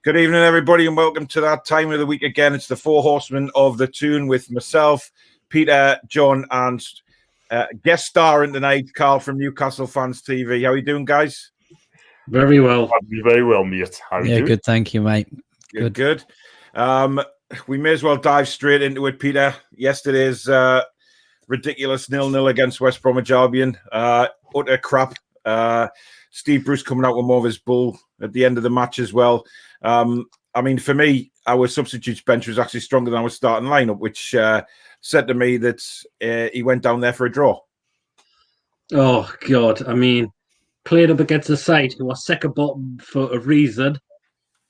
Good evening, everybody, and welcome to that time of the week again. It's the four horsemen of the Toon with myself, Peter, John, and guest star in tonight, Karl from Newcastle Fans TV. How are you doing, guys? Very well. Very well, mate. How are you doing? Good, thank you, mate. Good. We may as well dive straight into it, Peter. Yesterday's ridiculous 0-0 against West Bromwich Albion. Utter crap. Steve Bruce coming out with more of his bull at the end of the match as well. I mean, for me, our substitutes bench was actually stronger than our starting lineup, which said to me that he went down there for a draw. Oh, God. I mean, played up against a side who are second bottom for a reason,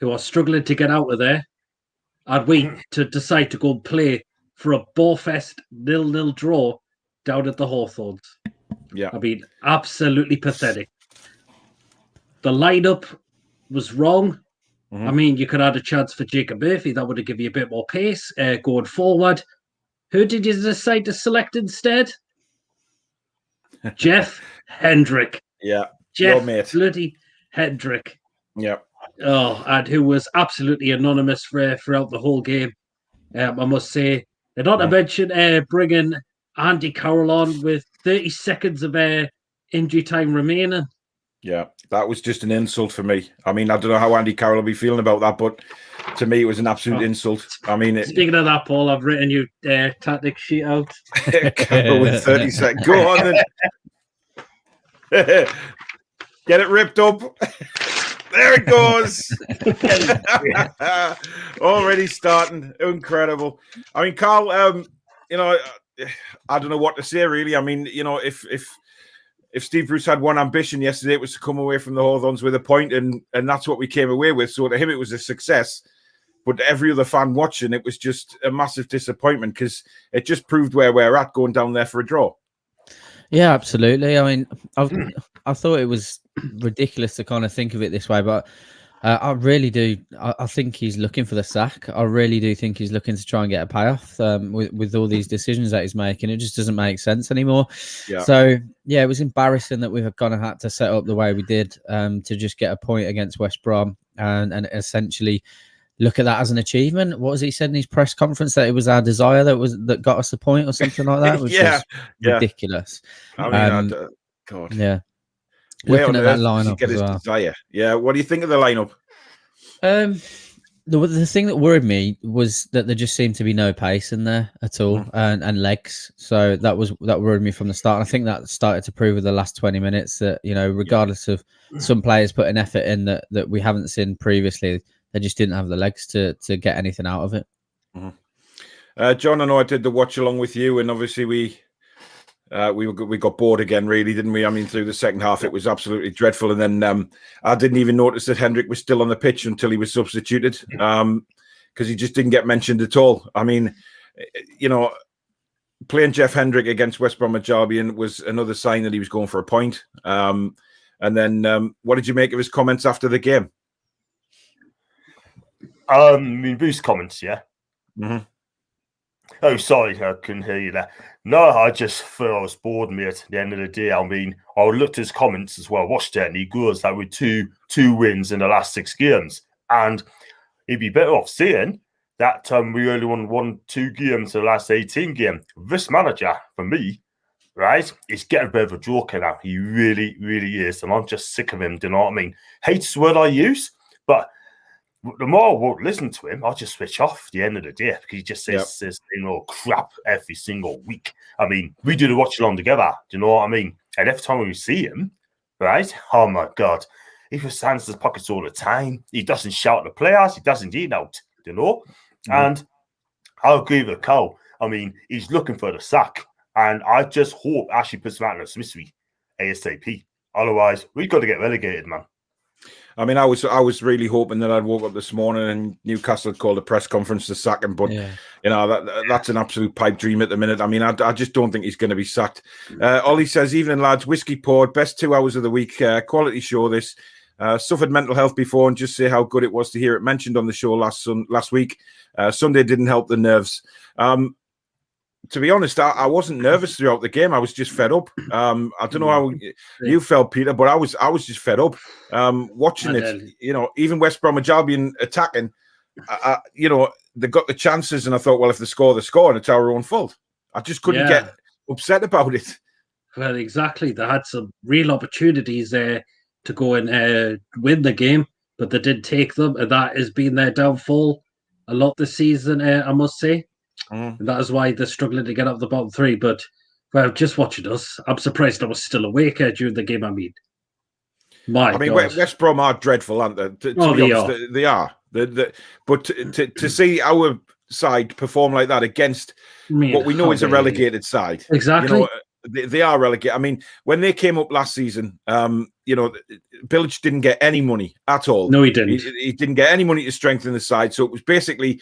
who are struggling to get out of there, and we to decide to go and play for a ballfest 0-0 draw down at the Hawthorns. Yeah. I mean, absolutely pathetic. The lineup was wrong. I mean, you could add a chance for Jacob Murphy. That would have given you a bit more pace going forward. Who did you decide to select instead? Jeff Hendrick. Yeah. Jeff bloody Hendrick. Yeah. Oh, and who was absolutely anonymous throughout the whole game. I must say. And not to mention bringing Andy Karl on with 30 seconds of injury time remaining. Yeah, that was just an insult for me. I mean, I don't know how Andy Karl will be feeling about that, but to me, it was an absolute insult. I mean, speaking of that, Paul, I've written you tactic sheet out. With 30 seconds. Go on then. Get it ripped up. There it goes. Already starting. Incredible. I mean, Karl, I don't know what to say, really. I mean, if Steve Bruce had one ambition yesterday, it was to come away from the Hawthorns with a point, and that's what we came away with. So to him, it was a success. But to every other fan watching, it was just a massive disappointment because it just proved where we're at going down there for a draw. Yeah, absolutely. I mean, I thought it was ridiculous to kind of think of it this way, but I really do. I think he's looking for the sack. I really do think he's looking to try and get a payoff with all these decisions that he's making. It just doesn't make sense anymore. Yeah. So, yeah, it was embarrassing that we've kind of had to set up the way we did to just get a point against West Brom and essentially look at that as an achievement. What was he said in his press conference, that it was our desire that got us the point or something like that? Which is ridiculous. I mean, God. Yeah. Where Looking on at earth that lineup did he get his desire? Yeah. What do you think of the lineup? The thing that worried me was that there just seemed to be no pace in there at all, and legs. So that worried me from the start. And I think that started to prove with the last 20 minutes that, regardless of some players putting effort in that we haven't seen previously, they just didn't have the legs to get anything out of it. John, I know I did the watch along with you, and obviously we got bored again, really, didn't we? I mean, through the second half, it was absolutely dreadful. And then I didn't even notice that Hendrick was still on the pitch until he was substituted, because he just didn't get mentioned at all. I mean, playing Jeff Hendrick against West Bromwich Albion was another sign that he was going for a point. And then what did you make of his comments after the game? I mean, Bruce comments, yeah. Oh, sorry, I couldn't hear you there. No, I just thought I was bored, mate. At the end of the day, I mean, I looked at his comments as well. Watched it, and he goes that with two wins in the last 6 games, and he'd be better off saying that we only won 2 games in the last 18 games. This manager, for me, right, is getting a bit of a joker now. He really, really is, and I'm just sick of him. Do you know what I mean? Hate's the word I use, but the more I won't listen to him, I'll just switch off at the end of the day because he just says crap every single week. I mean, we do the watch along together. Do you know what I mean? And every time we see him, right? Oh my God, he just stands in his pockets all the time. He doesn't shout at the players. He doesn't eat out. Do you know? And I agree with Karl. I mean, he's looking for the sack, and I just hope Ashley puts him out in a Smithsy ASAP. Otherwise, we've got to get relegated, man. I mean, I was really hoping that I'd woke up this morning and Newcastle had called a press conference to sack him, but that's an absolute pipe dream at the minute. I mean, I just don't think he's going to be sacked. Ollie says, "Evening lads, whiskey poured, best 2 hours of the week, quality show this. Suffered mental health before, and just say how good it was to hear it mentioned on the show last week. Sunday didn't help the nerves." to be honest, I wasn't nervous throughout the game. I was just fed up. I don't know how you felt, Peter, but I was just fed up watching it. Even West Bromwich Albion attacking. They got the chances, and I thought, well, if they score, and it's our own fault. I just couldn't get upset about it. Well, exactly. They had some real opportunities there to go and win the game, but they did take them, and that has been their downfall a lot this season, I must say. And that is why they're struggling to get up the bottom three. But, well, just watching us, I'm surprised I was still awake during the game. I mean, West Brom are dreadful, aren't they? They are. But to see our side perform like that against what we know is a relegated side. Exactly. They are relegated. I mean, when they came up last season, Bilic didn't get any money at all. No, he didn't. He didn't get any money to strengthen the side. So it was basically,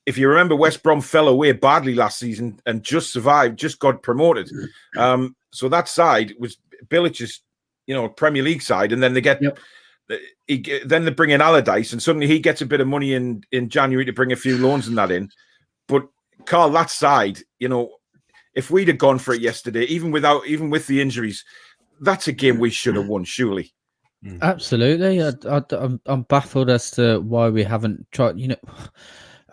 if you remember, West Brom fell away badly last season and just survived, just got promoted. So that side was Bilic's, Premier League side, and then they get. Yep. Then they bring in Allardyce, and suddenly he gets a bit of money in January to bring a few loans and that in. But Karl, that side, if we'd have gone for it yesterday, even with the injuries, that's a game we should have won, surely. Absolutely. I'm baffled as to why we haven't tried.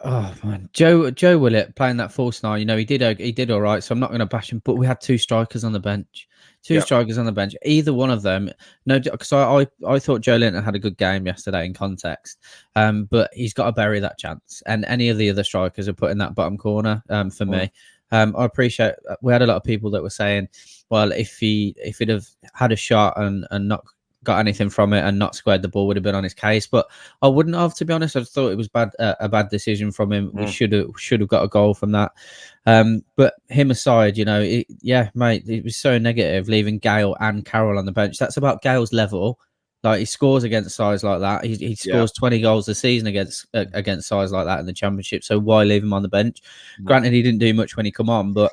Oh man, Joe Willett playing that false nine. He did all right. So I'm not going to bash him. But we had two strikers on the bench. Strikers on the bench. Either one of them. No, because I thought Joelinton had a good game yesterday in context. But he's got to bury that chance. And any of the other strikers are put in that bottom corner. For me, I appreciate. We had a lot of people that were saying, well, if he'd have had a shot and not got anything from it and not squared the ball, would have been on his case. But I wouldn't have, to be honest. I thought it was a bad decision from him. We should have got a goal from that. But him aside, mate, it was so negative leaving Gale and Karl on the bench. That's about Gale's level. Like, he scores against sides like that. He scores 20 goals a season against sides like that in the Championship. So why leave him on the bench? Granted, he didn't do much when he come on, but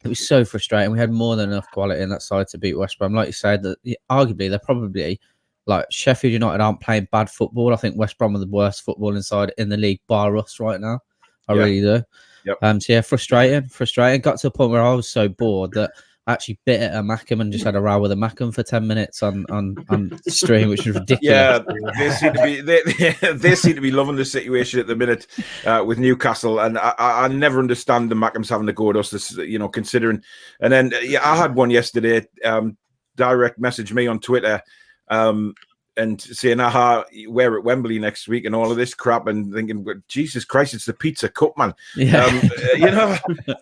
it was so frustrating. We had more than enough quality in that side to beat West Brom. Like you said, that arguably they're probably, like, Sheffield United aren't playing bad football. I think West Brom are the worst footballing side in the league, bar us right now. I really do. Yep. So yeah, frustrating. Got to a point where I was so bored that I actually bit at a Mackem and just had a row with a Mackem for 10 minutes on stream, which was ridiculous. Yeah, they seem to be loving the situation at the minute with Newcastle, and I never understand the Mackems having to go at us. This, considering. And then I had one yesterday. Direct message me on Twitter. And saying, we're at Wembley next week and all of this crap, and thinking, Jesus Christ, it's the Pizza Cup, man. Yeah.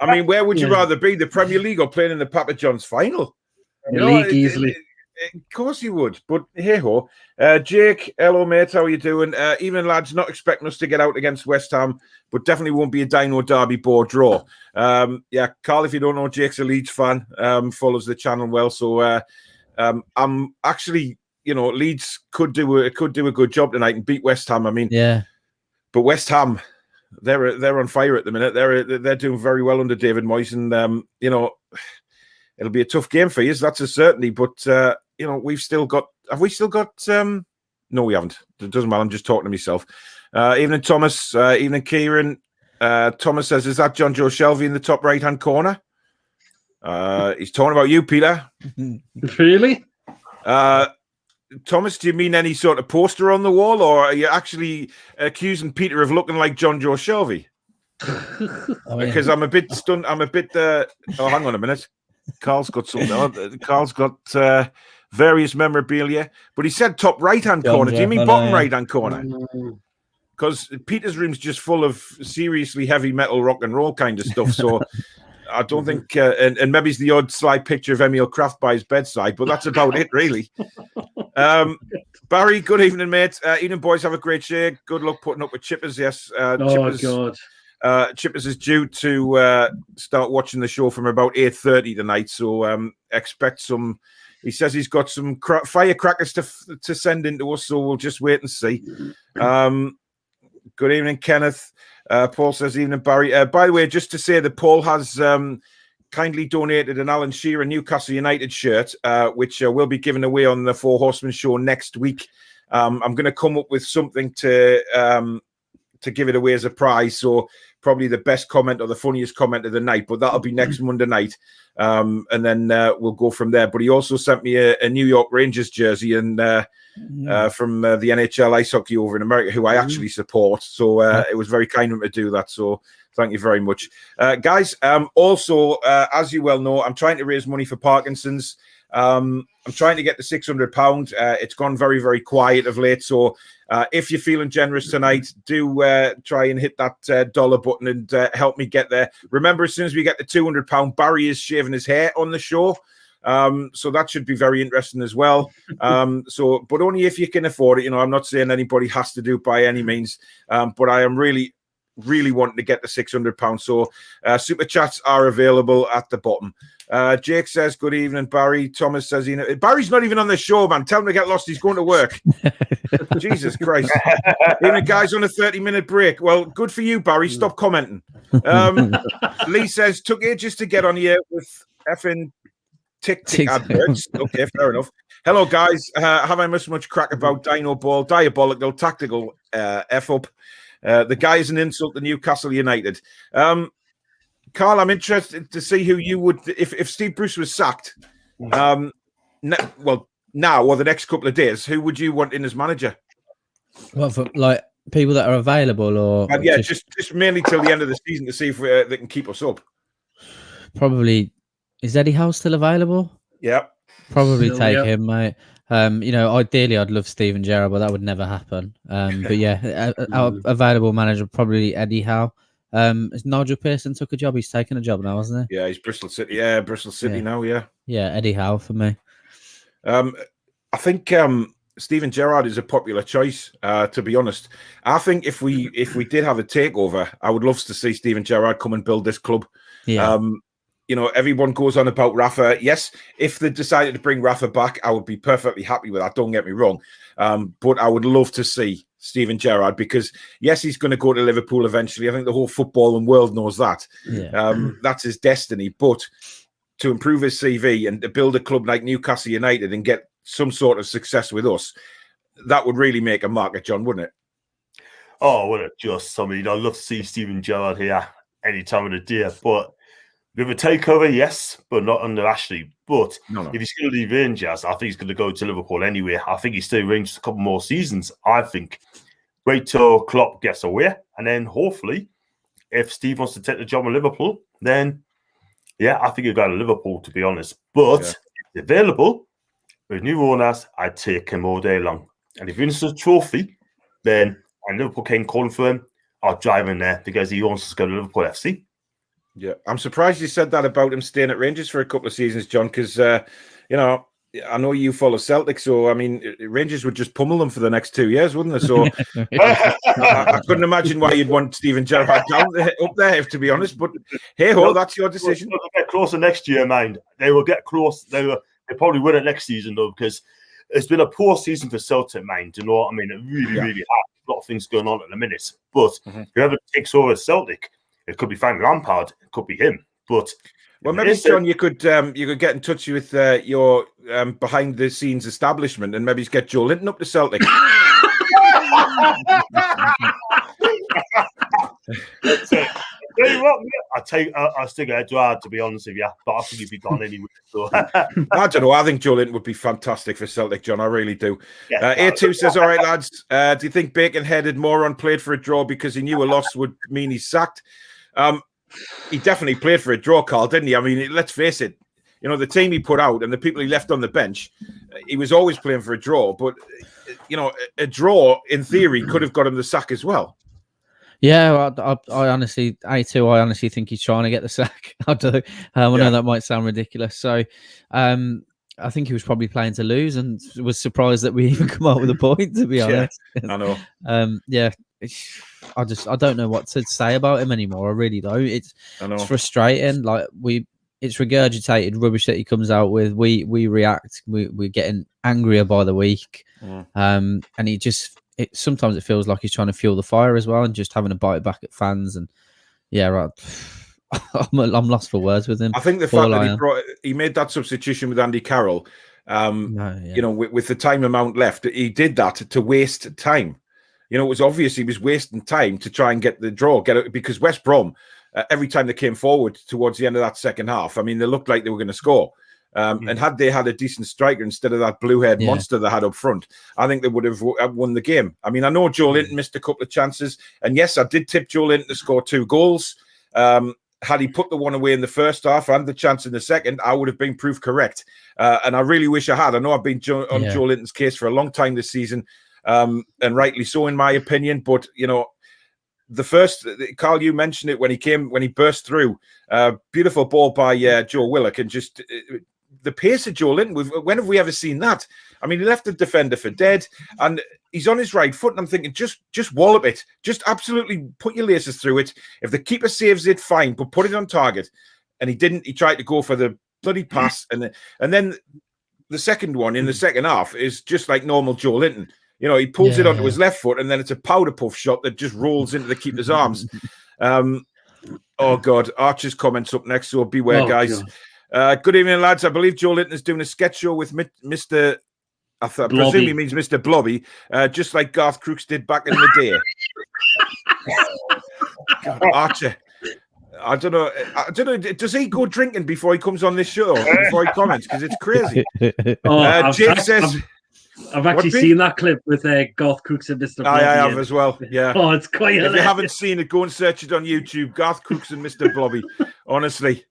I mean, where would you rather be, the Premier League or playing in the Papa John's final? League easily. Of course you would, but hey-ho. Jake, hello, mate, how are you doing? Even lads, not expecting us to get out against West Ham, but definitely won't be a Dino Derby board draw. Karl, if you don't know, Jake's a Leeds fan, follows the channel well, so I'm actually... Leeds could do a good job tonight and beat West Ham. I mean, but West Ham, they're on fire at the minute. They're doing very well under David Moyes, and it'll be a tough game for you. That's a certainty. But we've still got. Have we still got? No, we haven't. It doesn't matter. I'm just talking to myself. Evening, Thomas. Evening, Kieran. Thomas says, "Is that John Joe Shelby in the top right-hand corner?" He's talking about you, Peter. Really? Thomas, do you mean any sort of poster on the wall, or are you actually accusing Peter of looking like John Joe Shelby? Because I'm a bit stunned. I'm a bit. Oh, hang on a minute. Karl's got something. Karl's got various memorabilia, but he said top right-hand corner. Do you mean bottom right-hand corner? Because Peter's room's just full of seriously heavy metal rock and roll kind of stuff. So I don't think, and maybe it's the odd slide picture of Emil Kraft by his bedside, but that's about it, really. Barry, good evening, mate. Evening, boys. Have a great day. Good luck putting up with Chippers. Yes. God. Chippers is due to start watching the show from about 8:30 tonight, so expect some. He says he's got some firecrackers to send into us, so we'll just wait and see. Good evening, Kenneth. Paul says, evening, Barry. By the way, just to say that Paul has kindly donated an Alan Shearer Newcastle United shirt, which will be given away on the Four Horsemen show next week. I'm going to come up with something to to give it away as a prize. So probably the best comment or the funniest comment of the night. But that'll be next Monday night, and then we'll go from there. But he also sent me a New York Rangers jersey and from the NHL ice hockey over in America, who I actually support. So it was very kind of him to do that. So thank you very much, guys. Also, as you well know, I'm trying to raise money for Parkinsons. I'm trying to get to £600. It's gone very, very quiet of late. So if you're feeling generous tonight, do try and hit that dollar button and help me get there. Remember, as soon as we get to £200, Barry is shaving his hair on the show. So that should be very interesting as well. But only if you can afford it. You know, I'm not saying anybody has to do it by any means, but I am really wanting to get the £600. So super chats are available at the bottom. Jake says, good evening, Barry. Thomas says, Barry's not even on the show, man. Tell him to get lost. He's going to work. Jesus Christ. Even guys on a 30-minute break. Well, good for you, Barry. Stop commenting. Lee says, took ages to get on here with effing tick adverts. Okay, fair enough. Hello, guys. Have I missed much crack about Dino Ball? Diabolical, tactical F-up. The guy is an insult to Newcastle United. Karl, I'm interested to see who you would, if Steve Bruce was sacked, now or the next couple of days, who would you want in as manager? Well, for like people that are available, or just mainly till the end of the season to see if they can keep us up. Probably, is Eddie Howe still available? Yeah, probably take him, mate. Ideally, I'd love Steven Gerrard, but that would never happen. But yeah, our available manager probably Eddie Howe. Nigel Pearson took a job. He's taken a job now, hasn't he? Yeah, he's Bristol City. Yeah, Bristol City now. Yeah, Eddie Howe for me. I think Steven Gerrard is a popular choice. To be honest, I think if we did have a takeover, I would love to see Steven Gerrard come and build this club. Yeah. Everyone goes on about Rafa. Yes, if they decided to bring Rafa back, I would be perfectly happy with that. Don't get me wrong. But I would love to see Steven Gerrard, because yes, he's going to go to Liverpool eventually. I think the whole footballing world knows that. Yeah. That's his destiny. But to improve his CV and to build a club like Newcastle United and get some sort of success with us, that would really make a market, John, wouldn't it? Oh, would it just? I mean, I'd love to see Steven Gerrard here any time of the day. But with a takeover, yes, but not under Ashley. But if he's going to leave Rangers, I think he's going to go to Liverpool anyway. I think he's still Rangers a couple more seasons. I think wait till Klopp gets away, and then hopefully, if Steve wants to take the job in Liverpool, then I think he'll go to Liverpool, to be honest. But if he's available with new owners, I'd take him all day long. And if he wins the trophy, then and Liverpool came calling for him, I'll drive him there because he wants to go to Liverpool FC. Yeah, I'm surprised you said that about him staying at Rangers for a couple of seasons, John, because, I know you follow Celtic, so, I mean, Rangers would just pummel them for the next 2 years, wouldn't they? So I couldn't imagine why you'd want Steven Gerrard up there, to be honest. But, hey-ho, that's your decision. They'll get closer next year, mind. They will get close. They probably win it next season, though, because it's been a poor season for Celtic, mind. You know what I mean? It really hard. A lot of things going on at the minute. But whoever takes over Celtic, it could be Frank Lampard. It could be him. But maybe, John, you could get in touch with your behind the scenes establishment and maybe get Joelinton up to Celtic. That's it. Tell you what, I'll stick it to hard, to be honest with you, but I think he'd be gone anyway. So. I don't know. I think Joelinton would be fantastic for Celtic, John. I really do. A2 says, all right, lads, do you think Bacon-headed moron played for a draw because he knew a loss would mean he's sacked? He definitely played for a draw, Karl, didn't he? I mean, let's face it. The team he put out and the people he left on the bench, he was always playing for a draw. But, a draw, in theory, could have got him the sack as well. Yeah, I honestly, A2, I honestly think he's trying to get the sack. I do. I know that might sound ridiculous. So, I think he was probably playing to lose and was surprised that we even come up with a point, to be honest. I know. I don't know what to say about him anymore. I really don't. It's frustrating. Like it's regurgitated rubbish that he comes out with. We react. We're getting angrier by the week. And he just. Sometimes it feels like he's trying to fuel the fire as well and just having a bite back at fans. And I'm lost for words with him. I think the fact that he made that substitution with Andy Carroll, with the time amount left, he did that to waste time. You know, it was obvious he was wasting time to try and get the draw, because West Brom, every time they came forward towards the end of that second half, I mean, they looked like they were going to score. And had they had a decent striker instead of that blue-haired monster they had up front, I think they would have won the game. I mean, I know Joelinton missed a couple of chances, and yes, I did tip Joelinton to score 2 goals. Had he put the one away in the first half and the chance in the second, I would have been proved correct. And I really wish I had. I know I've been on Joelinton's case for a long time this season, and rightly so, in my opinion. But, you know, the first, Karl, you mentioned it when he burst through. Beautiful ball by Joe Willock, and just the pace of Joelinton. When have we ever seen that? I mean, he left the defender for dead, and he's on his right foot, and I'm thinking, just wallop it. Just absolutely put your laces through it. If the keeper saves it, fine, but put it on target. And he didn't. He tried to go for the bloody pass, and then the second one in the second half is just like normal Joelinton. You know, he pulls it onto his left foot, and then it's a powder puff shot that just rolls into the keeper's arms. Oh, God. Archer's comments up next, so beware, guys. Good evening, lads. I believe Joelinton is doing a sketch show with Mr. I presume he means Mr. Blobby, just like Garth Crooks did back in the day. God, Archer. I don't know. Does he go drinking before he comes on this show? Before he comments? Because it's crazy. Jake says... I've actually seen that clip with Garth Crooks and Mr. Blobby. I have as well, yeah. Oh, it's quite hilarious. If you haven't seen it, go and search it on YouTube. Garth Crooks and Mr. Blobby. Honestly,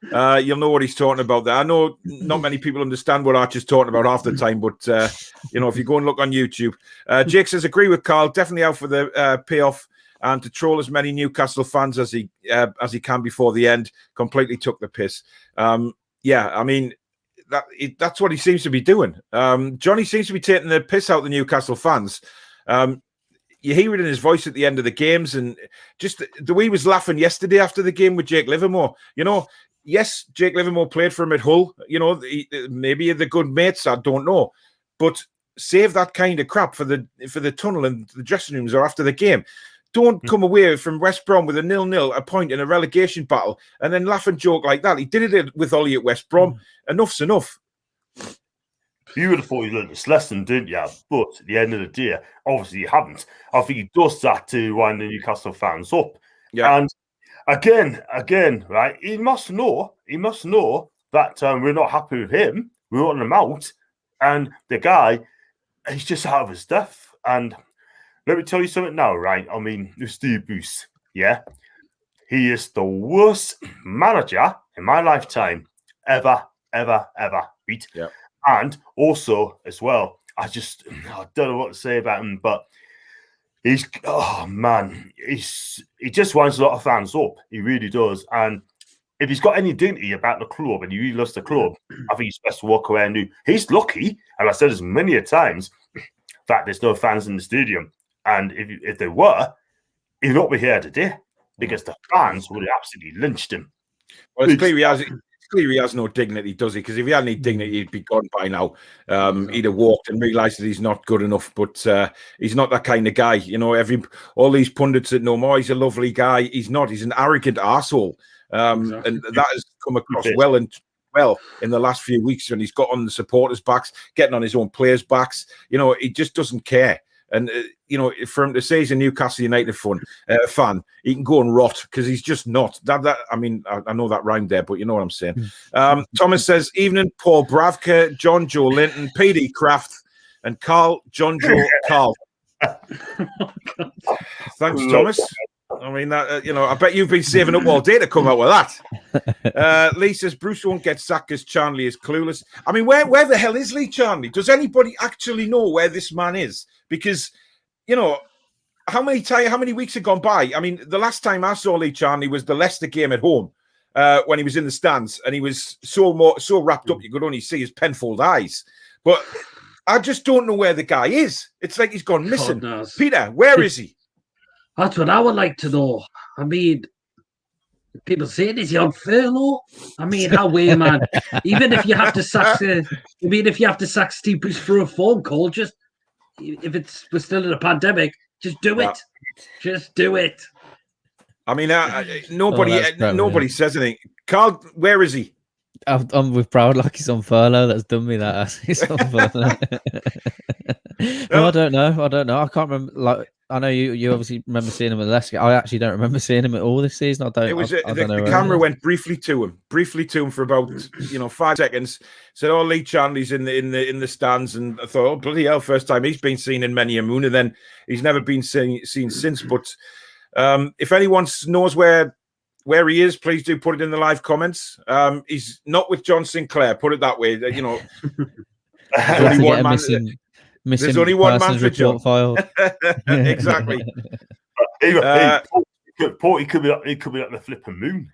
you'll know what he's talking about there. I know not many people understand what Archer's talking about half the time, but, you know, if you go and look on YouTube. Jake says, agree with Karl. Definitely out for the payoff and to troll as many Newcastle fans as he can before the end. Completely took the piss. Yeah, I mean... That's what he seems to be doing. Johnny seems to be taking the piss out of the Newcastle fans. You hear it in his voice at the end of the games, and just the way he was laughing yesterday after the game with Jake Livermore. You know, yes, Jake Livermore played for him at Hull. You know, maybe they're good mates. I don't know, but save that kind of crap for the tunnel and the dressing rooms or after the game. Don't come away from West Brom with a 0-0, a point in a relegation battle, and then laugh and joke like that. He did it with Ollie at West Brom. Enough's enough. You would have thought you learned this lesson, didn't you? But at the end of the day, obviously you haven't. I think he does that to wind the Newcastle fans up. Yeah. And again, right, he must know that we're not happy with him. We want him out. And the guy, he's just out of his depth. And let me tell you something now, right? I mean, Steve Bruce, yeah? He is the worst manager in my lifetime ever. Right? Yeah. And also, as well, I don't know what to say about him, but he just winds a lot of fans up. He really does. And if he's got any dignity about the club and he really loves the club, I think he's best to walk away and do. He's lucky, and I said this many a times, that there's no fans in the stadium. And if there were, he'd not be here today because the fans would have absolutely lynched him. Well, it's clear he has no dignity, does he? Because if he had any dignity, he'd be gone by now. He'd have walked and realised that he's not good enough. But he's not that kind of guy. You know, all these pundits that know him, he's a lovely guy. He's not. He's an arrogant arsehole. Exactly. And that has come across well in the last few weeks when he's got on the supporters' backs, getting on his own players' backs. You know, he just doesn't care. And, you know, for him to say he's a Newcastle United fan, he can go and rot because he's just not. I mean, I know that rhymed there, but you know what I'm saying. Thomas says, evening, Paul Bravka, John Joelinton, PD Kraft, and Karl, John Joe, Karl. Thanks, Thomas. I mean, you know, I bet you've been saving up all day to come out with that. Lee says, Bruce won't get sacked because Charnley is clueless. I mean, where the hell is Lee Charnley? Does anybody actually know where this man is? Because, you know, how many weeks have gone by? I mean, the last time I saw Lee Charnley was the Leicester game at home when he was in the stands and he was so wrapped up you could only see his penfold eyes. But I just don't know where the guy is. It's like he's gone missing. Peter, where is he? That's what I would like to know. I mean, people saying, is he on furlough? I mean, how way, man? Even if you have to sack Steve Bruce for a phone call, just if we're still in a pandemic, just do it. Just do it. I mean, nobody says anything. Karl, where is he? I'm with Proud like he's on furlough. That's done me that. He's on furlough. No, I don't know. I can't remember. Like, I know you obviously remember seeing him at Leicester. I actually don't remember seeing him at all this season. I don't. It was I don't know the where camera it is. went briefly to him for about 5 seconds. Said, "Oh, Lee Charnley's in the stands," and I thought, "Oh, bloody hell!" First time he's been seen in many a moon, and then he's never been seen since. But if anyone knows where he is, please do put it in the live comments. He's not with John Sinclair. Put it that way. You know, there's only one man. There's only one man for John. Exactly. He could be up the flipping moon.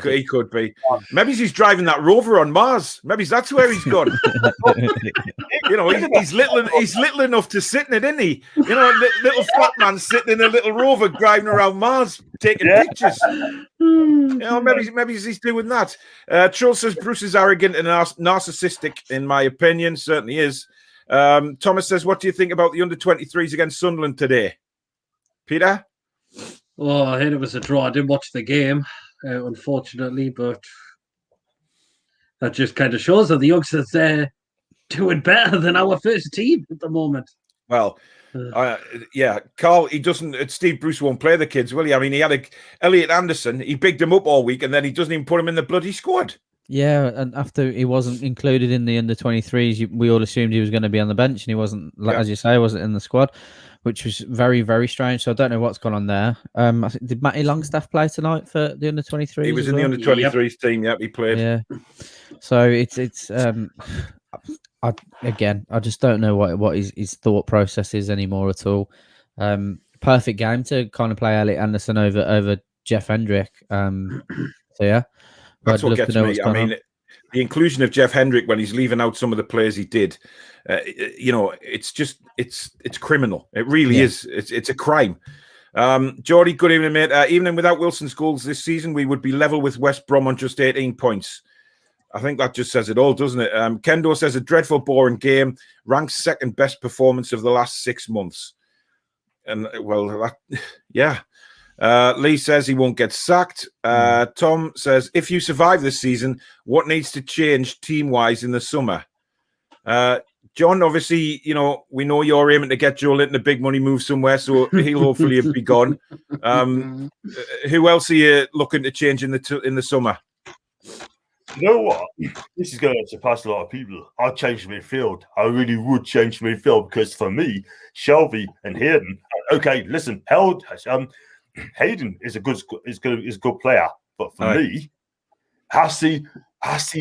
He could be. Maybe he's driving that rover on Mars. Maybe that's where he's gone. You know, he's little enough to sit in it, isn't he? You know, little flat man sitting in a little rover driving around Mars, taking pictures. You know, maybe he's doing that. Troll says Bruce is arrogant and narcissistic, in my opinion. Certainly is. Thomas says, what do you think about the under-23s against Sunderland today? Peter? Oh, I heard it was a draw. I didn't watch the game, unfortunately, but that just kind of shows that the youngsters doing better than our first team at the moment. Well, yeah, Karl, Steve Bruce won't play the kids, will he? I mean, he had Elliot Anderson, he bigged him up all week, and then he doesn't even put him in the bloody squad. Yeah, and after he wasn't included in the under-23s, we all assumed he was going to be on the bench, and he wasn't, as you say, wasn't in the squad, which was very, very strange. So I don't know what's gone on there. I think, did Matty Longstaff play tonight for the under-23s? He was in the under-23s team. Yep, he played. Yeah. So it's I just don't know what his thought process is anymore at all. Perfect game to kind of play Elliot Anderson over Jeff Hendrick. So yeah. That's what gets me. I mean, the inclusion of Jeff Hendrick when he's leaving out some of the players he did, you know, it's criminal. It really is. It's a crime. Geordie, good evening, mate. Even without Wilson's goals this season, we would be level with West Brom on just 18 points. I think that just says it all, doesn't it? Kendo says a dreadful, boring game, ranks second best performance of the last 6 months. And well, yeah. Lee says he won't get sacked. Tom says, if you survive this season, what needs to change team-wise in the summer? John, obviously, you know, we know you're aiming to get Joelinton a big money move somewhere, so he'll hopefully be gone. Who else are you looking to change in the summer? You know what? This is going to surprise a lot of people. I'd change midfield. I really would change midfield because for me, Shelby and Hayden. Okay, listen, Hayden is a good player, but for me, has he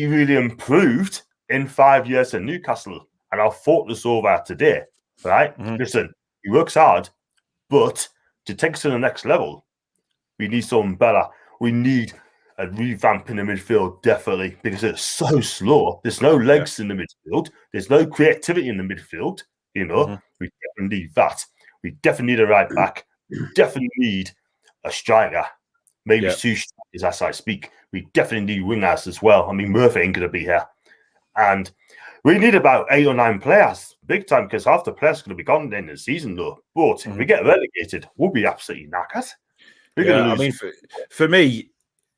really improved in 5 years at Newcastle? And I thought this over today, right? Listen, he works hard, but to take us to the next level, we need something better. We need a revamp in the midfield, definitely, because it's so slow. There's no legs in the midfield. There's no creativity in the midfield. You know, we definitely need that. We definitely need a right back. We definitely need a striker, maybe 2 strikers as I speak. We definitely need wingers as well. I mean, Murphy ain't going to be here. And we need about 8 or 9 players, big time, because half the players are going to be gone at the end of the season, though. But if we get relegated, we'll be absolutely knackered. I mean, for me,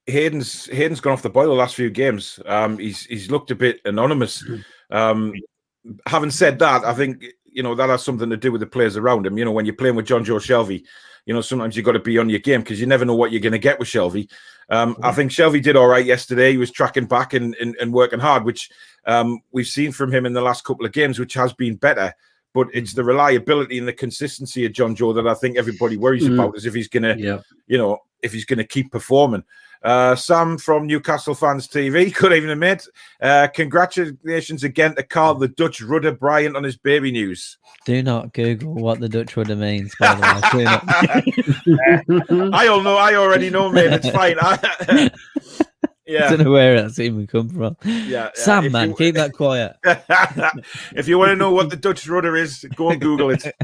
Hayden's gone off the boil the last few games. He's looked a bit anonymous. Having said that, I think, you know, that has something to do with the players around him. You know, when you're playing with John Joe Shelby, you know, sometimes you've got to be on your game because you never know what you're going to get with Shelby. I think Shelby did all right yesterday. He was tracking back and working hard, which we've seen from him in the last couple of games, which has been better. But it's the reliability and the consistency of John Joe that I think everybody worries about, as if he's going to, you know, if he's going to keep performing. Sam from Newcastle Fans TV. Good evening, mate. Congratulations again to Karl, the Dutch rudder Bryant, on his baby news. Do not Google what the Dutch rudder means, by the way. I already know, mate. It's fine. I don't know where that's even come from. Sam, man, keep that quiet. If you want to know what the Dutch rudder is, go and Google it.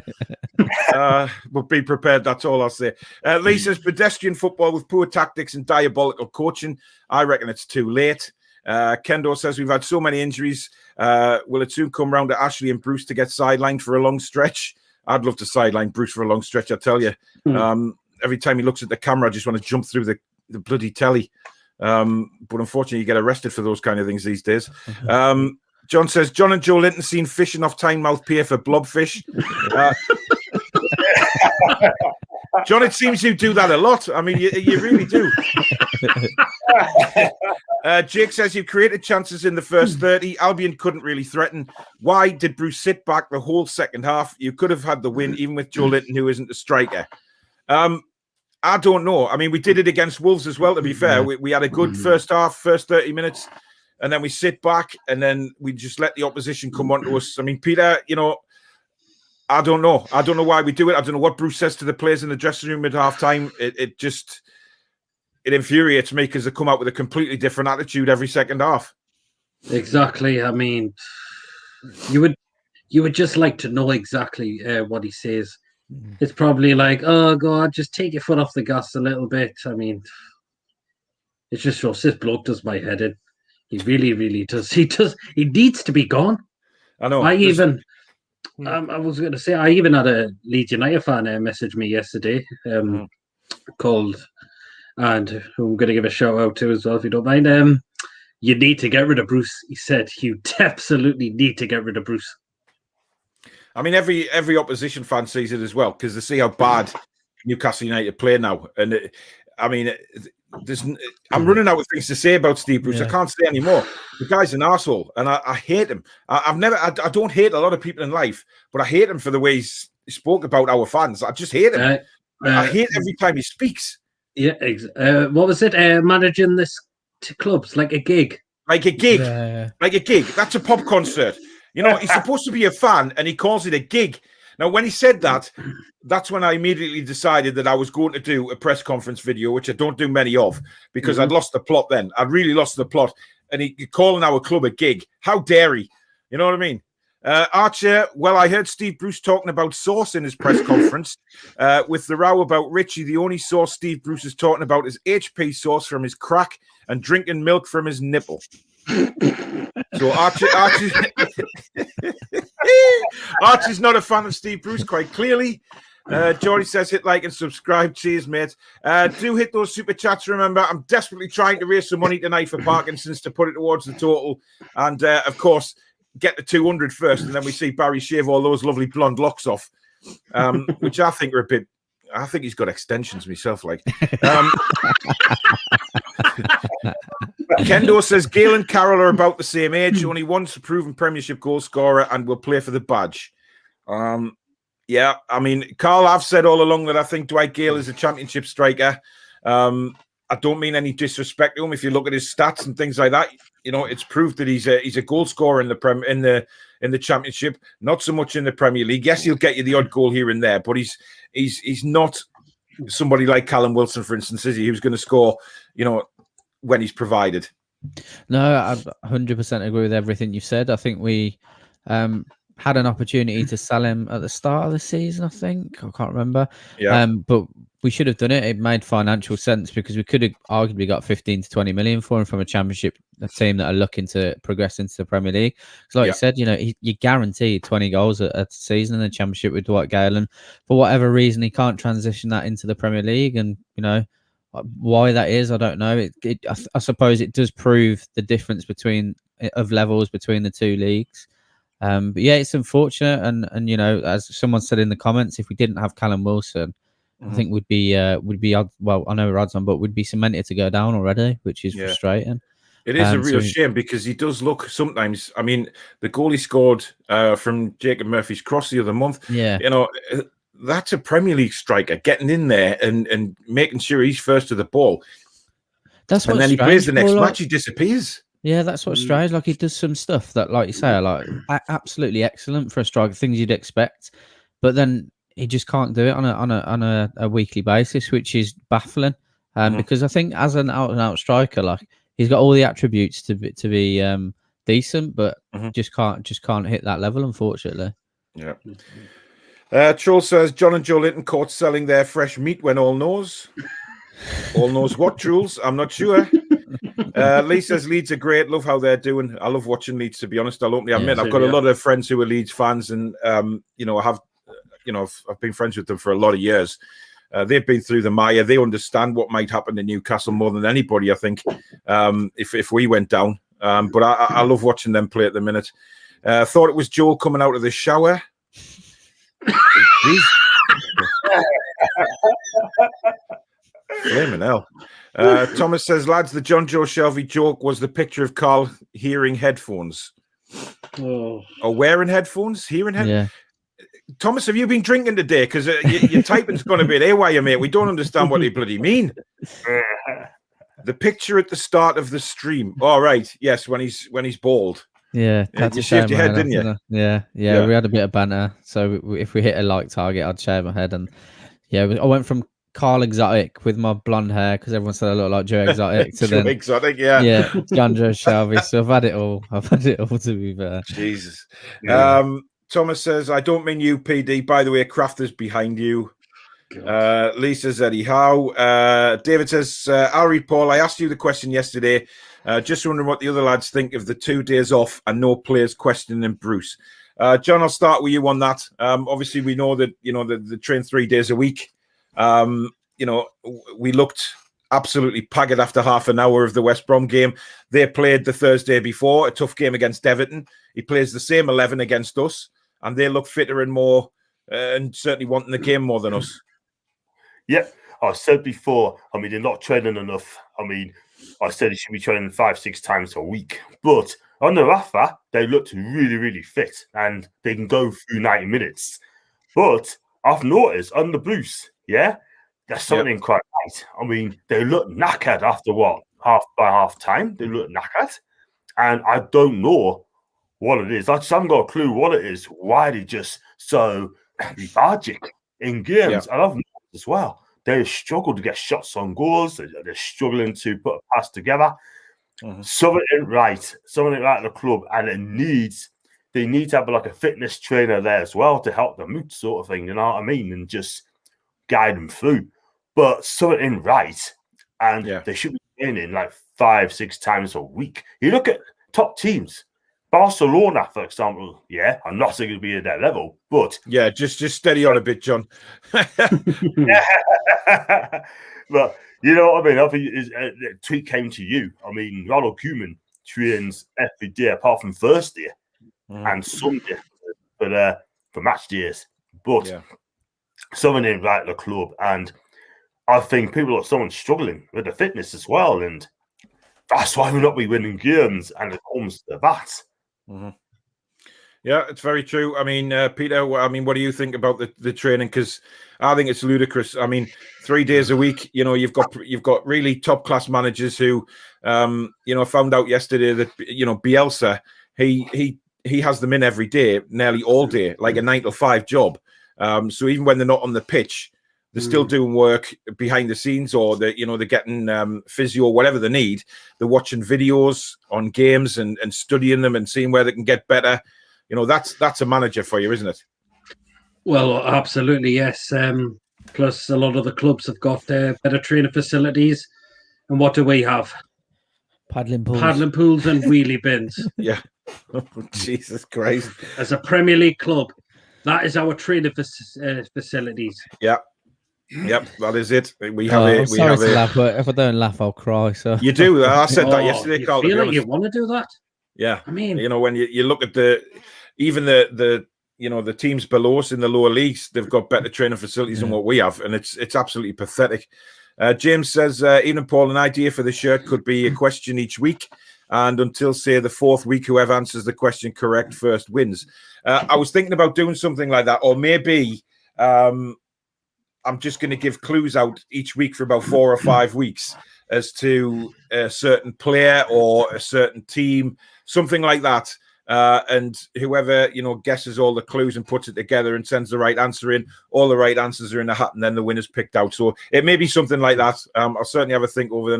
But be prepared, that's all I'll say. Lee says, pedestrian football with poor tactics and diabolical coaching. I reckon it's too late. Kendo says, we've had so many injuries. Will it soon come round to Ashley and Bruce to get sidelined for a long stretch? I'd love to sideline Bruce for a long stretch, I tell you. Every time he looks at the camera, I just want to jump through the bloody telly. But unfortunately, you get arrested for those kind of things these days. John says, John and Joelinton seen fishing off Tynemouth Pier for blobfish. John, it seems you do that a lot. I mean, you really do. Jake says you created chances in the first 30. Albion couldn't really threaten. Why did Bruce sit back the whole second half? You could have had the win, even with Joelinton, who isn't a striker. I don't know. I mean, we did it against Wolves as well, to be fair. We had a good first half, first 30 minutes, and then we sit back, and then we just let the opposition come on to us. I mean, Peter, you know, I don't know. I don't know why we do it. I don't know what Bruce says to the players in the dressing room at half-time. It infuriates me because they come out with a completely different attitude every second half. Exactly. I mean, you would just like to know exactly what he says. It's probably like, oh God, just take your foot off the gas a little bit. I mean, it just shows this bloke does my head in. He really, really does. He needs to be gone. I know. I was going to say, I even had a Leeds United fan message me yesterday called, and who I'm going to give a shout out to as well, if you don't mind. You need to get rid of Bruce. He said, you absolutely need to get rid of Bruce. I mean, every opposition fan sees it as well because they see how bad Newcastle United play now. And I'm running out of things to say about Steve Bruce. I can't say anymore. The guy's an arsehole, and I hate him. I don't hate a lot of people in life, but I hate him for the way he spoke about our fans. I just hate him. I hate every time he speaks. Yeah, what was it? Managing this to clubs like a gig. Like a gig. Like a gig. That's a pop concert. You know, he's supposed to be a fan, and he calls it a gig. Now, when he said that, that's when I immediately decided that I was going to do a press conference video, which I don't do many of, because I'd lost the plot then. I'd really lost the plot. And he calling our club a gig. How dare he? You know what I mean? Archer, well, I heard Steve Bruce talking about sauce in his press conference. With the row about Richie, the only sauce Steve Bruce is talking about is HP sauce from his crack and drinking milk from his nipple. So Archie's not a fan of Steve Bruce, quite clearly. Jory says hit like and subscribe. Cheers, mate. Do hit those super chats. Remember, I'm desperately trying to raise some money tonight for Parkinsons to put it towards the total. And of course, get the 200 first, and then we see Barry shave all those lovely blonde locks off, which I think are a bit. I think he's got extensions myself. Like, Kendo says Gale and Karl are about the same age. Only one's a proven Premiership goal scorer and will play for the badge. Yeah, I mean, Karl, I've said all along that I think Dwight Gale is a Championship striker. I don't mean any disrespect to him. If you look at his stats and things like that, you know, it's proved that he's a goal scorer in the Championship, not so much in the Premier League. Yes, he'll get you the odd goal here and there, but he's not somebody like Callum Wilson, for instance, is he? Who's going to score, you know, when he's provided. No, I 100% agree with everything you said. I think we had an opportunity to sell him at the start of the season, I think. I can't remember. Yeah. But we should have done it. It made financial sense because we could have arguably got 15 to 20 million for him from a Championship team that are looking to progress into the Premier League. So like you said, you know, you guaranteed 20 goals a season in the Championship with Dwight Gale, and for whatever reason, he can't transition that into the Premier League. And, you know, why that is, I don't know. I suppose it does prove the difference of levels between the two leagues. But yeah, it's unfortunate, and you know, as someone said in the comments, if we didn't have Callum Wilson, I think would be well, I know we're odds on, but would be cemented to go down already, which is frustrating. It is a real shame because he does look sometimes. I mean, the goal he scored from Jacob Murphy's cross the other month. Yeah, you know, that's a Premier League striker getting in there and making sure he's first to the ball. That's what. And then he plays the next match, he disappears. Yeah, that's what's strange. Like, he does some stuff that, like you say, are like absolutely excellent for a striker, things you'd expect, but then he just can't do it on a weekly basis, which is baffling. Because I think as an out-and-out striker, like, he's got all the attributes to be decent, but just can't hit that level, unfortunately. Yeah. Troll says John and Joelinton caught selling their fresh meat when all knows. All knows what, Jules? I'm not sure. Lee says Leeds are great. Love how they're doing. I love watching Leeds, to be honest. I'll openly admit I've got a lot of friends who are Leeds fans, and you know, I've been friends with them for a lot of years. They've been through the mire. They understand what might happen to Newcastle more than anybody, I think. If we went down, But I love watching them play at the minute. Thought it was Joel coming out of the shower. Flaming hell. Thomas says, lads, the John Joe Shelby joke was the picture of Karl hearing headphones. Oh. Or wearing headphones? Hearing headphones? Yeah. Thomas, have you been drinking today? Because your typing's going a bit haywire, mate. We don't understand what they bloody mean. The picture at the start of the stream. All right. Yes, when he's bald. Yeah, that's you a shame. shaved your head, didn't you? Yeah, we had a bit of banter. So if we hit a like target, I'd shave my head. And yeah, I went from Karl Exotic with my blonde hair because everyone said I look like Joe Exotic. To Joe then, Exotic, yeah. John Joe Shelby. So I've had it all. To be fair. Jesus. Yeah. Thomas says, I don't mean you, PD. By the way, Crafter's behind you. Lisa said, how? David says, Ari Paul, I asked you the question yesterday. Just wondering what the other lads think of the 2 days off and no players questioning Bruce. John, I'll start with you on that. Obviously, we know that, the train 3 days a week. We looked absolutely pagged after half an hour of the West Brom game. They played the Thursday before, a tough game against Everton. He plays the same 11 against us, and they look fitter and more, and certainly wanting the game more than us. Yep. I said before, they're not training enough. I said he should be training 5-6 times a week. But on the Rafa, they looked really, really fit and they can go through 90 minutes. But I've noticed on the Blues, there's something quite right. They look knackered after half time. They look knackered. And I don't know what it is. I just haven't got a clue what it is. Why they just so lethargic in games. And I've noticed as well. They struggle to get shots on goals. They're struggling to put a pass together. Mm-hmm. Something ain't right. Something ain't right at the club, and they need to have like a fitness trainer there as well to help them out, sort of thing. You know what I mean? And just guide them through. But something ain't right, and they should be training like 5-6 times a week. You look at top teams. Barcelona, for example, I'm not saying it'll be at that level, but just steady on a bit, John. But you know what I mean? I think the tweet came to you. Ronald Koeman trains every day apart from Thursday and Sunday for match days. But someone in right at the club, and I think someone's struggling with the fitness as well, and that's why we're not be winning games. And it comes to that. Mm-hmm. Yeah, it's very true. Peter, what do you think about the training? Because I think it's ludicrous. 3 days a week, you've got really top class managers who, found out yesterday that, Bielsa, he has them in every day, nearly all day, like a 9 to 5 job. So even when they're not on the pitch, they're still doing work behind the scenes, or they're getting physio, whatever they need. They're watching videos on games and studying them and seeing where they can get better. That's a manager for you, isn't it? Well, absolutely, yes. Plus, a lot of the clubs have got better training facilities. And what do we have? Paddling pools and wheelie bins. Yeah. Oh, Jesus Christ. As a Premier League club, that is our training facilities. Yeah. Yep, that is it. We have I'm sorry to laugh, but if I don't laugh, I'll cry. So you do. I said that yesterday, Karl. You feel like you want to do that? Yeah. When you look at the teams below us in the lower leagues, they've got better training facilities than what we have, and it's absolutely pathetic. James says, even Paul, an idea for the shirt could be a question each week, and until say the 4th week, whoever answers the question correct first wins. I was thinking about doing something like that, or maybe I'm just going to give clues out each week for about 4 or 5 weeks as to a certain player or a certain team, something like that. And whoever, guesses all the clues and puts it together and sends the right answer in, all the right answers are in the hat, and then the winner's picked out. So it may be something like that. I'll certainly have a think over the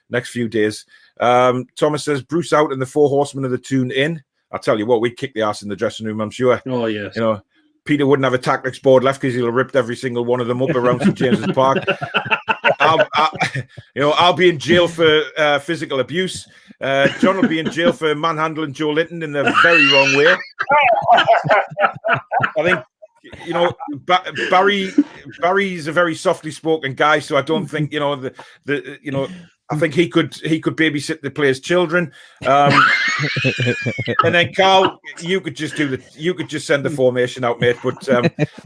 next few days. Thomas says, Bruce out and the 4 horsemen of the Toon in. I'll tell you what, we'd kick the ass in the dressing room, I'm sure. Oh, yes. Peter wouldn't have a tactics board left because he'll have ripped every single one of them up around St James's Park. I'll be in jail for physical abuse. John will be in jail for manhandling Joelinton in the very wrong way. I think, Barry's a very softly spoken guy, so I don't think, I think he could babysit the players' children. And then Karl, you could just send the formation out, mate. But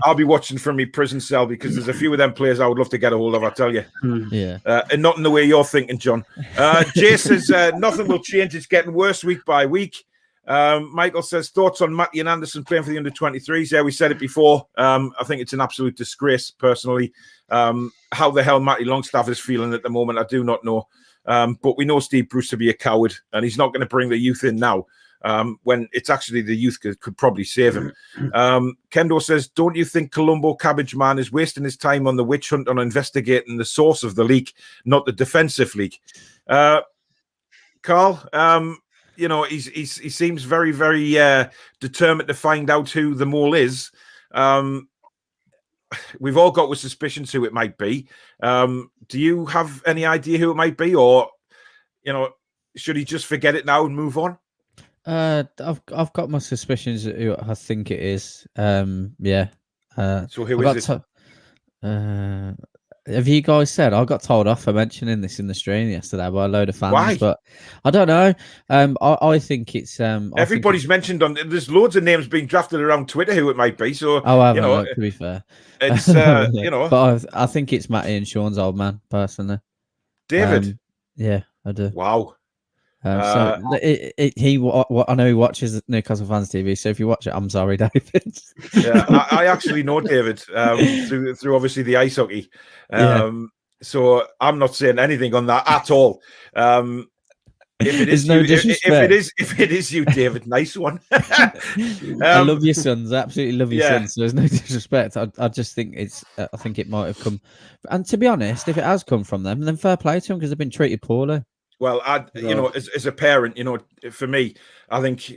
I'll be watching from my prison cell because there's a few of them players I would love to get a hold of. I tell you, Yeah, and not in the way you're thinking, John. Jay says nothing will change. It's getting worse week by week. Michael says thoughts on Matty and Anderson playing for the under-23s. Yeah, we said it before. I think it's an absolute disgrace, personally. How the hell Matty Longstaff is feeling at the moment, I do not know. But we know Steve Bruce to be a coward, and he's not going to bring the youth in now when it's actually the youth could probably save him. Kendo says, don't you think Colombo Cabbage Man is wasting his time on the witch hunt on investigating the source of the leak, not the defensive leak? Karl, you know, he seems very, very determined to find out who the mole is. We've all got with suspicions who it might be. Do you have any idea who it might be, or you know, should he just forget it now and move on? I've got my suspicions who I think it is. Yeah. So who is it? Have you guys said? I got told off for mentioning this in the stream yesterday by a load of fans. Why? But I don't know. I think it's everybody's mentioned on. There's loads of names being drafted around Twitter who it might be. So you know, to be fair, it's you know. But I think it's Matty and Sean's old man personally. David. Yeah, I do. Wow. So I know he watches Newcastle Fans TV. So if you watch it, I'm sorry, David. Yeah, I actually know David through obviously the ice hockey. So I'm not saying anything on that at all. If it is if it is you, David, nice one. I love your sons. I absolutely love your sons. So there's no disrespect. I just think I think it might have come. And to be honest, if it has come from them, then fair play to them because they've been treated poorly. Well, you know, as a parent, you know, for me, I think,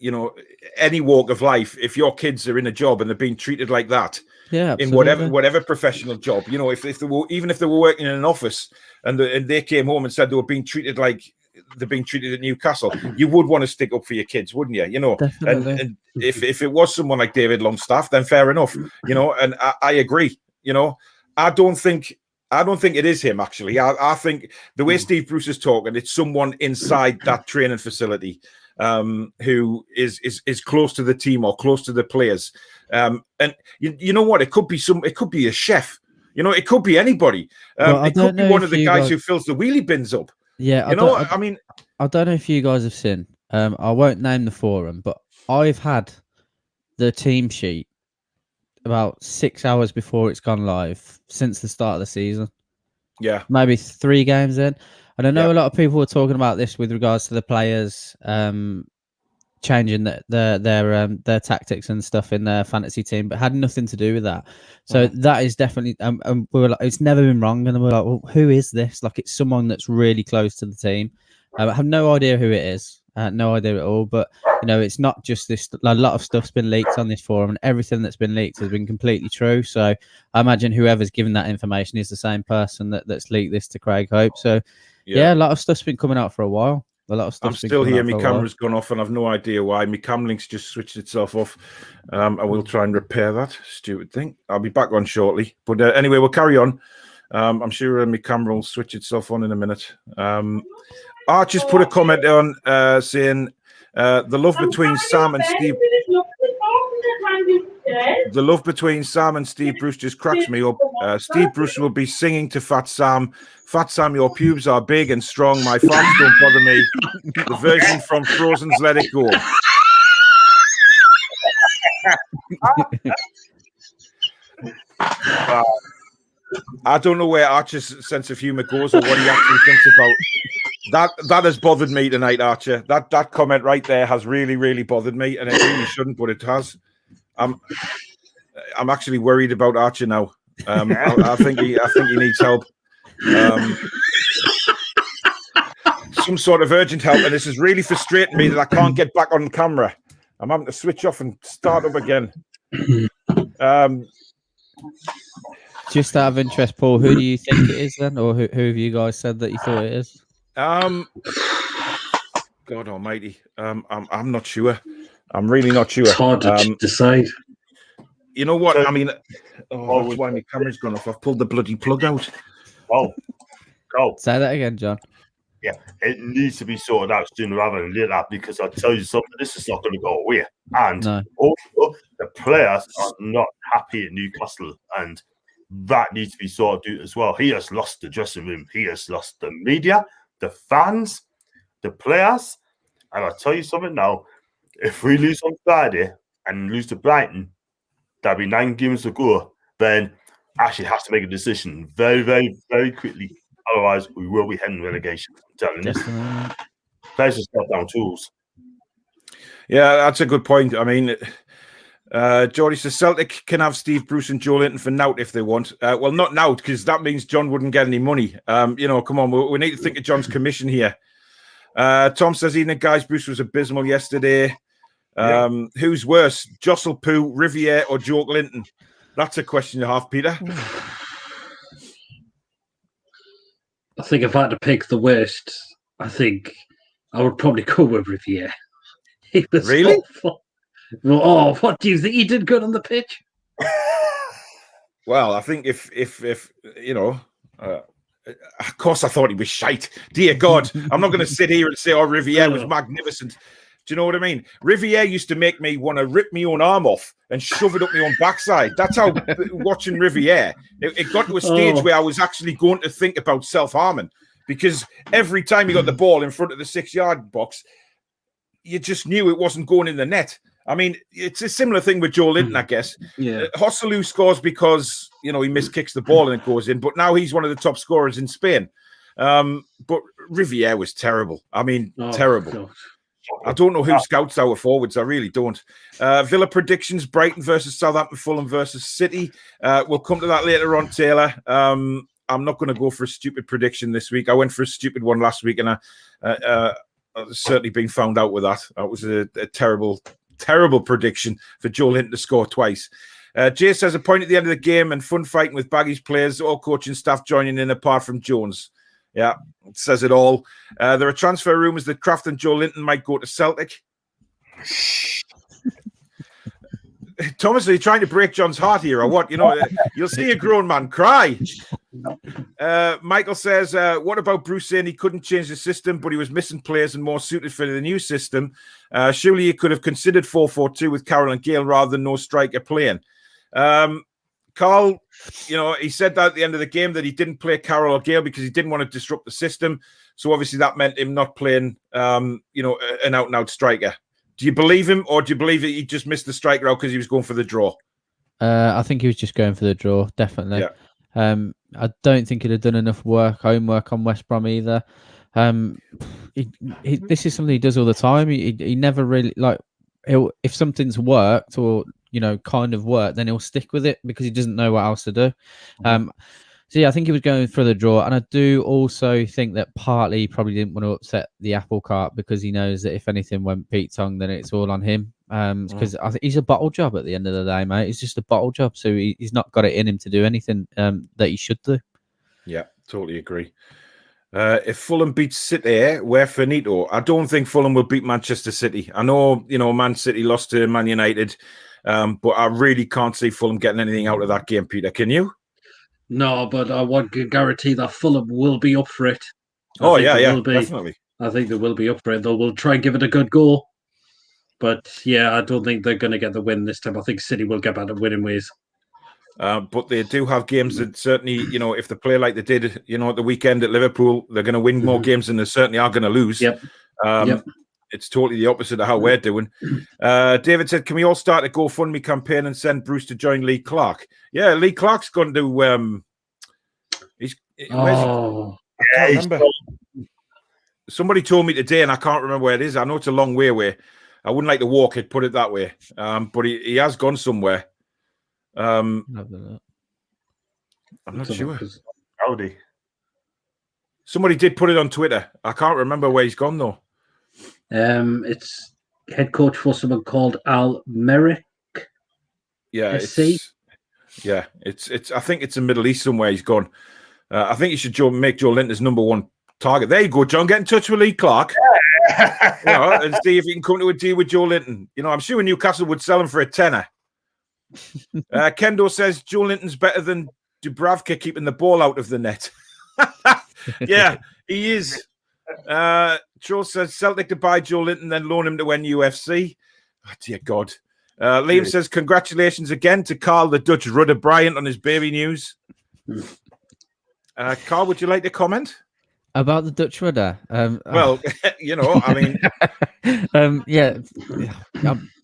you know, any walk of life, if your kids are in a job and they're being treated like that, in whatever professional job, you know, if they were, even if they were working in an office and they came home and said they were being treated like they're being treated at Newcastle, you would want to stick up for your kids, wouldn't you? You know, and if it was someone like David Longstaff, then fair enough, you know. And I agree. You know, I don't think it is him, actually. I think the way Steve Bruce is talking, it's someone inside that training facility who is close to the team or close to the players. And you know what? It could be a chef. You know, it could be anybody. It could be one of the guys who fills the wheelie bins up. Yeah, I mean, I don't know if you guys have seen. I won't name the forum, but I've had the team sheet about 6 hours before it's gone live since the start of the season. Yeah, maybe 3 games in. And I know a lot of people were talking about this with regards to the players changing their tactics and stuff in their fantasy team, but had nothing to do with that. So that is definitely we were like, it's never been wrong, and we're like, well, who is this? Like, it's someone that's really close to the team. I have no idea who it is. No idea at all, but you know, it's not just this. A lot of stuff's been leaked on this forum, and everything that's been leaked has been completely true. So I imagine whoever's given that information is the same person that's leaked this to Craig Hope. So yeah, a lot of stuff's been coming out for a while. A lot of stuff. I'm still here. My camera's gone off, and I've no idea why. My cam link's just switched itself off. I will try and repair that stupid thing. I'll be back on shortly. But anyway, we'll carry on. I'm sure my camera will switch itself on in a minute. I just put a comment on saying the love between Sam and Steve. The love between Sam and Steve Bruce just cracks me up. Steve Bruce will be singing to Fat Sam. Fat Sam, your pubes are big and strong. My farms don't bother me. The version from Frozen's Let It Go. I don't know where Archer's sense of humour goes or what he actually thinks about. That has bothered me tonight, Archer. That comment right there has really, really bothered me, and it really shouldn't, but it has. I'm actually worried about Archer now. I think he needs help. Some sort of urgent help, and this is really frustrating me that I can't get back on camera. I'm having to switch off and start up again. Just out of interest, Paul, who do you think it is then, or who have you guys said that you thought it is? God Almighty, I'm not sure. I'm really not sure. It's hard to decide. You know what? I mean, that's why my camera's gone off. I've pulled the bloody plug out. Oh, Oh, Say that again, John. yeah, it needs to be sorted out sooner rather than later because I tell you something, this is not going to go away. And No. also, the players are not happy at Newcastle, and that needs to be sorted out as well. He has lost the dressing room, he has lost the media, the fans, the players. And I'll tell you something now, if we lose on Friday and lose to Brighton, there'll be 9 games to go. Then Ashley has to make a decision very, very, very quickly. Otherwise, we will be heading relegation. I'm telling you. Players just step down tools. Yeah, that's a good point. I mean, Geordie says Celtic can have Steve Bruce and Joelinton for Nout if they want. Well, not Nout, because that means John wouldn't get any money. Come on, we need to think of John's commission here. Tom says even guys, Bruce was abysmal yesterday. Who's worse, Jostle Poo, Riviere, or Joelinton? That's a question you have, Peter. I think if I had to pick the worst, I think I would probably go with Riviere. He was really? awful. Oh, what do you think? He did good on the pitch. Well, I think if of course I thought he was shite. Dear God, I'm not going to sit here and say, "Oh, Riviere was magnificent." Do you know what I mean? Riviere used to make me want to rip my own arm off and shove it up my own backside. That's how watching Riviere. It got to a stage where I was actually going to think about self-harming because every time you got the ball in front of the 6-yard box, you just knew it wasn't going in the net. I mean, it's a similar thing with Joelinton, I guess. Yeah. Joselu scores because, he miskicks the ball and it goes in, but now he's one of the top scorers in Spain. But Riviere was terrible. I mean, terrible. God. I don't know who scouts our forwards. I really don't. Villa predictions, Brighton versus Southampton, Fulham versus City. We'll come to that later on, Taylor. I'm not going to go for a stupid prediction this week. I went for a stupid one last week, and I've certainly been found out with that. That was a terrible, terrible prediction for Joelinton to score twice. Jay says a point at the end of the game and fun fighting with Baggies players, all coaching staff joining in apart from Jones. Yeah, it says it all. There are transfer rumours that Kraft and Joelinton might go to Celtic. Thomas, are you trying to break John's heart here or what? You'll see a grown man cry. Michael says, what about Bruce saying he couldn't change the system, but he was missing players and more suited for the new system? Surely he could have considered 4-4-2 with Karl and Gale rather than no striker playing. Karl, he said that at the end of the game that he didn't play Karl or Gale because he didn't want to disrupt the system. So obviously that meant him not playing, an out-and-out striker. Do you believe him, or do you believe that he just missed the striker out because he was going for the draw? I think he was just going for the draw, definitely. Yeah. I don't think he'd have done enough homework on West Brom either. This is something he does all the time. He never really if something's worked or kind of worked, then he'll stick with it because he doesn't know what else to do. So yeah, I think he was going for the draw, and I do also think that partly he probably didn't want to upset the apple cart because he knows that if anything went Pete Tong, then it's all on him. Because I think he's a bottle job at the end of the day, mate. He's just a bottle job, so he's not got it in him to do anything that he should do. Yeah, totally agree. If Fulham beats City, we're finito. I don't think Fulham will beat Manchester City. I know, Man City lost to Man United, but I really can't see Fulham getting anything out of that game, Peter. Can you? No, but I want to guarantee that Fulham will be up for it. Definitely. I think they will be up for it. They will try and give it a good go. But yeah, I don't think they're going to get the win this time. I think City will get back to winning ways. But they do have games that certainly, if they play like they did, at the weekend at Liverpool, they're going to win more games than they certainly are going to lose. Yep. It's totally the opposite of how we're doing. David said, can we all start a GoFundMe campaign and send Bruce to join Lee Clark? Yeah, Lee Clark's going to... where's he? I can't remember. Somebody told me today, and I can't remember where it is. I know it's a long way away. I wouldn't like to walk it, put it that way. But he has gone somewhere. I'm not sure. Howdy. Somebody did put it on Twitter. I can't remember where he's gone, though. It's head coach for someone called Al Merrick. Yeah, it's I think it's in Middle East somewhere he's gone. I think you should make Joelinton his number one target. There you go, John. Get in touch with Lee Clark. And see if he can come to a deal with Joelinton. I'm sure Newcastle would sell him for a tenner. Kendo says Joelinton's better than Dubravka keeping the ball out of the net. Yeah, he is. Joel says Celtic to buy Joelinton, then loan him to NUFC. Oh, dear God. Liam says congratulations again to Karl, the Dutch rudder Bryant, on his baby news. Karl, would you like to comment? About the Dutch rudder? Well, you know, I mean... yeah,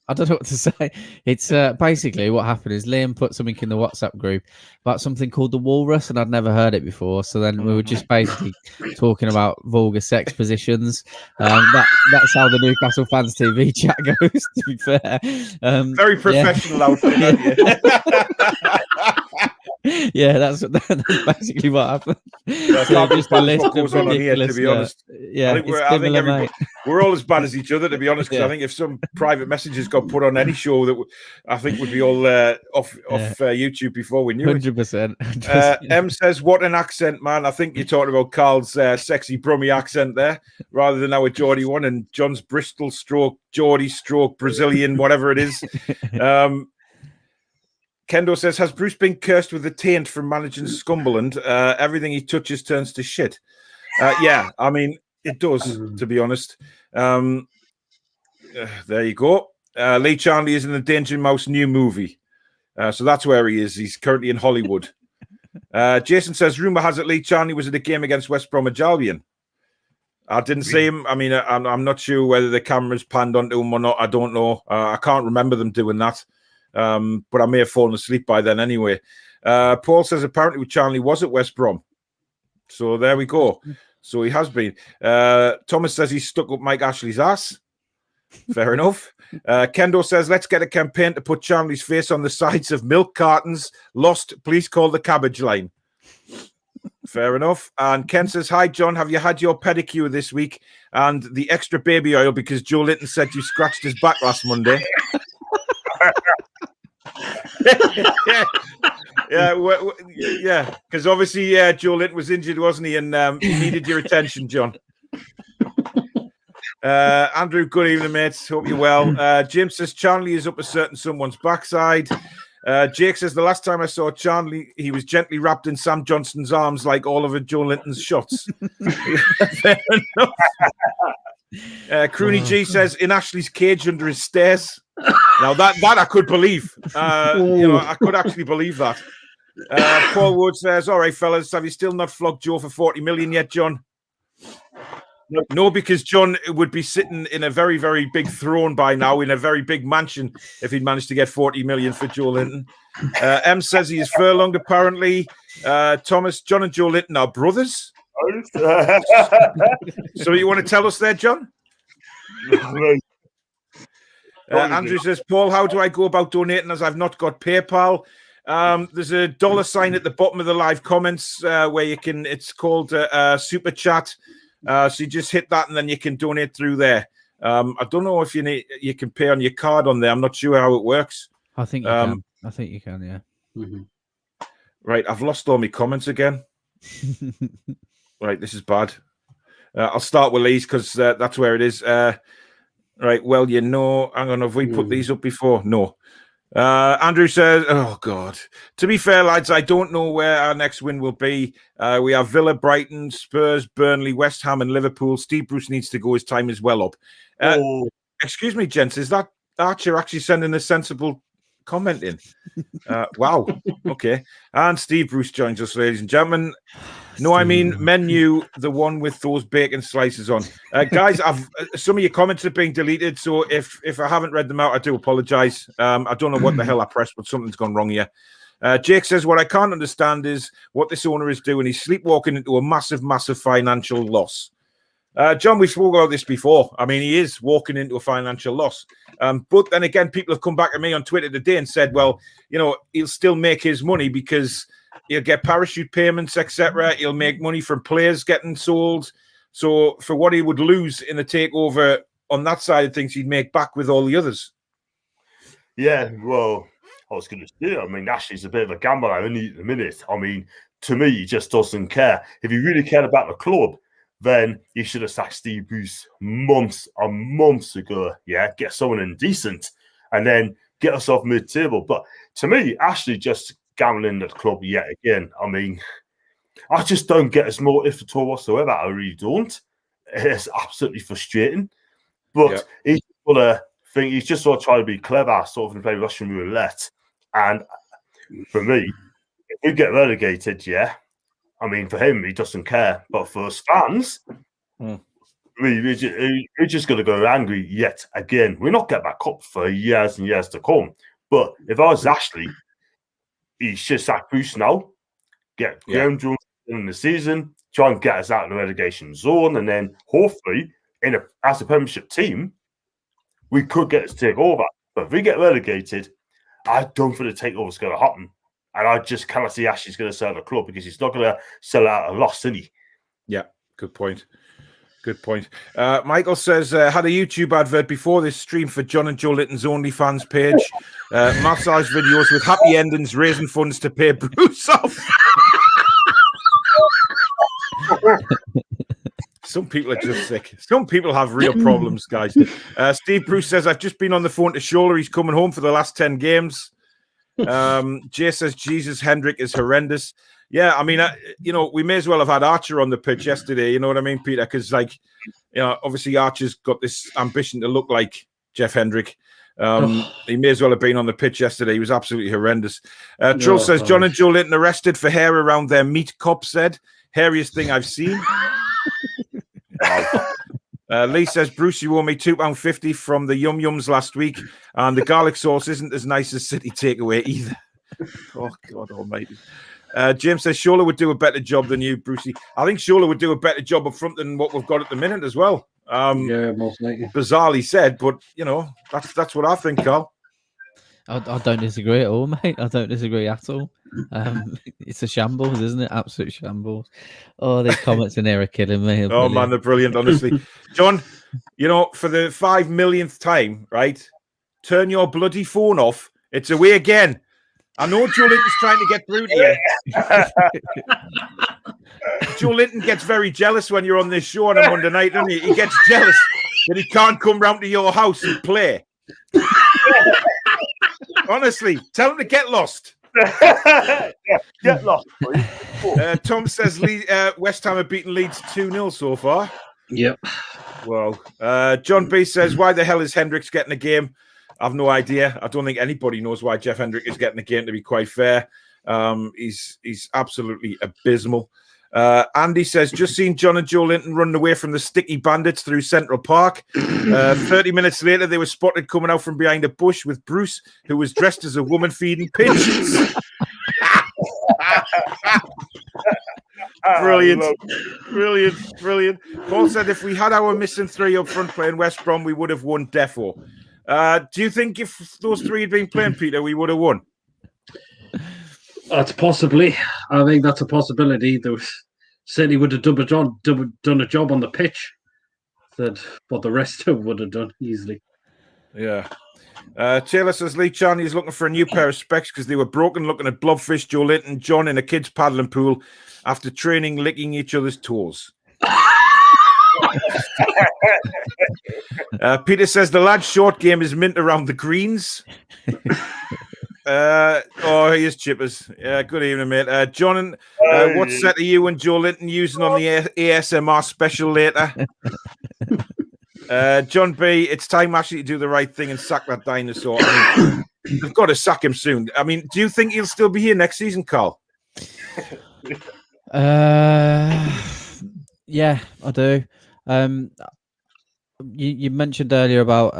I don't know what to say. It's basically what happened is Liam put something in the WhatsApp group about something called the Walrus, and I'd never heard it before. So then we were just basically talking about vulgar sex positions. That's how the Newcastle Fans TV chat goes, to be fair. Very professional outfit, yeah, that's basically what happened. Yeah, So just a list what goes of on here, to be honest. Yeah, I think we're all as bad as each other, to be honest. Because I think if some private messages got put on any show, that I think would be all off YouTube before we knew 100%. M says, "What an accent, man! I think you're talking about Karl's sexy Brummie accent there, rather than our Geordie one and John's Bristol stroke Geordie stroke Brazilian, whatever it is." Kendo says, has Bruce been cursed with the taint from managing Scumberland? Everything he touches turns to shit. Yeah, I mean, it does, to be honest. There you go. Lee Charnley is in the Danger Mouse new movie. So that's where he is. He's currently in Hollywood. Jason says, rumour has it Lee Charnley was at a game against West Bromwich Albion. I didn't see him. I mean, I'm not sure whether the cameras panned onto him or not. I don't know. I can't remember them doing that. But I may have fallen asleep by then anyway. Paul says apparently Charnley was at West Brom. So there we go. So he has been. Thomas says he's stuck up Mike Ashley's ass. Fair enough. Kendo says, let's get a campaign to put Charnley's face on the sides of milk cartons. Lost, please call the cabbage line. Fair enough. And Ken says, hi, John. Have you had your pedicure this week? And the extra baby oil because Joelinton said you scratched his back last Monday. yeah, because obviously Joelinton was injured, wasn't he? And he needed your attention, John. Andrew, good evening, mates. Hope you're well. James says Charnley is up a certain someone's backside. Jake says the last time I saw Charnley, he was gently wrapped in Sam Johnston's arms like Oliver Joelinton's shots. Fair enough. Crooney G says in Ashley's cage under his stairs. Now that I could believe. You know, I could actually believe that. Paul Wood says, all right, fellas, have you still not flogged Joe for 40 million yet, John? No, because John would be sitting in a very, very big throne by now in a very big mansion if he'd managed to get 40 million for Joelinton. M says he is furlonged, apparently. Thomas, John and Joelinton are brothers. So you want to tell us there, John? Andrew says, Paul, how do I go about donating as I've not got PayPal? There's a $sign at the bottom of the live comments where you can, it's called Super Chat. So you just hit that and then you can donate through there. I don't know if you can pay on your card on there. I'm not sure how it works. I think you can. I think you can, yeah. Mm-hmm. Right, I've lost all my comments again. Right, this is bad. I'll start with Lee's because that's where it is. Right, well, you know, hang on, have we put these up before? No. Andrew says, oh, God. To be fair, lads, I don't know where our next win will be. We have Villa, Brighton, Spurs, Burnley, West Ham and Liverpool. Steve Bruce needs to go. His time is well up. Excuse me, gents, is that Archer actually sending a sensible comment in? Wow. Okay. And Steve Bruce joins us, ladies and gentlemen. No, I mean menu, the one with those bacon slices on. Guys, some of your comments are being deleted, so if I haven't read them out, I do apologize. I don't know what the hell I pressed, but something's gone wrong here. Jake says, what I can't understand is what this owner is doing. He's sleepwalking into a massive, massive financial loss. John, we spoke about this before. I mean, he is walking into a financial loss. But then again, people have come back at me on Twitter today and said, well, you know, he'll still make his money because he'll get parachute payments, etc. He'll make money from players getting sold. So for what he would lose in a takeover on that side of things, he'd make back with all the others. Yeah, well, I was going to say, I mean, Ashley's a bit of a gambler only at the minute. I mean, to me, he just doesn't care. If he really cared about the club, then he should have sacked Steve Bruce months and months ago. Yeah, get someone indecent and then get us off mid-table. But to me, Ashley just gambling at the club yet again. I mean, I just don't get as motive at all whatsoever. I really don't. It's absolutely frustrating. But he's got a thing. He's just sort of trying to be clever, sort of and play Russian roulette. And for me, if we get relegated, I mean, for him, he doesn't care. But for us fans, we're just going to go angry yet again. We're not getting back up for years and years to come. But if I was Ashley, he should sack Bruce now, get Graham Jones in the season, try and get us out of the relegation zone, and then hopefully, as a Premiership team, we could get to take over. But if we get relegated, I don't think the takeover's going to happen. And I just cannot see Ashley's going to sell the club because he's not going to sell out a loss, is he? Yeah, good point. Good point. Michael says, had a YouTube advert before this stream for John and Joelinton's OnlyFans page. Massage videos with happy endings, raising funds to pay Bruce off. Some people are just sick. Some people have real problems, guys. Steve Bruce says, I've just been on the phone to Shola. He's coming home for the last 10 games. Jay says, Jesus, Hendrick is horrendous. Yeah, I mean, we may as well have had Archer on the pitch yesterday. You know what I mean, Peter? Because, obviously Archer's got this ambition to look like Jeff Hendrick. He may as well have been on the pitch yesterday. He was absolutely horrendous. Trill says, John and Joelinton arrested for hair around their meat, cop said. Hairiest thing I've seen. Lee says, Bruce, you owe me £2.50 from the Yum Yums last week, and the garlic sauce isn't as nice as City Takeaway either. Oh, God almighty. James says, Shola would do a better job than you, Brucey. I think Shola would do a better job up front than what we've got at the minute as well. Most likely. Bizarrely said, but, that's what I think, Karl. I don't disagree at all, mate. I don't disagree at all. It's a shambles, isn't it? Absolute shambles. Oh, these comments in here are killing me. Oh, man, they're brilliant, honestly. John, for the 5 millionth time, right? Turn your bloody phone off. It's away again. I know Joelinton's trying to get through to you. Joelinton gets very jealous when you're on this show on a Monday night, doesn't he? He gets jealous that he can't come round to your house and play. Honestly, tell him to get lost. Get lost, please. Tom says West Ham have beaten Leeds 2-0 so far. Yep. Well, John B says, why the hell is Hendricks getting a game? I've no idea. I don't think anybody knows why Jeff Hendrick is getting a game, to be quite fair. He's absolutely abysmal. Andy says, just seen John and Joelinton running away from the sticky bandits through Central Park. 30 minutes later, they were spotted coming out from behind a bush with Bruce, who was dressed as a woman feeding pigeons. Brilliant. Paul said, if we had our missing three up front playing West Brom, we would have won defo. Do you think if those three had been playing, Peter, we would have won? That's possibly. I think that's a possibility. There was said he would have done a job on the pitch. Said what the rest of would have done easily. Yeah. Taylor says Lee Charnley is looking for a new pair of specs because they were broken looking at Blobfish, Joelinton, John in a kid's paddling pool after training, licking each other's toes. Peter says the lad's short game is mint around the greens. Here's Chippers. Yeah, good evening, mate. John, what set are you and Joelinton using on the ASMR special later? John B, it's time actually to do the right thing and sack that dinosaur. They've got to sack him soon. I mean, do you think he'll still be here next season, Karl? Yeah, I do. You mentioned earlier about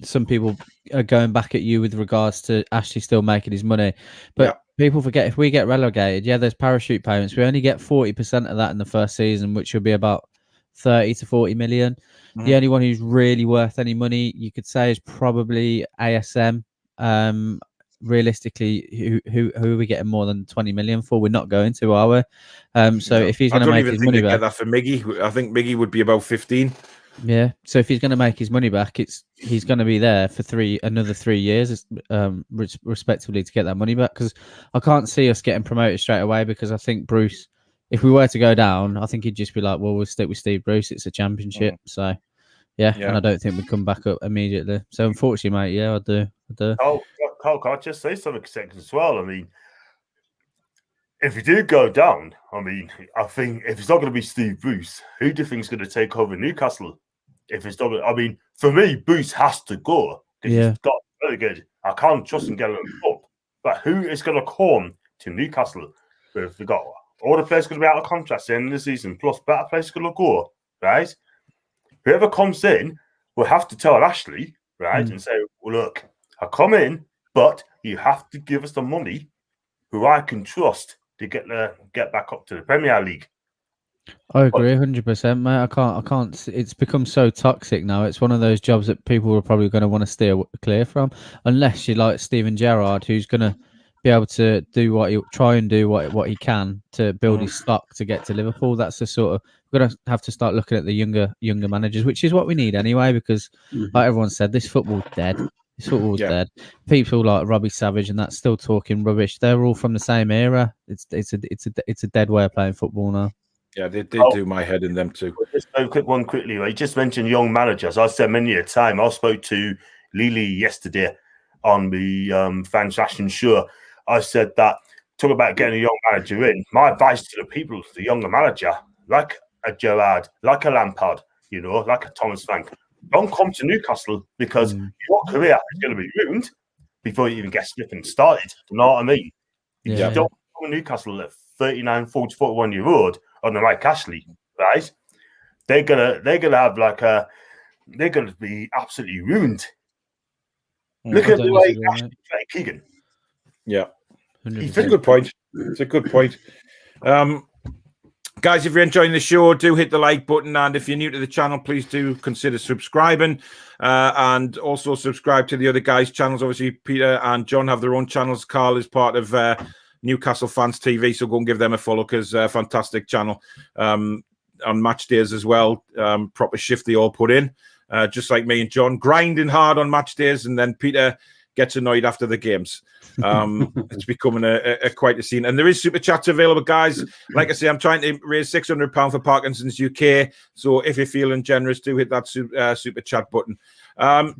some people are going back at you with regards to Ashley still making his money, but people forget if we get relegated, there's parachute payments. We only get 40% of that in the first season, which will be about 30 to 40 million. Mm-hmm. The only one who's really worth any money, you could say, is probably ASM. Realistically, who are we getting more than 20 million for? We're not going to, are we? If he's going to make his money back, get that for Miggy. I think Miggy would be about 15. Yeah, so if he's going to make his money back, he's going to be there for another 3 years, respectively, to get that money back. Because I can't see us getting promoted straight away. Because I think Bruce, if we were to go down, I think he'd just be like, "Well, we'll stick with Steve Bruce. It's a championship." So, yeah, and I don't think we'd come back up immediately. So, unfortunately, mate, I do. Oh, Karl, can I just say something seconds as well? I mean, if you do go down, I mean, I think if it's not going to be Steve Bruce, who do you think is going to take over Newcastle? If it's not, I mean, for me, Bruce has to go because he's got really good. I can't trust him getting up. But who is going to come to Newcastle? We've got all the players going to be out of contract at the end of the season, plus better players going to go, right? Whoever comes in will have to tell Ashley, right, and say, well, look, I come in, but you have to give us the money who I can trust to get back up to the Premier League. I agree 100%, mate. I can't. It's become so toxic now. It's one of those jobs that people are probably going to want to steer clear from, unless you're like Steven Gerrard, who's going to be able to do what he can to build his stock to get to Liverpool. That's the sort of, we're going to have to start looking at the younger managers, which is what we need anyway, because like everyone said, this football's dead. This football's dead. People like Robbie Savage and that's still talking rubbish. They're all from the same era. It's a dead way of playing football now. Yeah, they do my head in them too. Just a quick one quickly. You just mentioned young managers. I said many a time. I spoke to Lily yesterday on the Fans Fashion show. I said that, talk about getting a young manager in. My advice to the people, the younger manager, like a Gerrard, like a Lampard, like a Thomas Frank, don't come to Newcastle because your career is going to be ruined before you even get sniffing started. You know what I mean? You don't come to Newcastle at 39, 40, 41 year old on the like Ashley, right? They're gonna have they're gonna be absolutely ruined. Look at the way Ashley played Keegan. Yeah, it's a good point. It's a good point. Guys, if you're enjoying the show, do hit the like button. And if you're new to the channel, please do consider subscribing. And also subscribe to the other guys' channels. Obviously, Peter and John have their own channels. Karl is part of Newcastle Fans TV, so go and give them a follow because fantastic channel. On match days as well, proper shift they all put in. Just like me and John, grinding hard on match days, and then Peter gets annoyed after the games. It's becoming a quite a scene. And there is super chats available, guys. Like I say, I'm trying to raise £600 for Parkinsons UK. So if you're feeling generous, do hit that super chat button.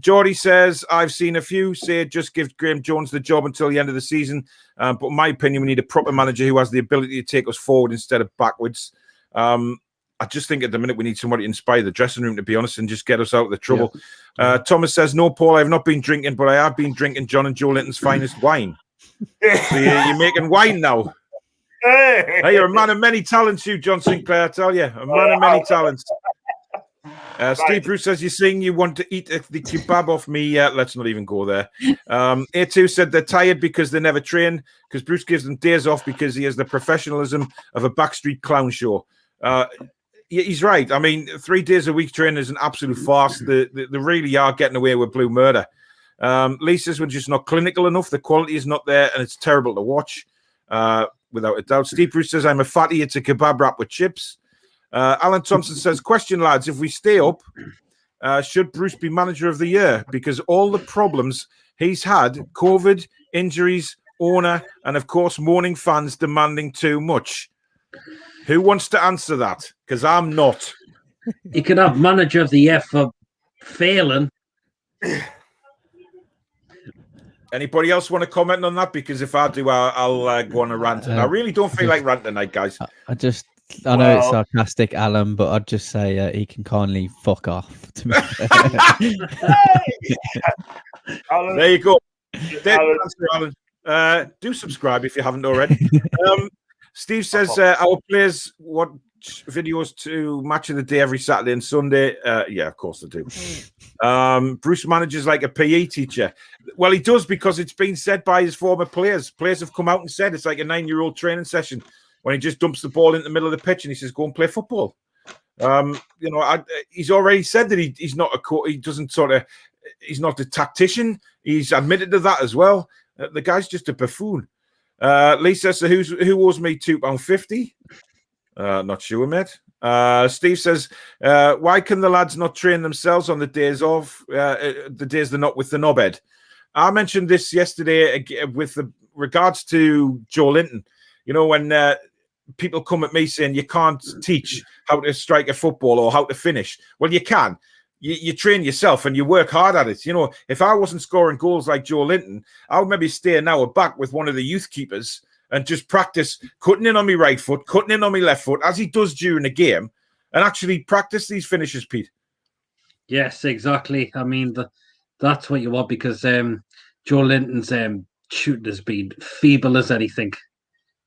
Geordie says, I've seen a few say just give Graham Jones the job until the end of the season. But in my opinion, we need a proper manager who has the ability to take us forward instead of backwards. I just think at the minute we need somebody to inspire the dressing room, to be honest, and just get us out of the trouble. Yeah. Thomas says, no, Paul, I've not been drinking, but I have been drinking John and Joelinton's finest wine. So you're making wine now. Hey, you're a man of many talents, you, John Sinclair, I tell you. A man of many talents. Steve Bruce says, you're saying you want to eat the kebab off me. Let's not even go there. A2 said they're tired because they never train, because Bruce gives them days off because he has the professionalism of a backstreet clown show. He's right. I mean, 3 days a week training is an absolute farce. They really are getting away with blue murder. Lee says we're just not clinical enough. The quality is not there, and it's terrible to watch, without a doubt. Steve Bruce says, I'm a fatty. It's a kebab wrap with chips. Alan Thompson says, question, lads, if we stay up, should Bruce be manager of the year? Because all the problems he's had, COVID, injuries, owner, and, of course, mourning fans demanding too much. Who wants to answer that? Because I'm not. You could have manager of the year for failing. Anybody else want to comment on that? Because if I do, I'll go on a rant. And I really don't feel like ranting tonight, guys. I know it's sarcastic, Alan, but I'd just say he can kindly fuck off. To me. There you go. Alan. Do subscribe if you haven't already. Steve says our players watch videos to match of the day every Saturday and Sunday. Yeah, of course they do. Bruce manages like a PE teacher. Well, he does, because it's been said by his former players. Players have come out and said it's like a 9-year-old training session when he just dumps the ball in the middle of the pitch and he says, go and play football. He's already said that he's not a coach. He doesn't he's not a tactician. He's admitted to that as well. The guy's just a buffoon. Lisa says, who owes me £2.50? Not sure, mate. Steve says, why can the lads not train themselves on the days off, the days they're not with the knobhead? I mentioned this yesterday with regards to Joelinton. When people come at me saying you can't teach how to strike a football or how to finish. Well, you can. You train yourself and you work hard at it. If I wasn't scoring goals like Joelinton, I would maybe stay an hour back with one of the youth keepers and just practice cutting in on my right foot, cutting in on my left foot, as he does during a game, and actually practice these finishes, Pete. Yes, exactly. I mean, that's what you want, because Joelinton's shooting has been feeble as anything.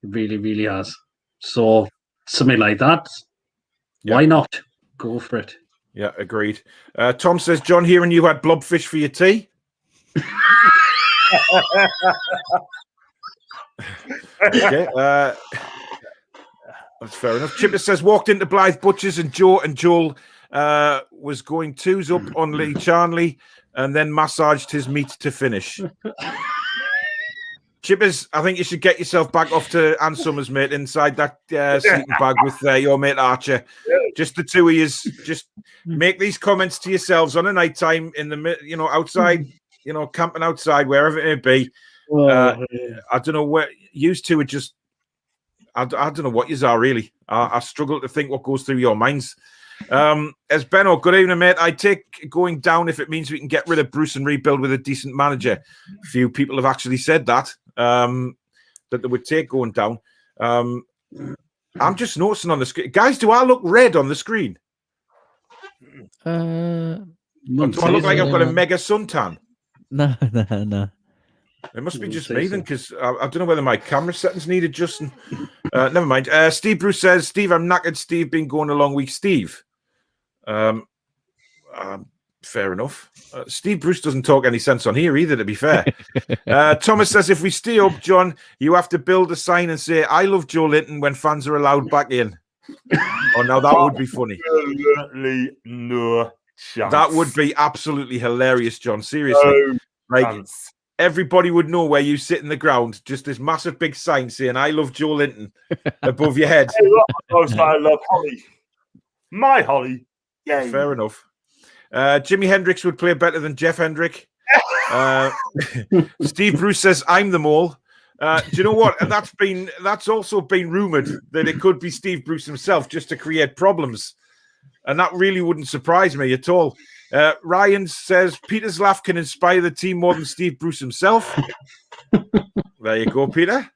It really, really has. So something like that, why not? Go for it. Yeah, agreed. Tom says, John, hearing you had blobfish for your tea. Okay, that's fair enough. Chipper says, walked into Blythe Butchers and Joel was going twos up on Lee Charnley and then massaged his meat to finish. Chippers, I think you should get yourself back off to Ann Summers, mate, inside that sleeping bag with your mate Archer. Just the two of you. Just make these comments to yourselves on a night time in the outside, camping outside, wherever it may be. I don't know where used to it. Just I don't know what yous are really. I struggle to think what goes through your minds. As Benno, good evening, mate. I take going down if it means we can get rid of Bruce and rebuild with a decent manager. Few people have actually said that they would take going down. I'm just noticing on the screen, guys. Do I look red on the screen? Do I look like I've got a mega suntan? No. It must be just me then, because I don't know whether my camera settings need adjusting. Never mind. Steve Bruce says, Steve, I'm knackered. Steve, been going a long week. Steve. Fair enough. Steve Bruce doesn't talk any sense on here either, to be fair. Thomas says, if we stay up, John, you have to build a sign and say, I love Joelinton when fans are allowed back in. Oh, now that would be funny. Absolutely no chance. That would be absolutely hilarious, John. Seriously. No chance. Everybody would know where you sit in the ground. Just this massive big sign saying, I love Joelinton above your head. I love Holly. My Holly. Yay. Fair enough. Jimi Hendrix would play better than Jeff Hendrick. Steve Bruce says, I'm the mole. Do you know what? That's also been rumoured that it could be Steve Bruce himself just to create problems. And that really wouldn't surprise me at all. Ryan says, Peter's laugh can inspire the team more than Steve Bruce himself. There you go, Peter.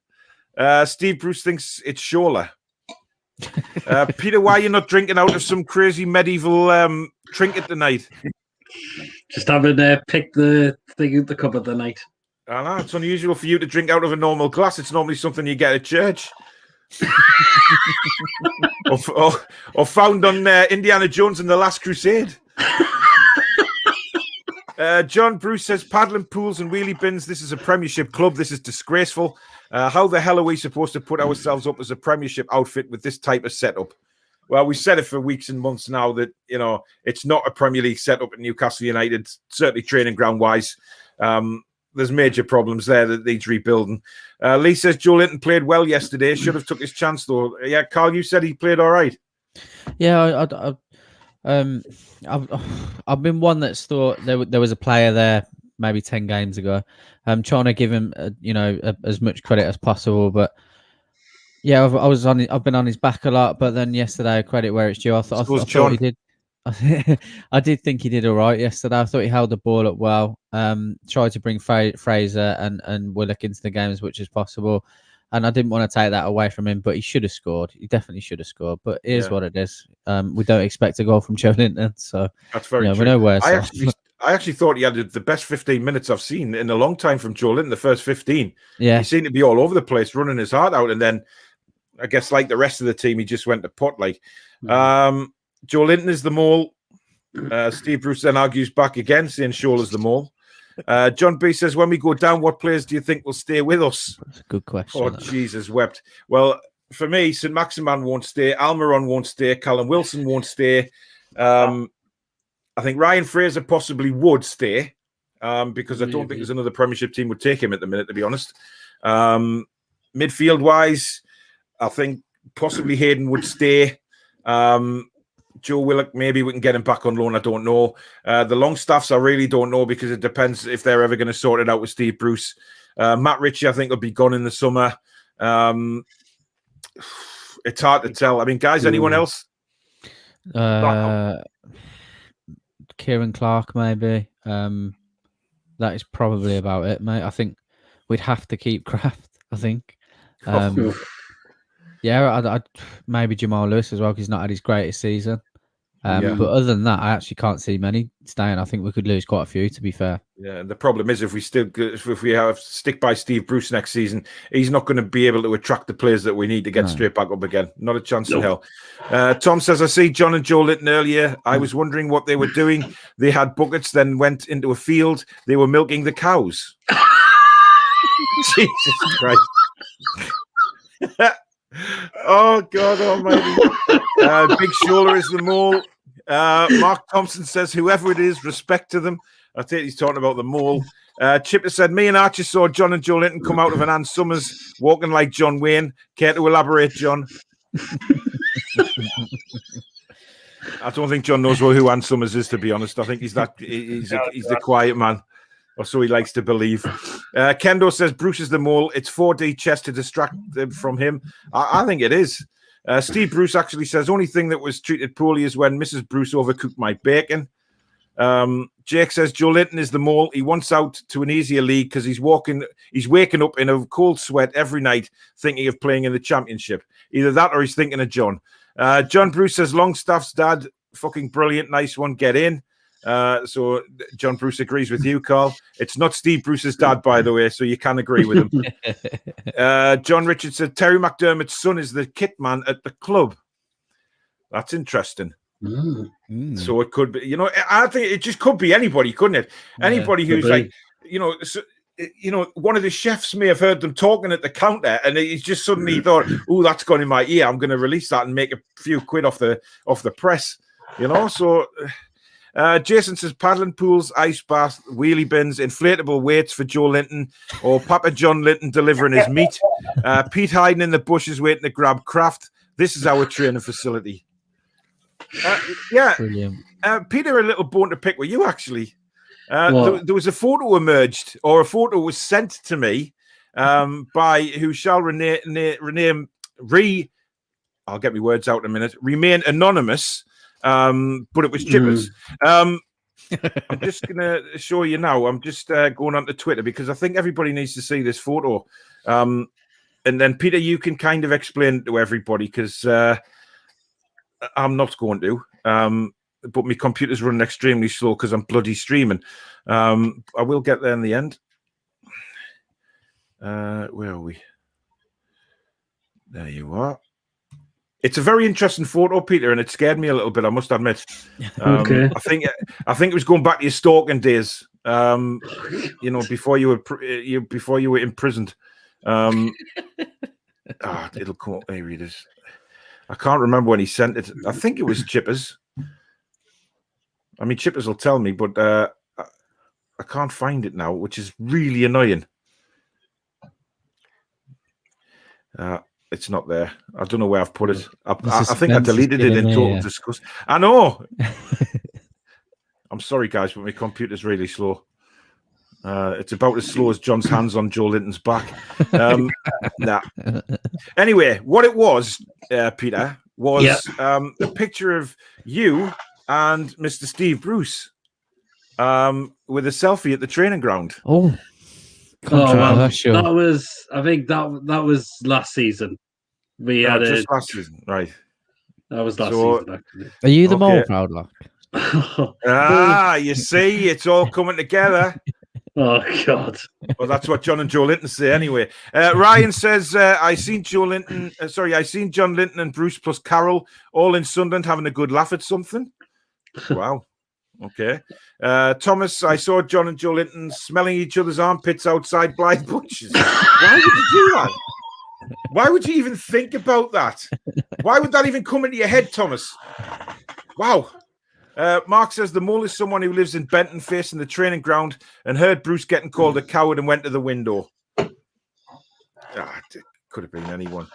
Steve Bruce thinks it's Shola. Peter, why are you not drinking out of some crazy medieval trinket tonight? Just having picked the thing out the cupboard the night. I know, it's unusual for you to drink out of a normal glass. It's normally something you get at church. or found on Indiana Jones and the Last Crusade. John Bruce says, paddling pools and wheelie bins. This is a Premiership club. This is disgraceful. How the hell are we supposed to put ourselves up as a Premiership outfit with this type of setup? Well, we said it for weeks and months now that, it's not a Premier League setup at Newcastle United, certainly training ground-wise. There's major problems there that needs rebuilding. Lee says, Joelinton played well yesterday. Should have took his chance, though. Yeah, Karl, you said he played all right. Yeah, I've been one that's thought there was a player there maybe 10 games ago. I'm trying to give him as much credit as possible, but yeah, I've been on his back a lot. But then yesterday, credit where it's due. I thought he did. I did think he did all right yesterday. I thought he held the ball up well. Tried to bring Fraser and Willock into the game as much as possible. And I didn't want to take that away from him, but he should have scored. He definitely should have scored. But it is what it is. We don't expect a goal from Joelinton, so that's very true. We know where. I actually thought he had the best 15 minutes I've seen in a long time from Joelinton. The first 15, he seemed to be all over the place, running his heart out, and then I guess like the rest of the team, he just went to pot. Joelinton is the mole. Steve Bruce then argues back again, saying Shola's the mole. John B says, when we go down, what players do you think will stay with us? That's a good question. Oh, Jesus wept. Well, for me, St. Maximan won't stay. Almiron won't stay. Callum Wilson won't stay. I think Ryan Fraser possibly would stay because I don't think there's another Premiership team would take him at the minute, to be honest. Midfield-wise, I think possibly Hayden would stay. Joe Willock, maybe we can get him back on loan. I don't know. The Longstaffs, I really don't know because it depends if they're ever going to sort it out with Steve Bruce. Matt Ritchie, I think, will be gone in the summer. It's hard to tell. I mean, guys, anyone else? Kieran Clark, maybe. That is probably about it, mate. I think we'd have to keep Kraft, I think. Yeah, I'd maybe Jamal Lewis as well, because he's not had his greatest season. Yeah. But other than that, I actually can't see many staying. I think we could lose quite a few, to be fair. Yeah, the problem is if we stick by Steve Bruce next season, he's not going to be able to attract the players that we need to get straight back up again. Not a chance in hell. Tom says, I see John and Joelinton earlier. I was wondering what they were doing. They had buckets, then went into a field. They were milking the cows. Jesus Christ. Oh, God almighty. Big Shoulder is the mole. Mark Thompson says, whoever it is, respect to them. I think he's talking about the mole. Chipper said, me and Archie saw John and Joelinton come out of an Ann Summers walking like John Wayne. Care to elaborate, John? I don't think John knows who Ann Summers is, to be honest. I think he's the quiet man, or so he likes to believe. Kendo says, Bruce is the mole. It's 4D chess to distract them from him. I think it is. Steve Bruce actually says, only thing that was treated poorly is when Mrs. Bruce overcooked my bacon. Jake says, Joelinton is the mole. He wants out to an easier league because he's waking up in a cold sweat every night thinking of playing in the championship. Either that or he's thinking of John. John Bruce says, Longstaff's dad, fucking brilliant, nice one, get in. So John Bruce agrees with you, Karl. It's not Steve Bruce's dad, by the way, so you can agree with him. John Richards said, Terry McDermott's son is the kit man at the club. That's interesting. So it could be, I think it just could be anybody, couldn't it? Anybody who's like, one of the chefs may have heard them talking at the counter, and he's just suddenly thought, "Oh, that's gone in my ear. I'm going to release that and make a few quid off the press." So Jason says, paddling pools, ice bath, wheelie bins, inflatable weights for Joelinton, or Papa John Linton delivering his meat. Pete hiding in the bushes waiting to grab Kraft. This is our training facility. Peter, a little bone to pick with you, actually. There was a photo emerged, or a photo was sent to me by who shall rename I'll get my words out in a minute, remain anonymous, but it was Chippers. I'm just going to show you now. I'm just going on to Twitter because I think everybody needs to see this photo. And then, Peter, you can kind of explain to everybody because I'm not going to. But my computer's running extremely slow because I'm bloody streaming. I will get there in the end. Where are we? There you are. It's a very interesting photo, Peter, and it scared me a little bit, I must admit. Okay. I think it was going back to your stalking days. Before you were imprisoned. It'll come up. Here it is. I can't remember when he sent it. I think it was Chippers. I mean, Chippers will tell me, but I can't find it now, which is really annoying. It's not there. I don't know where I've put it. I think I deleted it in total disgust. I know. I'm sorry, guys, but my computer's really slow. It's about as slow as John's hands on Joelinton's back. Nah. Anyway, what it was, Peter, was a picture of you and Mr. Steve Bruce with a selfie at the training ground. Oh, controversial. That was, I think that was last season. We had just last season, right? That was last season, actually. Are you the mole, Proudlock? You see, it's all coming together. Oh, God. Well, that's what John and Joelinton say anyway. Ryan says, I seen John Linton and Bruce plus Karl all in Sunderland having a good laugh at something. Wow. Okay. Thomas, I saw John and Joelinton smelling each other's armpits outside Blythe Butchers. Why would you do that? Why would you even think about that? Why would that even come into your head, Thomas? Wow. Mark says the mole is someone who lives in Benton facing the training ground and heard Bruce getting called a coward and went to the window. It could have been anyone.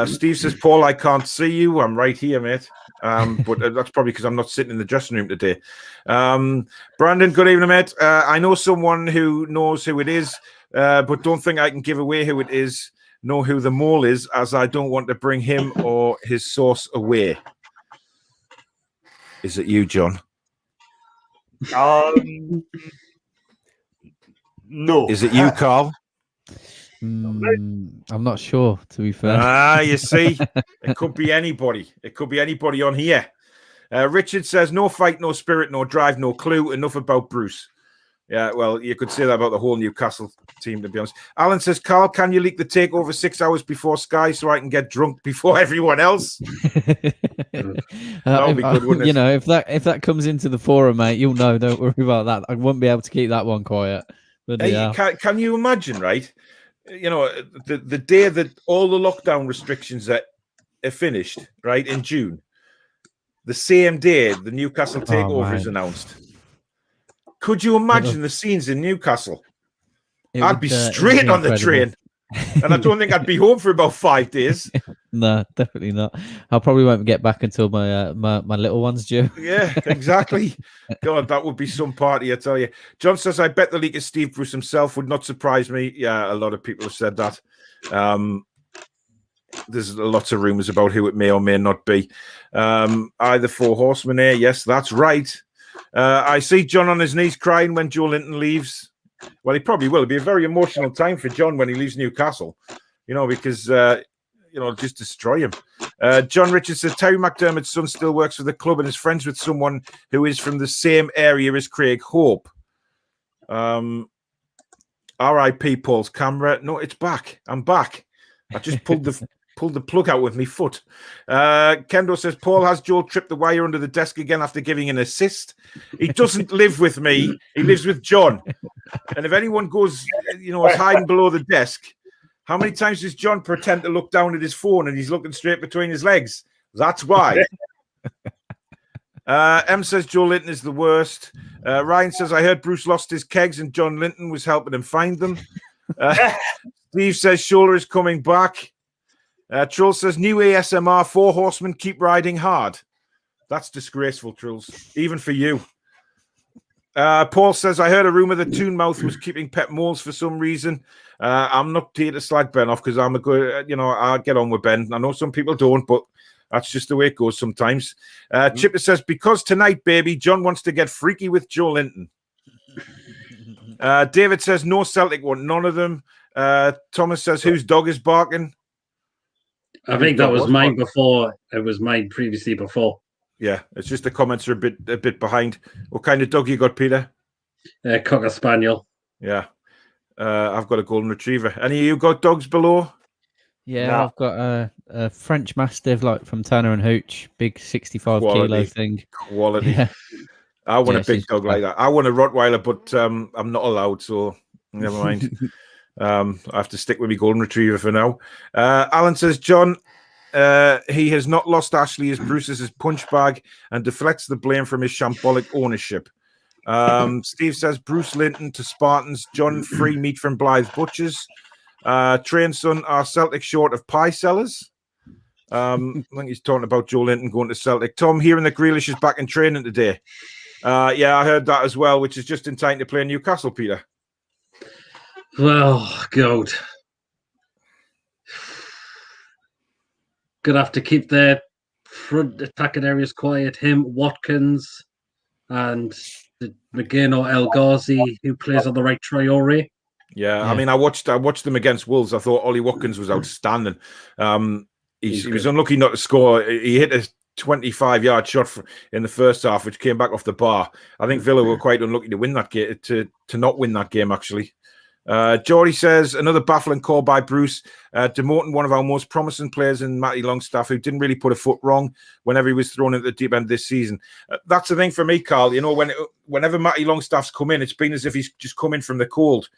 Steve says, Paul, I can't see you. I'm right here, mate. But that's probably because I'm not sitting in the dressing room today. Brandon, good evening, mate. I know someone who knows who it is, but don't think I can give away who it is, know who the mole is, as I don't want to bring him or his source away. Is it you, John? No. Is it you, Karl? I'm not sure, to be fair. Ah, you see, it could be anybody. It could be anybody on here. Richard says, no fight, no spirit, no drive, no clue. Enough about Bruce. Yeah, well, you could say that about the whole Newcastle team, to be honest. Alan says, Karl, can you leak the takeover 6 hours before Sky so I can get drunk before everyone else? That would be good, wouldn't it? You know, if that comes into the forum, mate, you'll know. Don't worry about that. I won't be able to keep that one quiet. But Hey, can you imagine, right? You know, the day that all the lockdown restrictions are finished, right, in June, the same day the Newcastle takeover is announced. Could you imagine the scenes in Newcastle? I'd be straight on the train, and I don't think I'd be home for about 5 days. No, definitely not. I probably won't get back until my little one's due. Yeah, exactly. God, that would be some party, I tell you. John says, I bet the leak is Steve Bruce himself. Would not surprise me. Yeah, a lot of people have said that. There's lots of rumours about who it may or may not be. Either 4 Horsemen here. Yes, that's right. I see John on his knees crying when Joelinton leaves. Well, he probably will. It'll be a very emotional time for John when he leaves Newcastle, you know, because, just destroy him. John Richards says, Terry McDermott's son still works for the club and is friends with someone who is from the same area as Craig Hope. R.I.P. Paul's camera. No, it's back. I'm back. I just pulled the plug out with my foot. Kendo says, Paul has Joel tripped the wire under the desk again after giving an assist. He doesn't live with me. He lives with John. And if anyone goes, is hiding below the desk, how many times does John pretend to look down at his phone and he's looking straight between his legs? That's why. M says Joelinton is the worst. Ryan says, I heard Bruce lost his kegs and John Linton was helping him find them. Steve says, Shoulder is coming back. Trull says, new ASMR, 4 Horsemen keep riding hard. That's disgraceful, Trulls, even for you. Paul says, I heard a rumour that Toon Mouth was keeping Pep Moles for some reason. I'm not here to slag Ben off because I'm a good, I get on with Ben. I know some people don't, but that's just the way it goes sometimes. Chipper says, because tonight, baby, John wants to get freaky with Joelinton. David says, no Celtic want none of them. Thomas says, whose dog is barking? I think that was mine before. It was mine previously before. Yeah, it's just the comments are a bit behind. What kind of dog you got, Peter? Cocker Spaniel. Yeah. I've got a golden retriever. Any of you got dogs below? Yeah, No. I've got a French Mastiff, like from Turner and Hooch, big 65 kilo thing. Quality. Yeah. I want a big dog like that. I want a Rottweiler, but I'm not allowed, so never mind. I have to stick with my golden retriever for now. Alan says, John, he has not lost Ashley as Bruce is his punch bag and deflects the blame from his shambolic ownership. Steve says, Bruce Linton to Spartans, John free meat from Blythe Butchers. Train son, are Celtic short of pie sellers? I think he's talking about Joelinton going to Celtic. Tom, hearing that Grealish is back in training today. Yeah, I heard that as well, which is just in time to play Newcastle, Peter. Well, God. Gonna have to keep their front attacking areas quiet. Him, Watkins, and McGinn or El Ghazi, who plays on the right, Traore. Yeah, I mean, I watched them against Wolves. I thought Ollie Watkins was outstanding. He was unlucky not to score. He hit a 25-yard shot in the first half, which came back off the bar. I think Villa were quite unlucky to win that game, to not win that game, actually. Geordie says, another baffling call by Bruce, demoting one of our most promising players in Matty Longstaff, who didn't really put a foot wrong whenever he was thrown into the deep end this season. That's the thing for me, Karl. Whenever Matty Longstaff's come in, it's been as if he's just come in from the cold.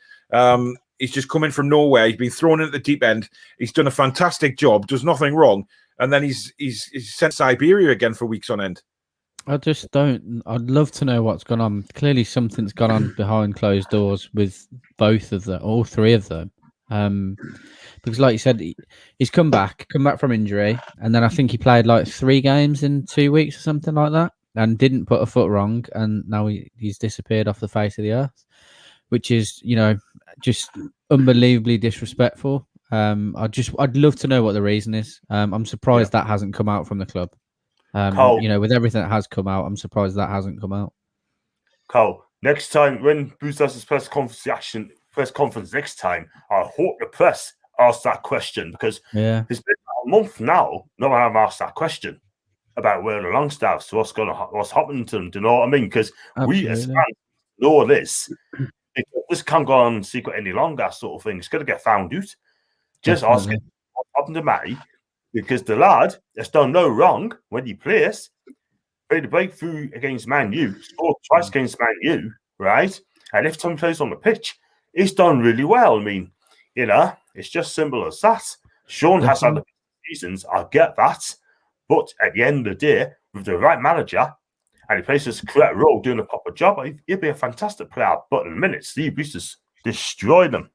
He's just come in from nowhere. He's been thrown into the deep end. He's done a fantastic job, does nothing wrong, and then he's sent to Siberia again for weeks on end. I just don't. I'd love to know what's gone on. Clearly, something's gone on behind closed doors with both of them, all three of them. Because, like you said, he's come back from injury, and then I think he played like 3 games in 2 weeks or something like that, and didn't put a foot wrong, and now he's disappeared off the face of the earth, which is, just unbelievably disrespectful. I'd love to know what the reason is. I'm surprised that hasn't come out from the club. With everything that has come out, I'm surprised that hasn't come out. Karl, next time when Bruce does his press conference, he actually press conference next time, I hope the press ask that question, because it's been a month now. No one have asked that question about where the Longstaffs, what's happening to them. Do you know what I mean? Because we as fans know this. This can't go on secret any longer, sort of thing. It's got to get found out. Just ask him what happened to Matty, because the lad has done no wrong when he plays. Played the breakthrough against Man U, scored twice against Man U, right? And every time he plays on the pitch, he's done really well. I mean, it's just simple as that. Sean has had the seasons, I get that. But at the end of the day, with the right manager, and he plays his correct role, doing a proper job, he'd be a fantastic player. But in a minute, Steve Bruce has destroyed them.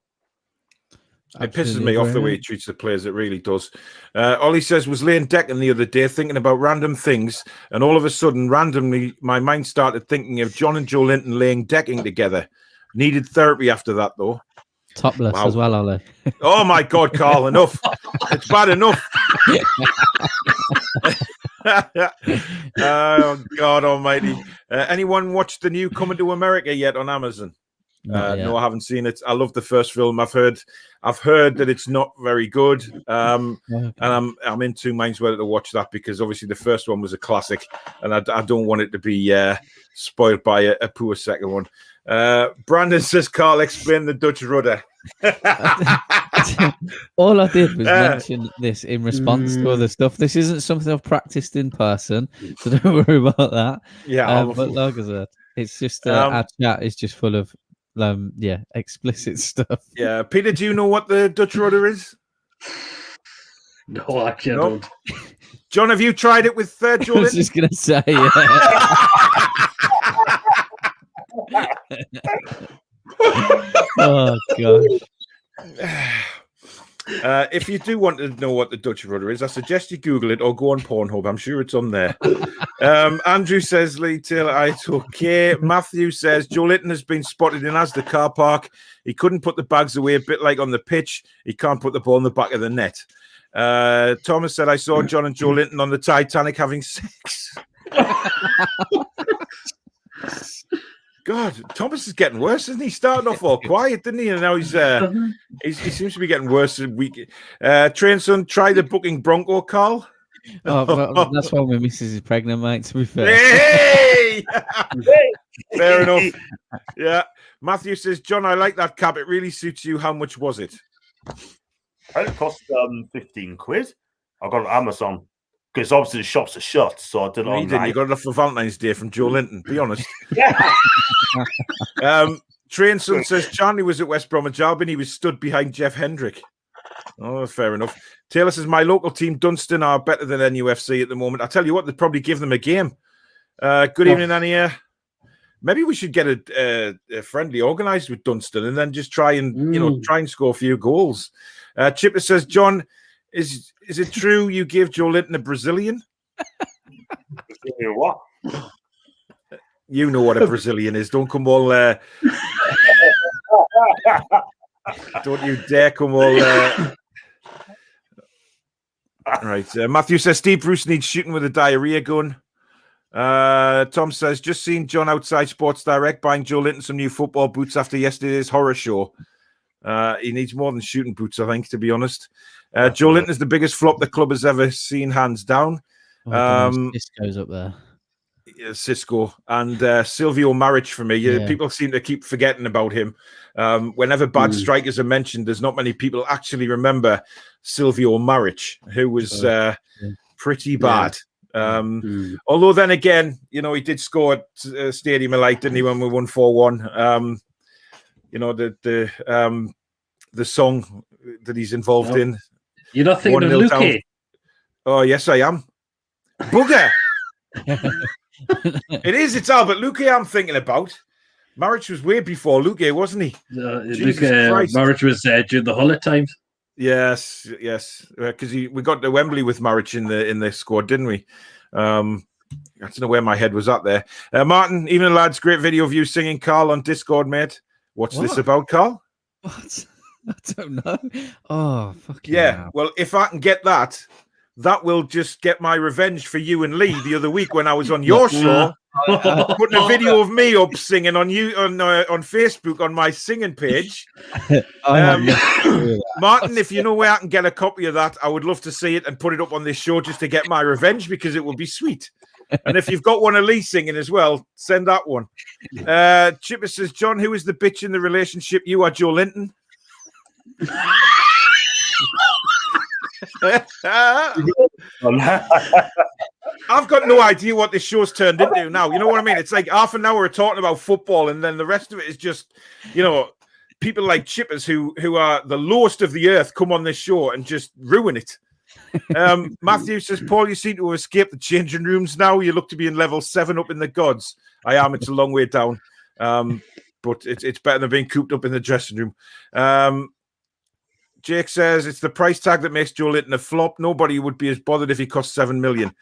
It pisses me off the way he treats the players. It really does. Ollie says, was laying decking the other day, thinking about random things, and all of a sudden, randomly, my mind started thinking of John and Joelinton laying decking together. Needed therapy after that, though. Topless as well, Ollie. Oh, my God, Karl, enough. It's bad enough. Oh, God almighty. Anyone watched the new Coming to America yet on Amazon? No, I haven't seen it. I love the first film. I've heard that it's not very good, and I'm in two minds whether to watch that, because obviously the first one was a classic, and I don't want it to be spoiled by a poor second one. Brandon says, Karl, explain the Dutch rudder. All I did was mention this in response to other stuff. This isn't something I've practiced in person, so don't worry about that. Yeah, but like I said, it's just our chat is just full of explicit stuff. Yeah, Peter, do you know what the Dutch rudder is? No, actually, I don't. John, have you tried it with Joelinton? I was just gonna say, oh gosh. If you do want to know what the Dutch rudder is, I suggest you Google it or go on Pornhub. I'm sure it's on there. Andrew says, Lee Taylor, it's okay. Matthew says, Joelinton has been spotted in Asda car park. He couldn't put the bags away, a bit like on the pitch. He can't put the ball in the back of the net. Thomas said, I saw John and Joelinton on the Titanic having sex. God, Thomas is getting worse, isn't he? Starting off all quiet, didn't he? And now he seems to be getting worse a week. Train son, try the booking Bronco, Karl. Oh, that's why my missus is pregnant, mate, to be fair. Hey! Fair enough. Yeah. Matthew says, John, I like that cap. It really suits you. How much was it? It cost 15 quid. I got it on Amazon. Because obviously the shops are shut, so I did it online. You didn't. You got it off for Valentine's Day from Joelinton, be honest. Train son says Charnley was at West Bromwich Albion. He was stood behind Jeff Hendrick. Oh, fair enough. Taylor says, my local team, Dunstan, are better than NUFC at the moment. I tell you what, they'd probably give them a game. Good evening, Annie. Maybe we should get a friendly organised with Dunstan and then just try and score a few goals. Chipper says, John, is it true you gave Joelinton a Brazilian? What? You know what a Brazilian is. Don't come all... don't you dare come all... Right. Matthew says, Steve Bruce needs shooting with a diarrhea gun. Tom says, just seen John outside Sports Direct buying Joelinton some new football boots after yesterday's horror show. He needs more than shooting boots, I think, to be honest. Joelinton is the biggest flop the club has ever seen, hands down. Cisco's up there. Cisco and Silvio Maric for me. Yeah. People seem to keep forgetting about him. Whenever bad strikers are mentioned, there's not many people actually remember Silvio Maric, who was pretty bad. Although then again, he did score at Stadium of Light, didn't he, when we won 4-1? The song that he's involved in. You're not thinking of Luque? Oh, yes, I am. Bugger! It's Albert Luque I'm thinking about. Maric was way before Luque, wasn't he? Maric was during the Hull times. Yes, because we got to Wembley with Maric in the squad, didn't we? I don't know where my head was at there. Martin, evening lads, great video of you singing Karl on Discord, mate. What's this about, Karl? What? I don't know. Oh, fucking hell. Well, if I can get that will just get my revenge for you and Lee the other week when I was on your show putting a video of me up singing on Facebook on my singing page. Martin, if you know where I can get a copy of that, I would love to see it and put it up on this show just to get my revenge, because it would be sweet. And if you've got one of Lee singing as well, send that one. Chipper says, John, who is the bitch in the relationship? You are Joelinton. I've got no idea what this show's turned into now. You know what I mean? It's like half an hour of talking about football, and then the rest of it is just, people like Chippers who are the lowest of the earth come on this show and just ruin it. Matthew says, Paul, you seem to have escaped the changing rooms now. You look to be in level 7 up in the gods. I am. It's a long way down. But it's better than being cooped up in the dressing room. Jake says, it's the price tag that makes Joelinton a flop. Nobody would be as bothered if he cost 7 million.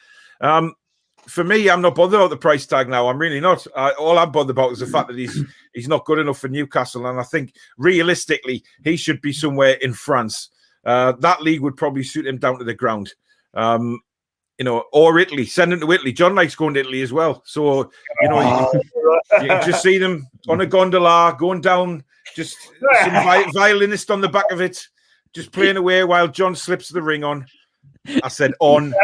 For me, I'm not bothered about the price tag now. I'm really not. All I'm bothered about is the fact that he's not good enough for Newcastle. And I think realistically, he should be somewhere in France. That league would probably suit him down to the ground. Or Italy. Send him to Italy. John likes going to Italy as well. So, you can just see them on a gondola going down, just some violinist on the back of it, just playing away while John slips the ring on. I said on.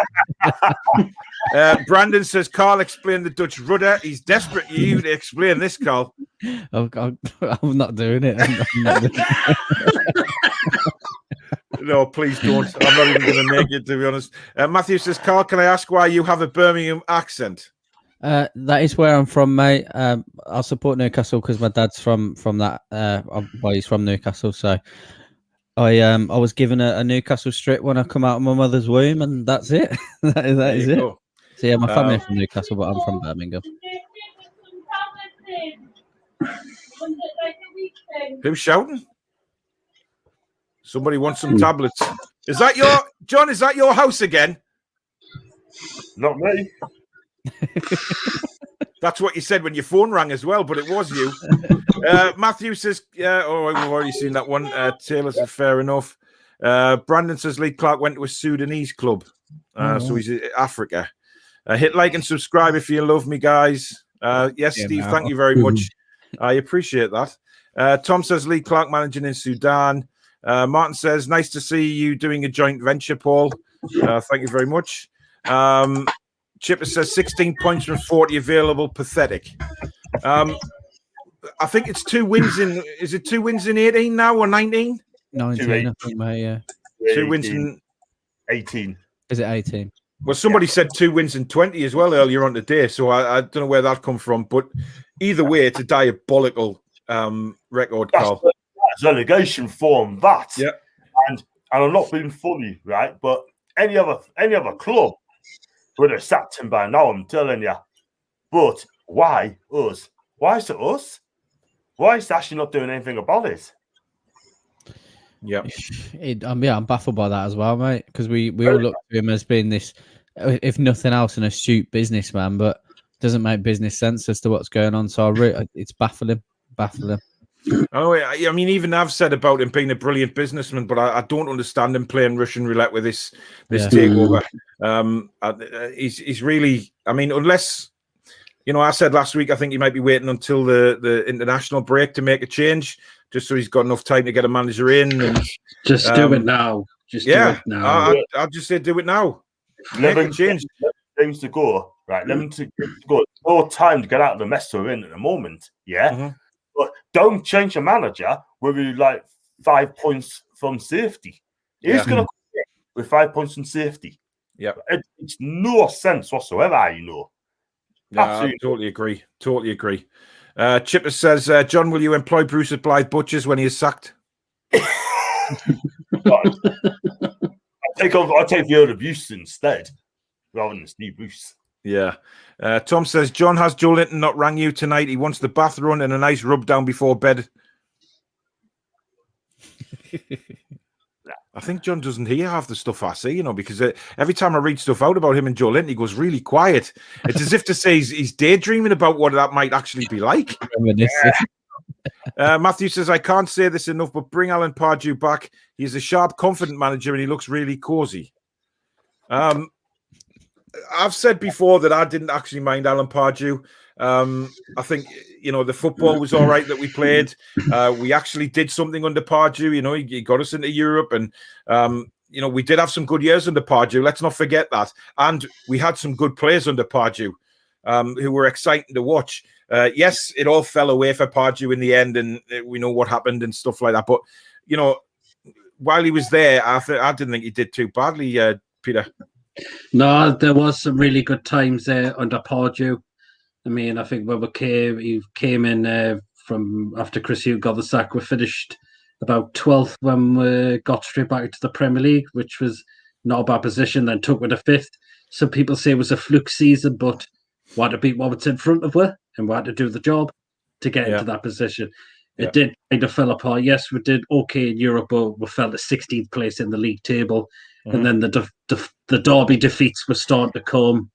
Brandon says, Karl, explain the Dutch rudder. He's desperate you to explain this, Karl. I'm not doing it. I'm not doing it. No, please don't. I'm not even going to make it, to be honest. Matthew says, Karl, can I ask why you have a Birmingham accent? That is where I'm from, mate. I support Newcastle because my dad's from that. He's from Newcastle, so I was given a Newcastle strip when I come out of my mother's womb, and that's it. that is it. Go. So yeah, my family are from Newcastle, but I'm from Birmingham. Who's shouting? Somebody wants some tablets. Is that your John? Is that your house again? Not me. That's what you said when your phone rang as well, but it was you. Matthew says, we've already seen that one. Taylor says, fair enough. Brandon says, Lee Clark went to a Sudanese club. So he's in Africa. Hit like and subscribe if you love me, guys. Yes, Steve, thank you very much. I appreciate that. Tom says, Lee Clark managing in Sudan. Martin says, nice to see you doing a joint venture, Paul. Thank you very much. Chipper says 16 points from 40 available. Pathetic. I think it's 2 wins in. Is it 2 wins in 18 now or 19? 19, I think, mate. Yeah. 2 wins in 18. Is it 18? Well, somebody said 2 wins in 20 as well earlier on today, so I don't know where that come from. But either way, it's a diabolical record, Karl. Relegation form that. Yeah. And I'm not being funny, right? But any other club would have sacked him by now, I'm telling you. But why us? Why is it us? Why is Ashley not doing anything about it? Yeah. I'm baffled by that as well, mate. Because we all look to him as being this, if nothing else, an astute businessman, but doesn't make business sense as to what's going on. So it's baffling. Oh, I mean, even I've said about him being a brilliant businessman, but I don't understand him playing Russian roulette with this takeover. He's really, I mean, unless, I said last week, I think he might be waiting until the international break to make a change, just so he's got enough time to get a manager in. And just do it now. Do it now. I'll just say do it now. Make a change. Games to go, right? 11 to go. No time to get out of the mess we're in at the moment. Yeah. Mm-hmm. But don't change a manager with 5 points from safety. He's going to quit with 5 points from safety. Yeah. It's no sense whatsoever, I totally agree. Chipper says, John, will you employ Bruce at Blythe Butchers when he is sacked? I'll take the old abuse instead, rather than Steve Bruce. Yeah. Tom says, John, has Joelinton not rang you tonight? He wants the bath run and a nice rub down before bed. I think John doesn't hear half the stuff I say, because every time I read stuff out about him and Joelinton, he goes really quiet. It's as if to say he's daydreaming about what that might actually be like. Matthew says, I can't say this enough, but bring Alan Pardew back. He's a sharp, confident manager and he looks really cozy. I've said before that I didn't actually mind Alan Pardew. I think, the football was all right that we played. We actually did something under Pardew. He got us into Europe, and we did have some good years under Pardew. Let's not forget that. And we had some good players under Pardew who were exciting to watch. Yes, it all fell away for Pardew in the end, and we know what happened and stuff like that. But, while he was there, I didn't think he did too badly, Peter. No, there was some really good times there under Pardew. I mean, I think when he came in from after Chris Hughes got the sack, we finished about 12th when we got straight back into the Premier League, which was not a bad position, then took with a 5th. Some people say it was a fluke season, but we had to beat what was in front of us, and we had to do the job to get into that position. It did kind of fell apart. Yes, we did okay in Europe, but we fell to 16th place in the league table. And then the Derby defeats were starting to come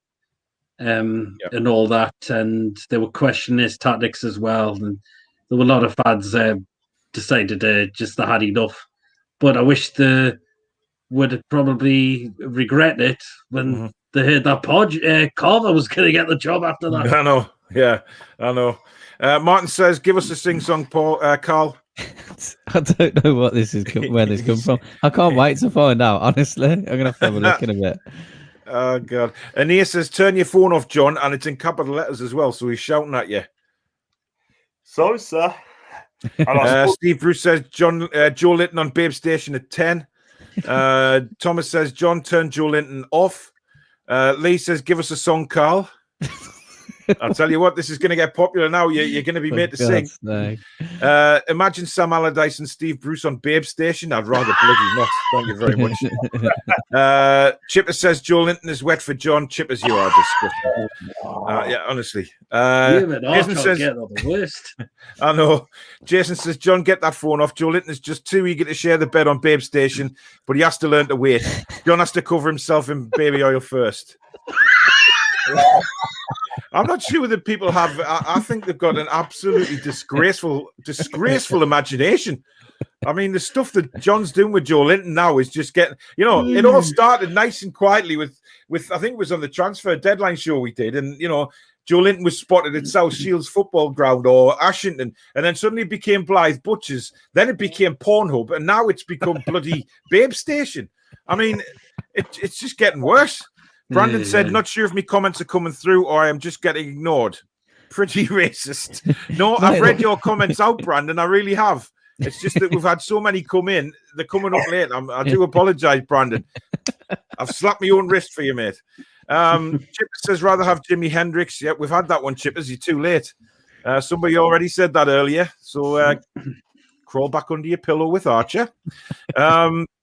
and all that. And they were questioning his tactics as well. And there were a lot of fans decided they had enough. But I wish they would have probably regret it when they heard that Karl was going to get the job after that. I know. Yeah, I know. Martin says, give us a sing-song, Karl. I don't know where this comes from. I can't wait to find out, honestly. I'm going to have a look in a bit. Oh, God. Aeneas says, turn your phone off, John, and it's in capital letters as well, so he's shouting at you. So, sir. Steve Bruce says, Joelinton on Babe Station at 10. Thomas says, John, turn Joelinton off. Lee says, give us a song, Karl. I'll tell you what, this is going to get popular now. You're going to be made to sing. Imagine Sam Allardyce and Steve Bruce on Babe Station. I'd rather bloody not. Thank you very much. Chipper says Joelinton is wet for John. Chippers, you are disgusting. Yeah, honestly. Jason says, the worst. I know. Jason says, John, get that phone off. Joelinton is just too eager to share the bed on Babe Station, but he has to learn to wait. John has to cover himself in baby oil first. I'm not sure that people have. I think they've got an absolutely disgraceful imagination. I mean, the stuff that John's doing with Joelinton now is just getting. It all started nice and quietly with I think it was on the transfer deadline show we did, and Joelinton was spotted at South Shields football ground or Ashington, and then suddenly it became Blythe Butchers. Then it became Pornhub, and now it's become bloody Babe Station. I mean, it's just getting worse. Brandon said, not sure if my comments are coming through or I am just getting ignored. Pretty racist. No, I've read your comments out, Brandon. I really have. It's just that we've had so many come in. They're coming up late. I do apologise, Brandon. I've slapped my own wrist for you, mate. Chippers says, rather have Jimi Hendrix. Yeah, we've had that one, Chippers. You're too late. Somebody already said that earlier. So crawl back under your pillow with Archer.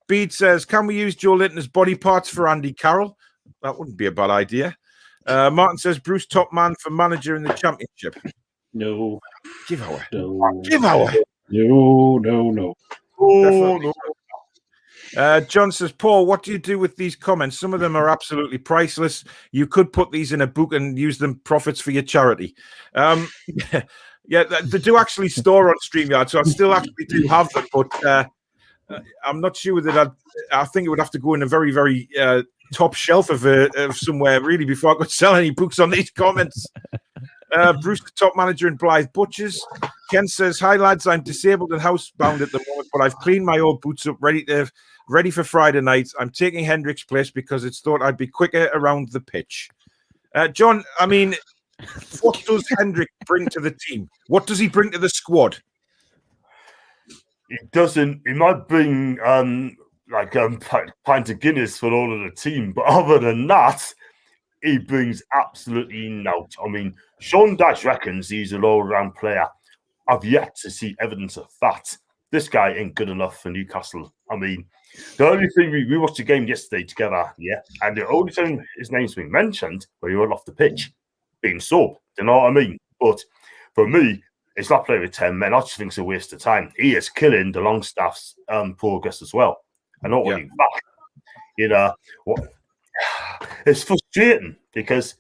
Bede says, can we use Joelinton as body parts for Andy Carroll? That wouldn't be a bad idea. Martin says, Bruce top man for manager in the championship. No. Give away. No. Give away. No. Oh, no. John says, Paul, what do you do with these comments? Some of them are absolutely priceless. You could put these in a book and use them profits for your charity. Yeah, they do actually store on StreamYard, so I still actually do have them, but I'm not sure that I think it would have to go in a very, very top shelf of somewhere, really, before I could sell any books on these comments. Bruce, the top manager in Blythe Butchers. Ken says, hi, lads, I'm disabled and housebound at the moment, but I've cleaned my old boots up, ready for Friday night. I'm taking Hendrick's place because it's thought I'd be quicker around the pitch. John, I mean, what does Hendrick bring to the team? What does he bring to the squad? He doesn't. He might bring pint of Guinness for all of the team, but other than that, he brings absolutely nought. I mean, Sean Dyche reckons he's an all-round player. I've yet to see evidence of that. This guy ain't good enough for Newcastle. I mean, the only thing we watched the game yesterday together, and the only time his name's been mentioned when he went off the pitch, being sub. Do you know what I mean? But for me, it's not playing with 10 men. I just think it's a waste of time. He is killing the Longstaff's progress as well. And not winning back. It's frustrating because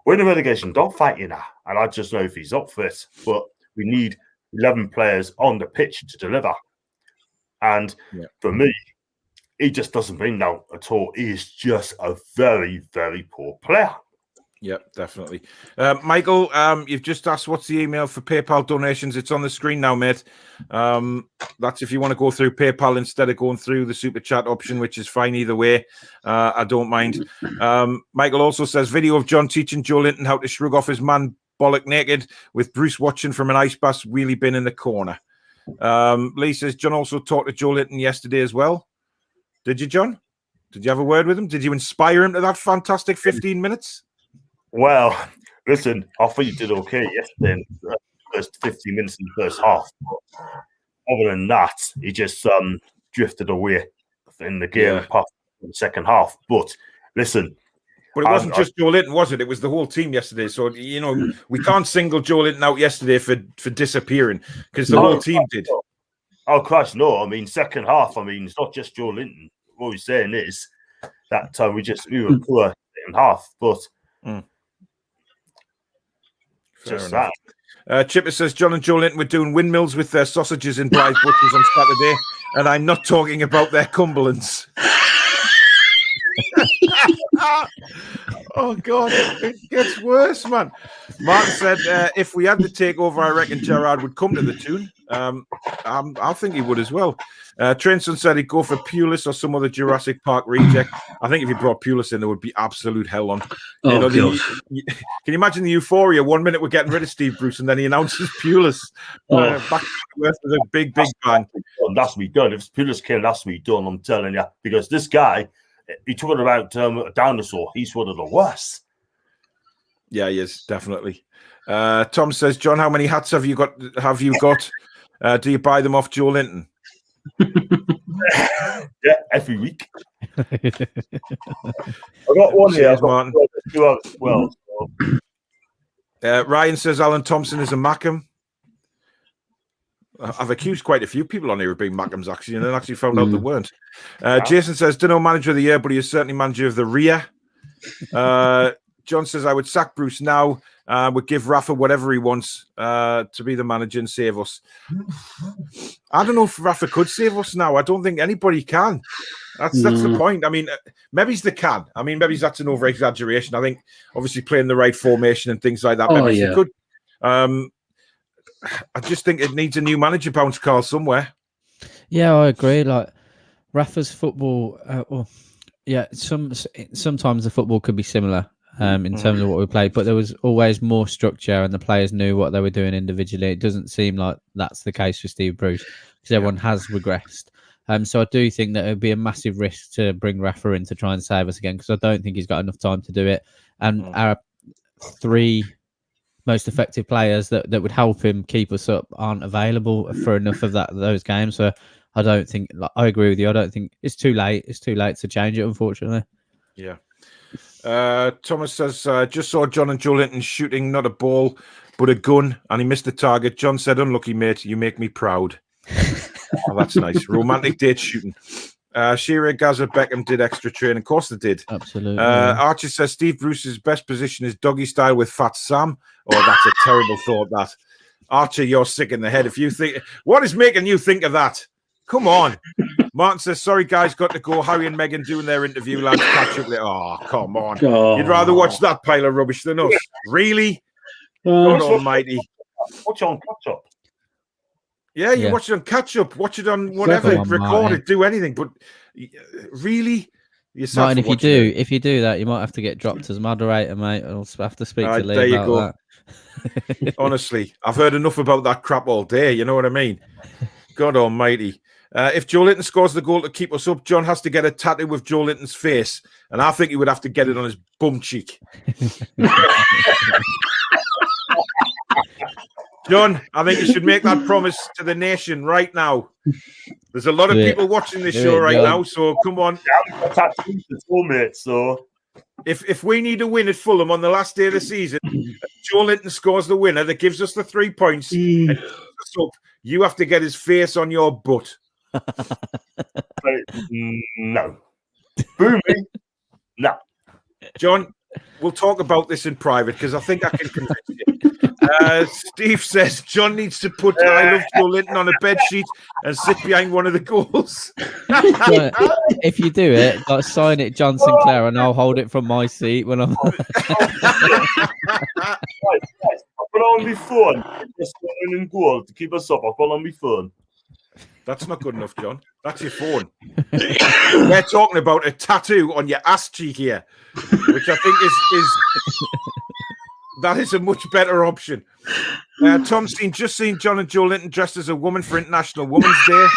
we're in a relegation dogfight, and I just know if he's up for it. But we need 11 players on the pitch to deliver. And for me, he just doesn't bring down at all. He is just a very, very poor player. Yeah, definitely. Michael, you've just asked what's the email for PayPal donations. It's on the screen now, mate. That's if you want to go through PayPal instead of going through the super chat option, which is fine either way. I don't mind. Michael also says video of John teaching Joelinton how to shrug off his man bollock naked with Bruce watching from an ice bath wheelie bin in the corner. Lee says John also talked to Joelinton yesterday as well. Did you, John? Did you have a word with him? Did you inspire him to that fantastic 15 minutes? Well, listen, I thought you did okay yesterday in the first 15 minutes in the first half. Other than that, he just drifted away in the game apart from the second half. But listen. But it wasn't just Joelinton, was it? It was the whole team yesterday. So, you know, we can't single Joelinton out yesterday for disappearing because the whole team did. Oh, Christ, no. I mean, second half, I mean, it's not just Joelinton. What we're saying is that we were poor second half. But just that. Chipper says John and Joelinton were doing windmills with their sausages in Blythe Butchers on Saturday, and I'm not talking about their Cumberlands. Oh God, it gets worse, man. Martin said if we had the takeover, I reckon Gerrard would come to the Toon. I think he would as well. Trainson said he'd go for Pulis or some other Jurassic Park reject. I think if he brought Pulis in, there would be absolute hell on. Can you imagine the euphoria? 1 minute we're getting rid of Steve Bruce, and then he announces Pulis back with a big bang. That's me done. If Pulis came, that's me done. I'm telling you, because this guy. He talking about a dinosaur. He's one of the worst. Yeah, he is, definitely. Tom says, John, how many hats have you got? Do you buy them off Joelinton? Yeah, every week. I got one here. I've got 2 out as well. So. Ryan says Alan Thompson is a Mackem. I've accused quite a few people on here of being Mackems, actually, and then actually found out they weren't. Jason says, don't know manager of the year, but he is certainly manager of the RIA. John says, I would sack Bruce now, would give Rafa whatever he wants to be the manager and save us. I don't know if Rafa could save us now. I don't think anybody can. That's the point. I mean, maybe they can. I mean, maybe that's an over-exaggeration. I think, obviously, playing the right formation and things like that, maybe they could. I just think it needs a new manager bounce, Karl, somewhere. Yeah, I agree. Like Rafa's football, sometimes the football could be similar in terms of what we played, but there was always more structure and the players knew what they were doing individually. It doesn't seem like that's the case for Steve Bruce because everyone has regressed. So I do think that it would be a massive risk to bring Rafa in to try and save us again because I don't think he's got enough time to do it. And our 3 most effective players that would help him keep us up aren't available for enough of those games. So I don't think, I agree with you. I don't think it's too late. It's too late to change it, unfortunately. Yeah. Thomas says, just saw John and Joelinton shooting not a ball, but a gun, and he missed the target. John said, unlucky, mate. You make me proud. Oh, that's nice. Romantic date shooting. Shearer, Gaza, Beckham did extra training. Of course they did. Absolutely. Archie says Steve Bruce's best position is doggy style with Fat Sam. Oh, that's a terrible thought, that. Archie, you're sick in the head. If you think, what is making you think of that? Come on. Martin says, sorry, guys, got to go. Harry and Meghan doing their interview. Lads, catch up later. Oh, come on. Oh. You'd rather watch that pile of rubbish than us. Really? God almighty. Watch on catch up. Yeah, you watch it on catch up, watch it on whatever, record it, do anything. But really, Martin, if you do that, you might have to get dropped as moderator, mate. I'll have to speak to Lee about that. Honestly, I've heard enough about that crap all day. You know what I mean? God almighty. If Joelinton scores the goal to keep us up, John has to get a tattoo with Joelinton's face. And I think he would have to get it on his bum cheek. John, I think you should make that promise to the nation right now. There's a lot of people watching this show right now, so come on. So if we need a win at Fulham on the last day of the season, Joelinton scores the winner that gives us the 3 points, and you have to get his face on your butt. No. Boo me. No. John, we'll talk about this in private because I think I can convince you. Steve says John needs to put I Love Joelinton on a bed sheet and sit behind one of the goals. But if you do it, like, sign it John Sinclair, and I'll hold it from my seat when I'm. Guys, I've got on my phone. Just in goal to keep us up. I've got on my phone. That's not good enough, John. That's your phone. We're talking about a tattoo on your ass cheek here, which I think is that is a much better option. Tom's just seen John and Joelinton dressed as a woman for International Women's Day.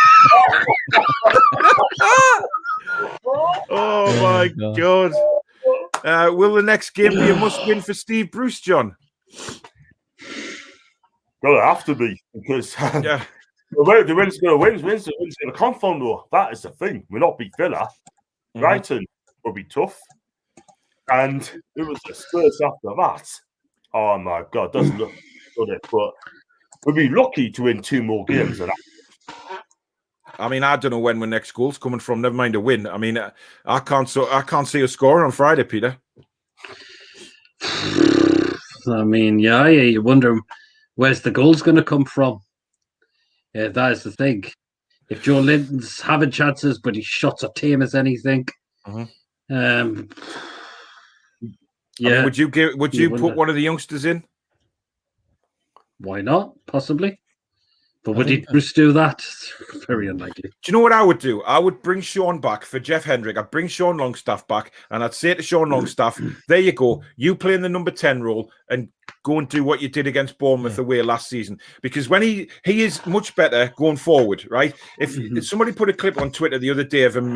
Oh my God. Will the next game be a must-win for Steve Bruce, John? Gonna have to be, because Yeah. the win's going to win. Win's going to come from, though. That is the thing. We're not beat Villa. Brighton will be tough. And it was the Spurs after that. Oh my God, doesn't look good. But we'll be lucky to win 2 more games than that. I mean, I don't know when the next goal's coming from. Never mind a win. I mean, I can't see a score on Friday, Peter. I mean, yeah, you wonder where's the goals going to come from. Yeah, that is the thing. If Joelinton's having chances, but his shots are tame as anything. Mm-hmm. Yeah. I mean, would you put one of the youngsters in? Why not? Possibly. But would Bruce do that? Very unlikely. Do you know what I would do? I would bring Sean back for Jeff Hendrick. I'd bring Sean Longstaff back, and I'd say to Sean Longstaff, there you go. You play in the number 10 role and go and do what you did against Bournemouth away last season. Because when he is much better going forward, right? If somebody put a clip on Twitter the other day of him,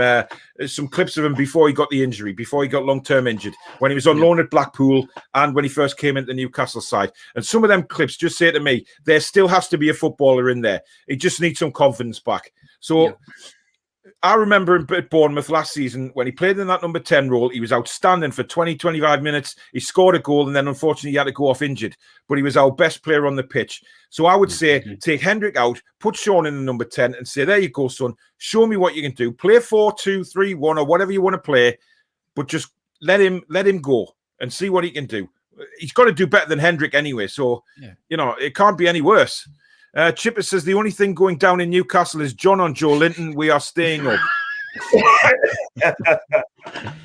some clips of him before he got the injury, before he got long-term injured, when he was on loan at Blackpool and when he first came into the Newcastle side. And some of them clips just say to me, there still has to be a footballer in there. He just needs some confidence back. So I remember him at Bournemouth last season when he played in that number 10 role. He was outstanding for 20, 25 minutes. He scored a goal and then unfortunately he had to go off injured. But he was our best player on the pitch. So I would say take Hendrick out, put Sean in the number 10 and say, there you go, son. Show me what you can do. Play 4-2-3-1 or whatever you want to play, but just let him go and see what he can do. He's got to do better than Hendrick anyway. So, you know, it can't be any worse. Chipper says the only thing going down in Newcastle is John on Joelinton. We are staying up.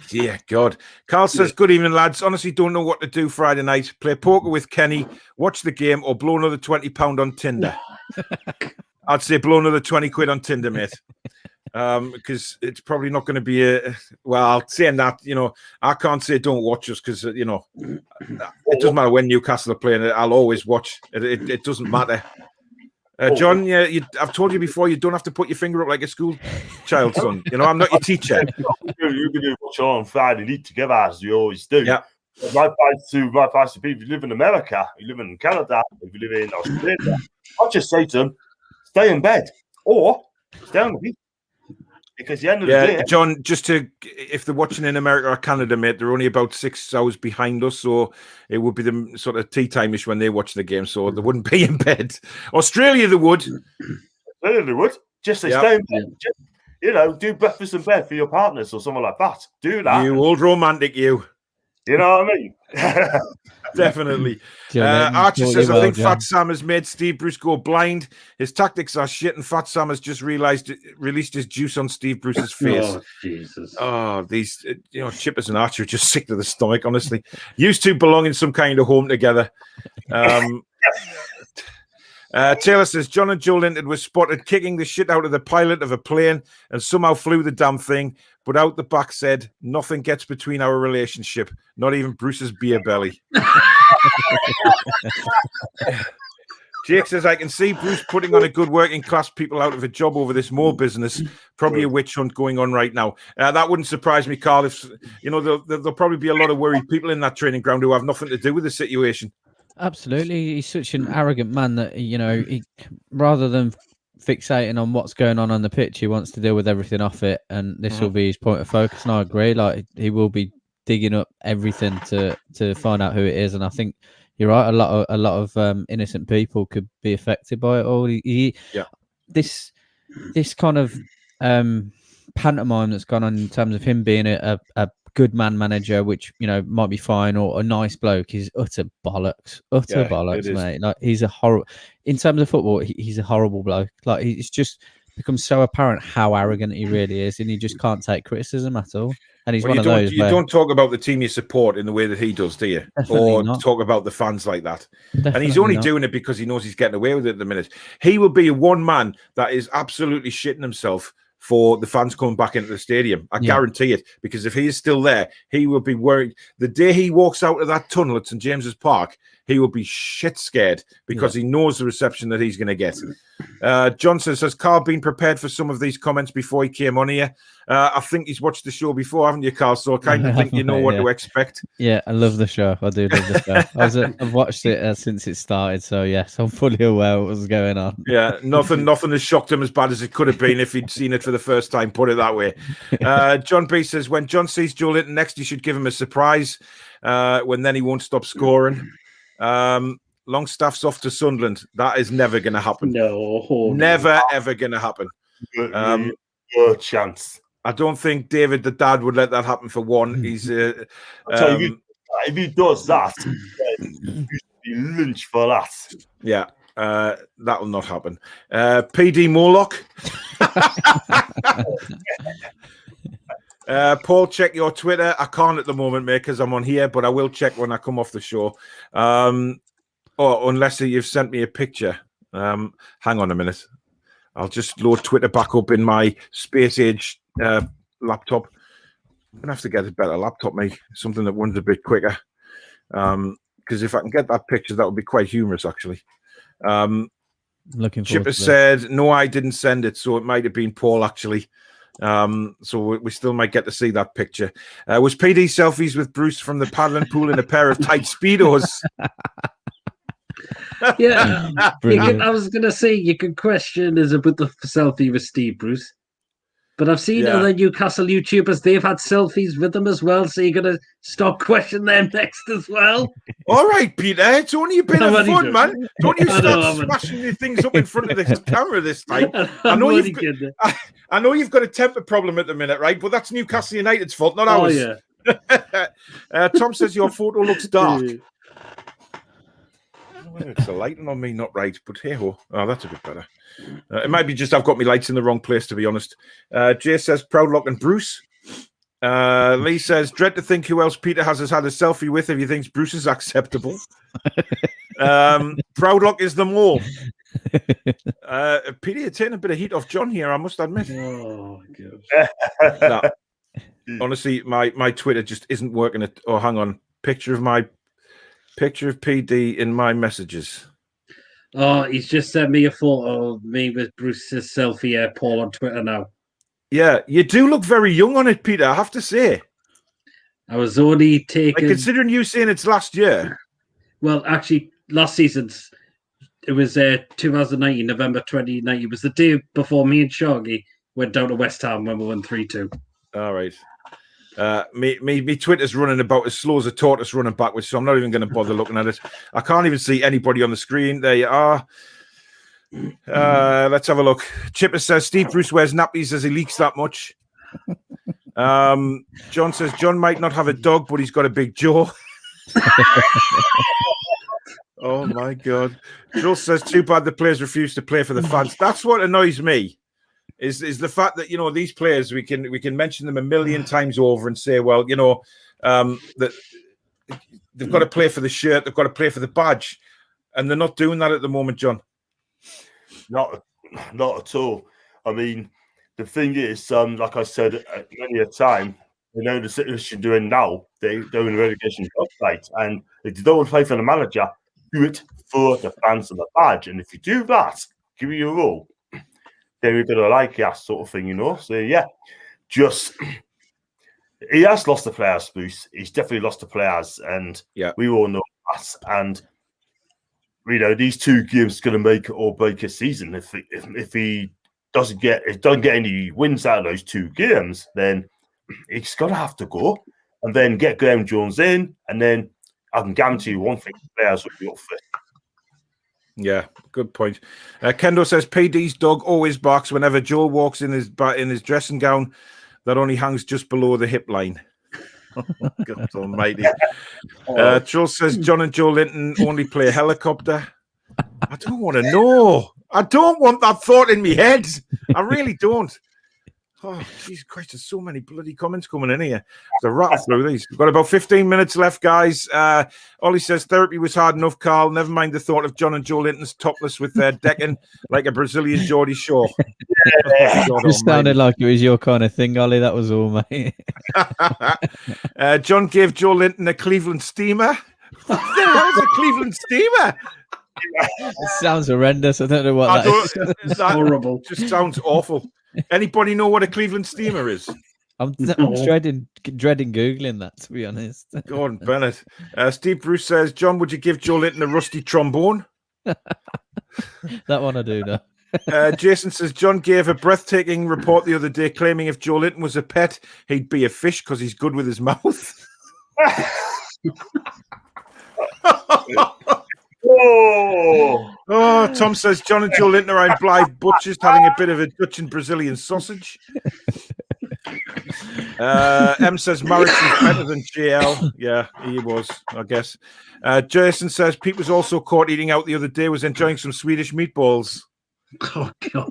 Dear God. Karl says, good evening, lads. Honestly, don't know what to do Friday night. Play poker with Kenny, watch the game, or blow another £20 on Tinder. I'd say blow another 20 quid on Tinder, mate. Because it's probably not going to be well, saying that, you know, I can't say don't watch us because, you know, it doesn't matter when Newcastle are playing. I'll always watch. It doesn't matter. John, I've told you before, you don't have to put your finger up like a school child, son. You know, I'm not your teacher. You can do watch on Friday night together, as you always do. Yeah. My advice to people, if you live in America, you live in Canada, if you live in Australia, I'll just say to them, stay in bed or stay on the beach. Because the end of the day, John, if they're watching in America or Canada, mate, they're only about 6 hours behind us, so it would be the sort of tea time-ish when they watch the game, so they wouldn't be in bed. Australia, they would. Just say stay in bed. Just, you know, do breakfast in bed for your partners or something like that. Do that. You old romantic, you. You know what I mean? Definitely. Archie says, I think Fat Sam has made Steve Bruce go blind. His tactics are shit, and Fat Sam has just released his juice on Steve Bruce's face. Oh, Jesus. Oh, these, you know, Chippers and Archie are just sick to the stomach, honestly. Used to belong in some kind of home together. Taylor says, John and Joelinton was spotted kicking the shit out of the pilot of a plane and somehow flew the damn thing, but out the back said, nothing gets between our relationship, not even Bruce's beer belly. Jake says, I can see Bruce putting on a good working class people out of a job over this more business. Probably a witch hunt going on right now. That wouldn't surprise me, Karl. If, you know, there'll probably be a lot of worried people in that training ground who have nothing to do with the situation. Absolutely. He's such an arrogant man that, you know, he, rather than fixating on what's going on the pitch, he wants to deal with everything off it. And this will be his point of focus. And I agree. Like, he will be digging up everything to find out who it is. And I think you're right. A lot of innocent people could be affected by it all. This kind of pantomime that's gone on in terms of him being a good man manager, which might be fine, or a nice bloke, is utter bollocks. Utter bollocks, mate. Like, he's a horrible. In terms of football, he's a horrible bloke. Like, it's just becomes so apparent how arrogant he really is, and he just can't take criticism at all. And he's one of those. You don't talk about the team you support in the way that he does, do you? Or not. talk about the fans like that. Definitely and he's only not. doing it because he knows he's getting away with it at the minute. He will be one man that is absolutely shitting himself for the fans coming back into the stadium. I guarantee it, because if he is still there, he will be worried. The day he walks out of that tunnel at St James's Park, he will be shit scared because he knows the reception that he's going to get. John says, has Karl been prepared for some of these comments before he came on here? I think he's watched the show before, haven't you, Karl? So I kind of think you know what to expect. Yeah, I love the show. I do love the show. I've watched it since it started, so yes, I'm fully aware what was going on. Yeah, nothing has shocked him as bad as it could have been if he'd seen it for the first time, put it that way. John B says, when John sees Joelinton next, you should give him a surprise, when then he won't stop scoring. Longstaff's off to Sunderland. That is never going to happen. Never, ever going to happen. No chance. I don't think David, the dad, would let that happen for one. He's if he does that, he should be lynched for that. Yeah, that will not happen. PD Morlock. Paul, check your Twitter. I can't at the moment, mate, because I'm on here, but I will check when I come off the show. Or unless you've sent me a picture. Hang on a minute. I'll just load Twitter back up in my space age laptop. I'm gonna have to get a better laptop, mate. Something that runs a bit quicker. Because if I can get that picture, that would be quite humorous, actually. Looking forward Chipper to said, no, I didn't send it, so it might have been Paul, actually. So we still might get to see that picture. Was PD selfies with Bruce from the paddling pool in a pair of tight Speedos? Yeah, I was going to say, you can question is about the selfie with Steve Bruce. But I've seen other Newcastle YouTubers, they've had selfies with them as well, so you're going to stop questioning them next as well. All right, Peter, it's only a bit of fun, man. Don't you start smashing your things up in front of the camera this time. I know you've got a temper problem at the minute, right? But that's Newcastle United's fault, not ours. Yeah. Tom says your photo looks dark. It's the lighting on me not right, but hey ho. Oh, that's a bit better. It might be just I've got my lights in the wrong place, to be honest. Jay says Proudlock and Bruce. Lee says dread to think who else Peter has had a selfie with if he thinks Bruce is acceptable. Proudlock is them all. Peter, you're taking a bit of heat off John here, I must admit. Oh gosh. No. Honestly, my Twitter just isn't working. Oh, hang on. Picture of PD in my messages. Oh, he's just sent me a photo of me with Bruce's selfie, Paul, on Twitter now. Yeah, you do look very young on it, Peter, I have to say. I was only taken... considering you saying it's last year. Well, actually, last season's... It was 2019, November 2019. It was the day before me and Shoggy went down to West Ham when we won 3-2. All right. Me Twitter's running about as slow as a tortoise running backwards, so I'm not even going to bother looking at it. I can't even see anybody on the screen. There you are. Let's have a look. Chipper says Steve Bruce wears nappies as he leaks that much. John says John might not have a dog, but he's got a big jaw. Oh my God. Joel says too bad the players refuse to play for the fans. That's what annoys me. Is the fact that these players we can mention them a million times over and say, well, that they've got to play for the shirt, they've got to play for the badge, and they're not doing that at the moment, John. Not at all. I mean, the thing is, like I said many a time, the situation they're in now, they're in relegation upside, and if you don't want to play for the manager, do it for the fans and the badge, and if you do that, give you a role. Then we're going to like that sort of thing, So, yeah, he has lost the players, Bruce. He's definitely lost the players, and we all know that. And, these 2 games are going to make or break a season. If he doesn't get any wins out of those 2 games, then he's going to have to go and then get Graham Jones in, and then I can guarantee you one thing, the players will be up for it. Yeah, good point. Kendo says PD's dog always barks whenever Joel walks in his dressing gown that only hangs just below the hip line. God almighty. Jules says John and Joelinton only play helicopter. I don't want to know. I don't want that thought in my head. I really don't. Oh, Jesus Christ, there's so many bloody comments coming in here. So rattle through these. We've got about 15 minutes left, guys. Ollie says, therapy was hard enough, Karl. Never mind the thought of John and Joelinton's topless with their decking like a Brazilian Geordie Shore. It sounded like it was your kind of thing, Ollie. That was all, mate. John gave Joelinton a Cleveland steamer. What the hell is a Cleveland steamer? It sounds horrendous. I don't know what that is. It's horrible. Just sounds awful. Anybody know what a Cleveland steamer is? I'm dreading Googling that, to be honest. Gordon Bennett. Steve Bruce says, John, would you give Joelinton a rusty trombone? That one I do know. Jason says, John gave a breathtaking report the other day claiming if Joelinton was a pet, he'd be a fish because he's good with his mouth. Oh, Tom says John and Joelinton are in Blythe Butchers having a bit of a Dutch and Brazilian sausage. M says Marriage is better than JL. Yeah, he was, I guess. Jason says Pete was also caught eating out the other day, was enjoying some Swedish meatballs. Oh, God.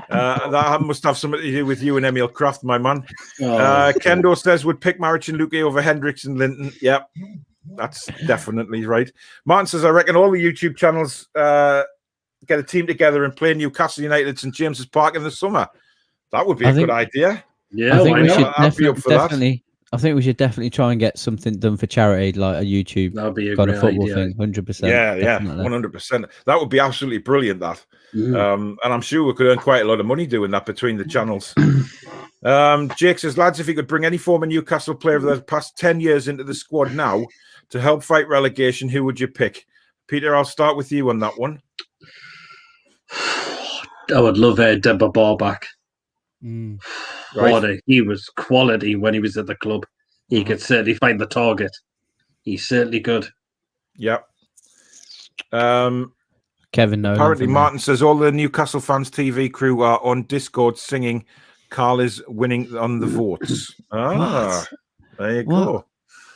That must have something to do with you and Emil Kraft, my man. Kendo says would pick Marriage and Luque over Hendricks and Linton. Yep. That's definitely right. Martin says, I reckon all the YouTube channels get a team together and play Newcastle United at St James's Park in the summer. That would be a good idea. Yeah, I think we should I'd be up for that. I think we should definitely try and get something done for charity, like a YouTube kind of football thing. 100%. Yeah, 100%. That would be absolutely brilliant. That, and I'm sure we could earn quite a lot of money doing that between the channels. Jake says, lads, if you could bring any former Newcastle player of the past 10 years into the squad now to help fight relegation, who would you pick? Peter, I'll start with you on that one. I would love Demba Ba back. Right. He was quality when he was at the club. He could certainly find the target. He's certainly good. Yeah. Kevin Nolan. Apparently, Martin says all the Newcastle Fans TV crew are on Discord singing Karl is winning on the votes. There you go.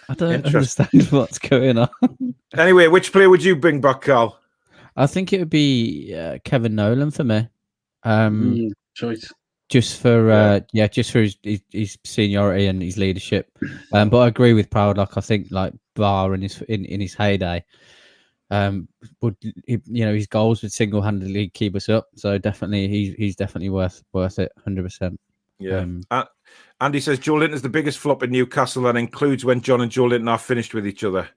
I don't understand what's going on. Anyway, which player would you bring back, Karl? I think it would be Kevin Nolan for me. Choice. Just for just for his seniority and his leadership. But I agree with Proudlock. I think like Barr in his heyday, would his goals would single handedly keep us up. So definitely he's definitely worth it 100%. Yeah. Andy says Joelinton is the biggest flop in Newcastle. That includes when John and Joelinton are finished with each other.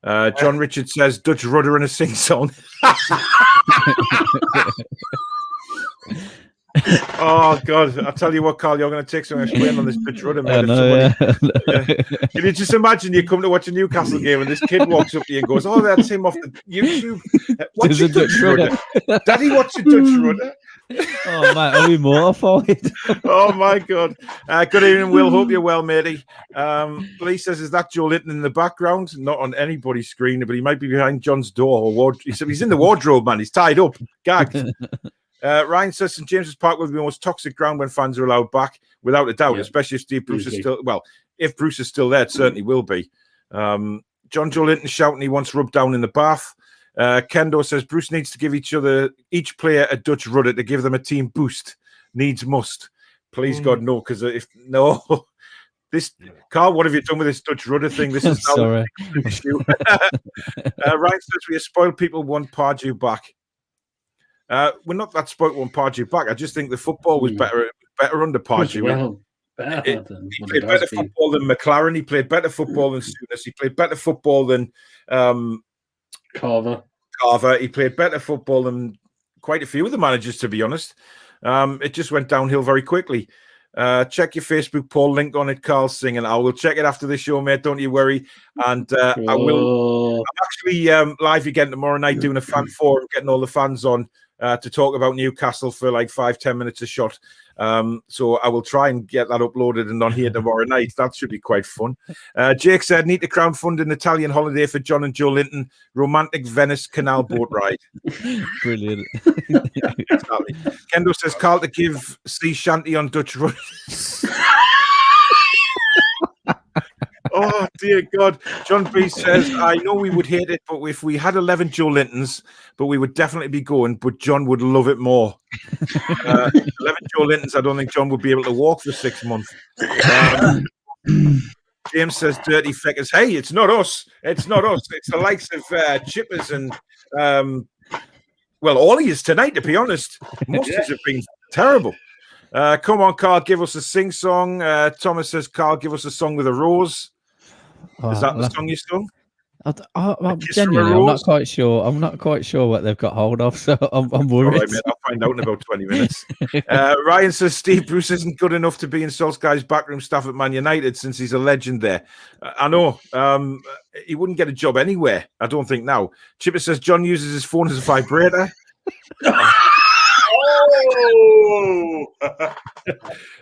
John Richard says Dutch rudder and a sing song. Oh God! I tell you what, Karl, you're going to take some explain on this Dutch rudder, man. Can you just imagine you come to watch a Newcastle game and this kid walks up to you and goes, "Oh, that's him off the YouTube. Watch a Dutch rudder. Daddy, watch a Dutch rudder." Oh mate, are we mortified? Oh my God! Good evening, Will. Hope you're well, matey. Lee says, "Is that Joelinton in the background? Not on anybody's screen, but he might be behind John's door or wardrobe." He said he's in the wardrobe, man. He's tied up, gagged. Ryan says St James's Park will be the most toxic ground when fans are allowed back, without a doubt, especially if Steve Bruce is still, if Bruce is still there, it certainly will be. John Joelinton shouting he wants rubbed down in the bath. Kendo says Bruce needs to give each player a Dutch rudder to give them a team boost. Needs must. Please God, no, because if no, this Karl, what have you done with this Dutch rudder thing? This is sorry. Issue. Ryan says we spoiled people want Pardew back. We're not that spoilt one Pardew back. I just think the football was better under Pardew. He played better football than McLaren. He played better football than Souness. He played better football than Carver. He played better football than quite a few of the managers, to be honest. It just went downhill very quickly. Check your Facebook poll, link on it, Karl singing. I will check it after the show, mate. Don't you worry. And I'm actually live again tomorrow night doing a fan forum, getting all the fans on to talk about Newcastle for like 5-10 minutes a shot. So I will try and get that uploaded and on here tomorrow night. That should be quite fun. Jake said, need to crowdfund an Italian holiday for John and Joelinton. Romantic Venice canal boat ride. Brilliant. Exactly. Kendo says, Karl to give sea shanty on Dutch runners. Oh, dear God. John B says, I know we would hate it, but if we had 11 Joelintons, but we would definitely be going, but John would love it more. 11 Joelintons, I don't think John would be able to walk for 6 months. James says, dirty feckers. Hey, it's not us. It's not us. It's the likes of Chippers and, well, all of yous tonight, to be honest. Most of us have been terrible. Come on, Karl, give us a sing-song. Thomas says, Karl, give us a song with a rose. Is that the song you sung? Genuinely, I'm not quite sure. I'm not quite sure what they've got hold of, so I'm worried. All right, mate, I'll find out in about 20 minutes. Ryan says Steve Bruce isn't good enough to be in Solskjaer's backroom staff at Man United since he's a legend there. I know. He wouldn't get a job anywhere, I don't think now. Chipper says John uses his phone as a vibrator. Oh!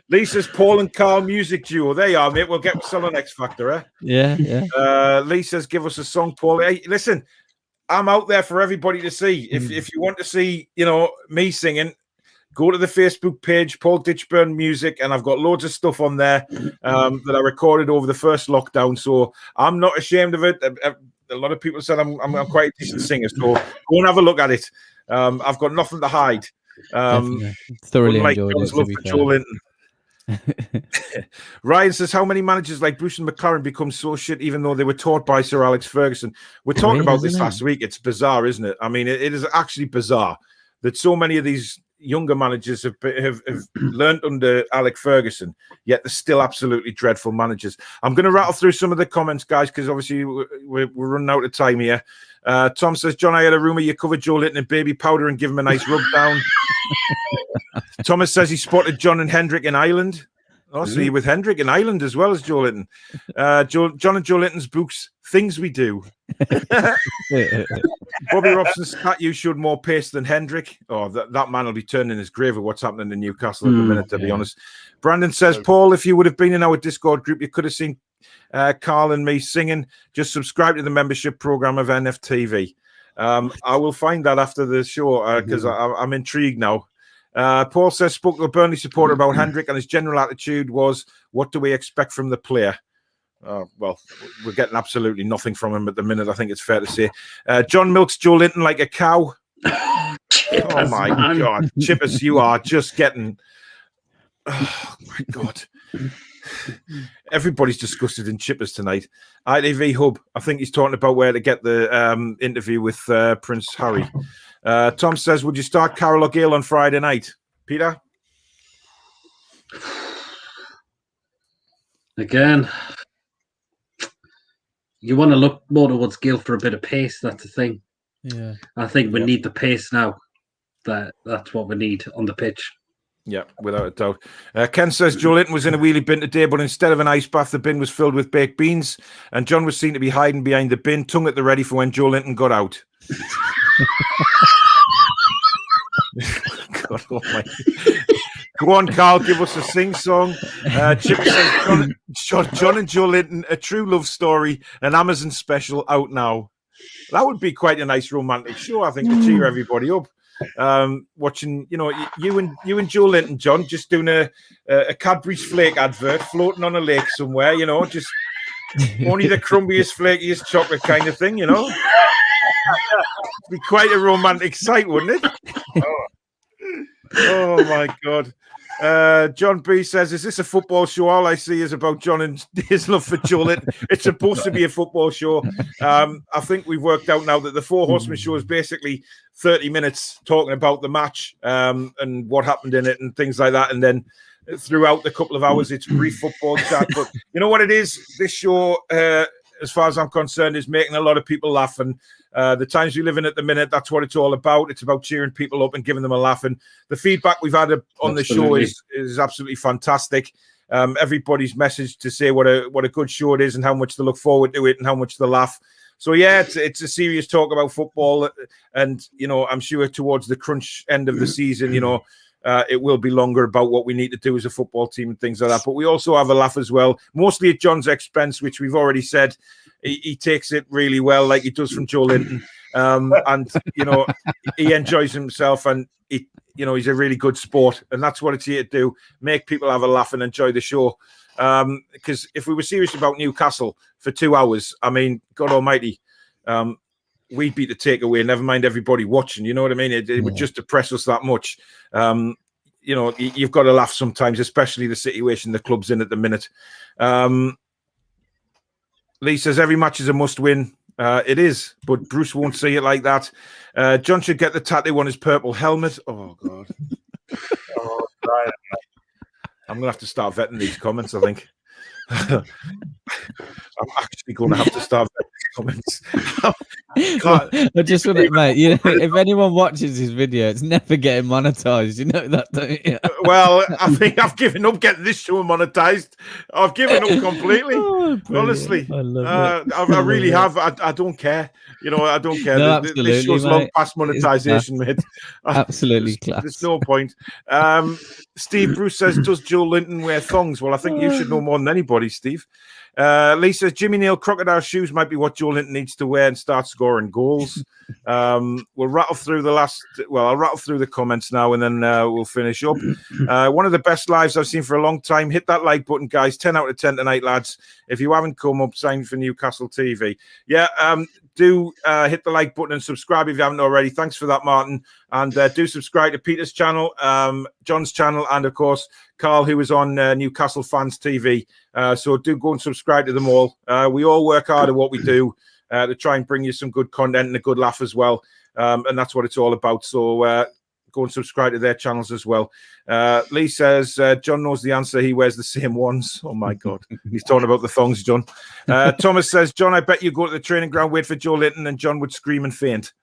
Lee says Paul and Karl music duo. There you are, mate. We'll get selling X Factor, eh? Yeah. Lee says, give us a song, Paul. Hey, listen, I'm out there for everybody to see. If you want to see, me singing, go to the Facebook page, Paul Ditchburn Music, and I've got loads of stuff on there that I recorded over the first lockdown. So I'm not ashamed of it. A lot of people said I'm quite a decent singer, so go and have a look at it. I've got nothing to hide. Thoroughly enjoyed it. Love for Joelinton. Ryan says, how many managers like Bruce and McLaren become so shit even though they were taught by Sir Alex Ferguson? We're talking about this last week. It's bizarre, isn't it? I mean, it is actually bizarre that so many of these younger managers have learned under Alex Ferguson, yet they're still absolutely dreadful managers. I'm going to rattle through some of the comments, guys, because obviously we're running out of time here. Tom says, John, I had a rumour you covered Joelinton in baby powder and give him a nice rub down. Thomas says he spotted John and Hendrick in Ireland. Oh, so you're with Hendrick in Ireland as well as Joelinton. John and Joelinton's books, Things We Do. Bobby Robson's statue showed more pace than Hendrick. Oh, that man will be turning his grave at what's happening in Newcastle at the minute, to be honest. Brandon says, Paul, if you would have been in our Discord group, you could have seen Karl and me singing. Just subscribe to the membership program of NFTV. I will find that after the show because I'm intrigued now. Paul says, spoke to a Burnley supporter about Hendrick and his general attitude was, what do we expect from the player? Well, we're getting absolutely nothing from him at the minute, I think it's fair to say. John milks Joelinton like a cow. Oh, my God. Chippers, you are just getting... Oh, my God. Everybody's disgusted in Chippers tonight. ITV Hub, I think he's talking about where to get the interview with Prince Harry. Tom says, would you start Karl or Gale on Friday night? Peter? Again, you want to look more towards Gale for a bit of pace. That's the thing. Yeah. I think we need the pace now. That's what we need on the pitch. Yeah, without a doubt. Ken says Joelinton was in a wheelie bin today, but instead of an ice bath, the bin was filled with baked beans, and John was seen to be hiding behind the bin, tongue at the ready for when Joelinton got out. God, oh my. Go on, Karl, give us a sing-song. Chip says John and Joelinton, a true love story, an Amazon special out now. That would be quite a nice romantic show, I think, to cheer everybody up. Watching, you and Joelinton, John, just doing a Cadbury's Flake advert, floating on a lake somewhere, just only the crumbiest, flakiest chocolate kind of thing, It'd be quite a romantic sight, wouldn't it? Oh my God. John B says, is this a football show? All I see is about John and his love for Joelinton. It's supposed to be a football show. I think we've worked out now that the Four Horsemen show is basically 30 minutes talking about the match and what happened in it and things like that. And then throughout the couple of hours, it's brief football chat. But you know what it is? This show, as far as I'm concerned, is making a lot of people laugh. And the times we live in at the minute, that's what it's all about. It's about cheering people up and giving them a laugh. And the feedback we've had on the show is absolutely fantastic. Everybody's message to say what a good show it is and how much they look forward to it and how much they laugh. So yeah, it's a serious talk about football, and I'm sure towards the crunch end of the season, it will be longer about what we need to do as a football team and things like that. But we also have a laugh as well, mostly at John's expense, which we've already said. He takes it really well, like he does from Joelinton, and he enjoys himself, and he's a really good sport, and that's what it's here to do: make people have a laugh and enjoy the show. Because if we were serious about Newcastle for 2 hours, I mean, God Almighty, we'd be the takeaway. Never mind everybody watching. You know what I mean? It would just depress us that much. You know, you've got to laugh sometimes, especially the situation the club's in at the minute. Lee says every match is a must-win. It is, but Bruce won't see it like that. John should get the tattoo on his purple helmet. Oh, God. Oh, right. I'm going to have to start vetting these comments, I think. I'm actually going to have to start vetting these comments. I just want to, mate, you know, if anyone watches this video, it's never getting monetized. You know that, don't you? Well, I think I've given up getting this show monetized. I've given up completely. Honestly, I love it. I really have. I don't care. You know, I don't care. No, this show's long past monetization, mate. Absolutely class. There's no point. Steve Bruce says, does Joelinton wear thongs? Well, I think you should know more than anybody, Steve. Lee says, Jimmy Neal crocodile shoes might be what Joelinton needs to wear and start scoring goals. We'll rattle through I'll rattle through the comments now and then we'll finish up. One of the best lives I've seen for a long time. Hit that like button, guys. 10 out of 10 tonight, lads. If you haven't come up, sign for Newcastle TV. Yeah, do hit the like button and subscribe if you haven't already. Thanks for that, Martin. And do subscribe to Peter's channel, John's channel, and of course, Karl, who is on Newcastle Fans TV. So do go and subscribe to them all. We all work hard at what we do to try and bring you some good content and a good laugh as well. And that's what it's all about. So go and subscribe to their channels as well. Lee says, John knows the answer. He wears the same ones. Oh, my God. He's talking about the thongs, John. Thomas says, John, I bet you go to the training ground, wait for Joelinton, and John would scream and faint.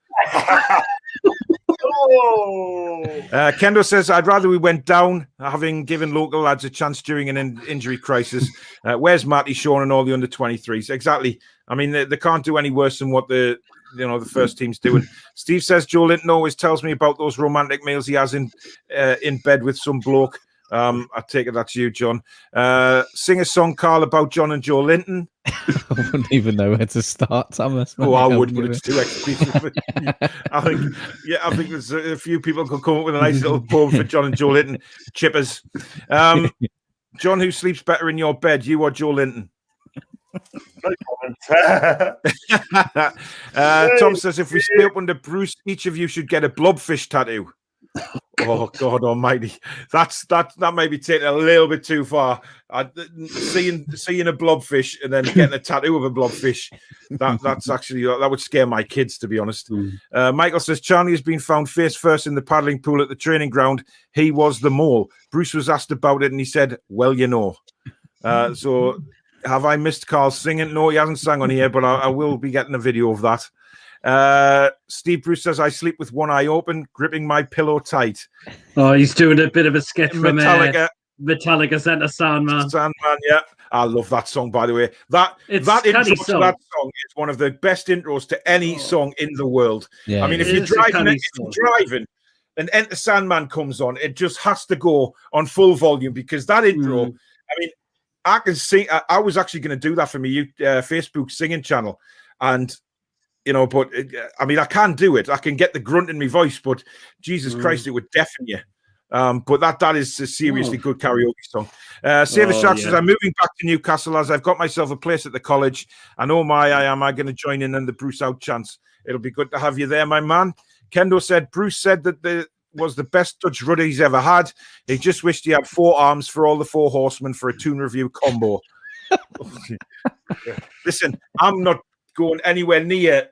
Kendo says, I'd rather we went down, having given local lads a chance during an injury crisis. Where's Matty, Sean, and all the under-23s? Exactly. I mean, they can't do any worse than what the first team's doing. Steve says, Joelinton always tells me about those romantic meals he has in bed with some bloke. I take it that's you, John. Sing a song, Karl, about John and Joelinton. I wouldn't even know where to start, Thomas. Oh, I would, but it's too expensive. I think there's a few people could come up with a nice little poem for John and Joelinton. Chippers. John, who sleeps better in your bed, you or Joelinton? No comment. Tom says, if we stay up under Bruce, each of you should get a blobfish tattoo. Oh, God Almighty! That may be taken a little bit too far. Seeing a blobfish and then getting a tattoo of a blobfish, that's actually that would scare my kids, to be honest. Michael says, Charnley has been found face first in the paddling pool at the training ground. He was the mole. Bruce was asked about it and he said, well, you know. So have I missed Karl singing? No, he hasn't sang on here, but I will be getting a video of that. Steve Bruce says, I sleep with one eye open, gripping my pillow tight. Oh, he's doing a bit of a sketch from Metallica. Metallica Center Sandman. Sandman, yeah. I love that song, by the way. That intro to that song is one of the best intros to any song in the world. Yeah, I mean, if you're driving and Enter Sandman comes on, it just has to go on full volume because that intro, I mean, I can sing. I was actually going to do that for my Facebook singing channel. And you know, but I mean, I can do it. I can get the grunt in my voice, but Jesus Christ, it would deafen you. But that is a seriously good karaoke song. Save the Sharks says, I'm moving back to Newcastle as I've got myself a place at the college. I know am I going to join in the Bruce out chance? It'll be good to have you there, my man. Kendo said, Bruce said that was the best Dutch rudder he's ever had. He just wished he had 4 arms for all the 4 horsemen for a Toon review combo. Listen, I'm not going anywhere near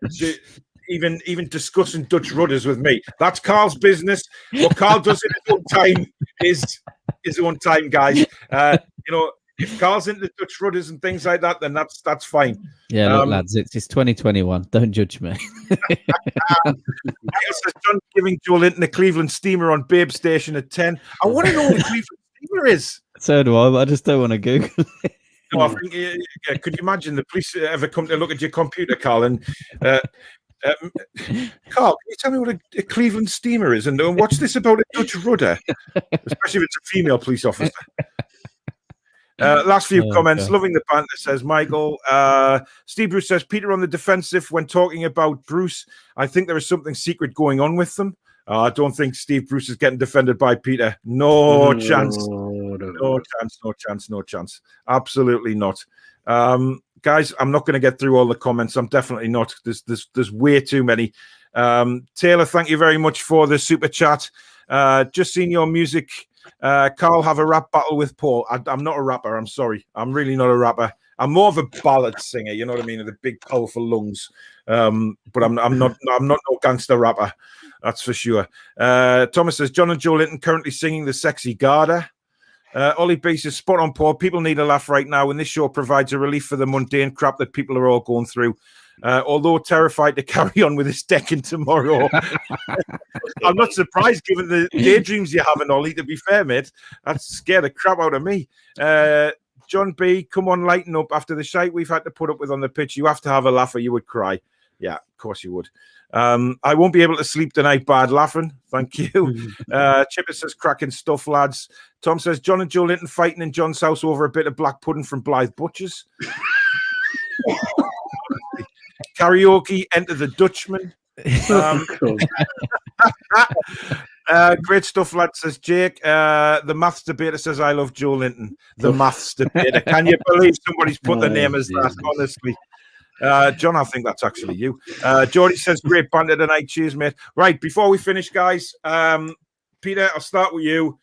even discussing Dutch rudders with me. That's Karl's business. What Karl does in his own time is his own time, guys. You know, if Karl's into Dutch rudders and things like that, then that's fine. Yeah, look, lads, it's 2021. Don't judge me. John giving Joelinton a Cleveland steamer on Babe Station at 10. I want to know what a Cleveland steamer is. So do I, but I just don't want to Google it. No, I think, could you imagine the police ever come to look at your computer, Karl, and Karl, can you tell me what a Cleveland steamer is? And what's this about a Dutch rudder? Especially if it's a female police officer. Last few comments. God. Loving the banter, says Michael. Steve Bruce says, Peter on the defensive when talking about Bruce. I think there is something secret going on with them. I don't think Steve Bruce is getting defended by Peter. No chance. No chance, no chance, no chance. Absolutely not. Guys, I'm not going to get through all the comments. I'm definitely not. There's way too many. Taylor, thank you very much for the super chat. Just seen your music. Karl have a rap battle with Paul. I'm not a rapper. I'm sorry. I'm really not a rapper. I'm more of a ballad singer. You know what I mean? The big, powerful lungs. But I'm not no gangster rapper. That's for sure. Thomas says John and Joelinton currently singing the sexy Garda. Ollie B says spot on, Paul. People need a laugh right now, and this show provides a relief for the mundane crap that people are all going through. Although terrified to carry on with this decking tomorrow. I'm not surprised given the daydreams you have, Ollie, to be fair, mate. That scared the crap out of me. John B, come on, lighten up. After the shite we've had to put up with on the pitch, you have to have a laugh or you would cry. Yeah, of course you would. I won't be able to sleep tonight, bad laughing. Thank you. Chipper says cracking stuff, lads. Tom says John and Joelinton fighting in John's house over a bit of black pudding from Blythe Butchers. Karaoke, Enter the Dutchman. Great stuff, lad, says Jake. The maths debater says I love Joelinton. The maths debater. Can you believe somebody's put the name as that? Honestly. John, I think that's actually you. Geordie says great banter tonight. Cheers, mate. Right, before we finish, guys, Peter, I'll start with you.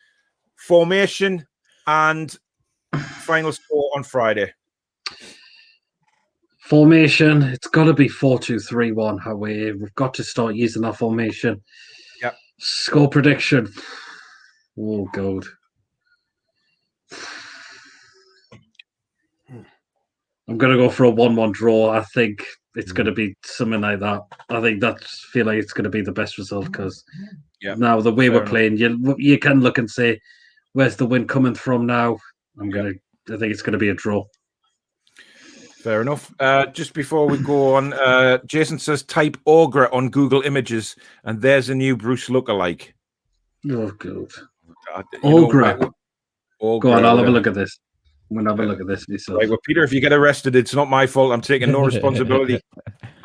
Formation and final score on Friday. Formation, it's got to be 4-2-3-1. How we've got to start using that formation. Yep. Score prediction. Oh, God. I'm going to go for a 1-1 draw. I think it's going to be something like that. I think feel like it's going to be the best result because now the way we're playing, you can look and say, where's the win coming from now? I think it's going to be a draw. Fair enough. Just before we go on, Jason says type Ogre on Google Images, and there's a new Bruce lookalike. Oh, God. Ogre. Go on, I'll have a look at this. I'm going to have a look at this myself. Right, well, Peter, if you get arrested, it's not my fault. I'm taking no responsibility.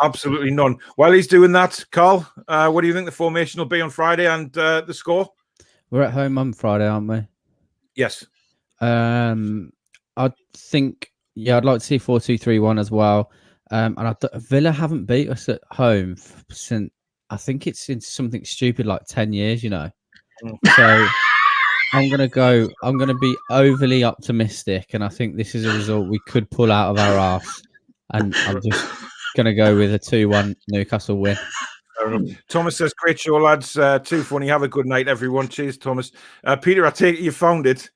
Absolutely none. While he's doing that, Karl, what do you think the formation will be on Friday and the score? We're at home on Friday, aren't we? Yes. I think... Yeah, I'd like to see 4-2-3-1 as well. And Villa haven't beat us at home since I think it's in something stupid like 10 years, you know. So I'm gonna be overly optimistic, and I think this is a result we could pull out of our arse. And I'm just gonna go with a 2-1 Newcastle win. Thomas says, great show, lads. Too funny. Have a good night, everyone. Cheers, Thomas. Peter, I take it you found it.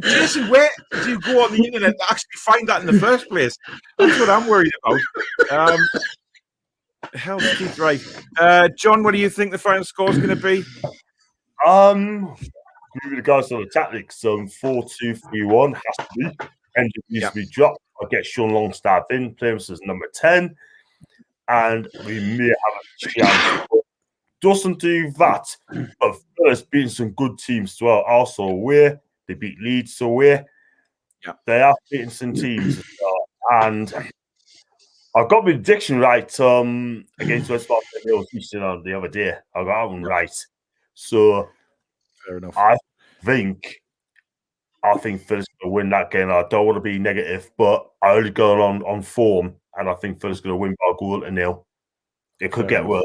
Jason, where do you go on the internet to actually find that in the first place? That's what I'm worried about. Hell, Keith, right. John, what do you think the final score is going to be? With regards to the tactics, 4-2-3-1 has to be. And it needs to be dropped. I'll get Sean Longstaff in, playing as number 10, and we may have a chance. Doesn't do that, but first beating some good teams as well. Also away, they beat Leeds away. Yeah, they are beating some teams as well. And I got my prediction right against West Brom the other day. I got that one right. So fair enough. I think Phil's going to win that game. I don't want to be negative, but I only go on form, and I think Phil's going to win by a goal to nil. It could get worse.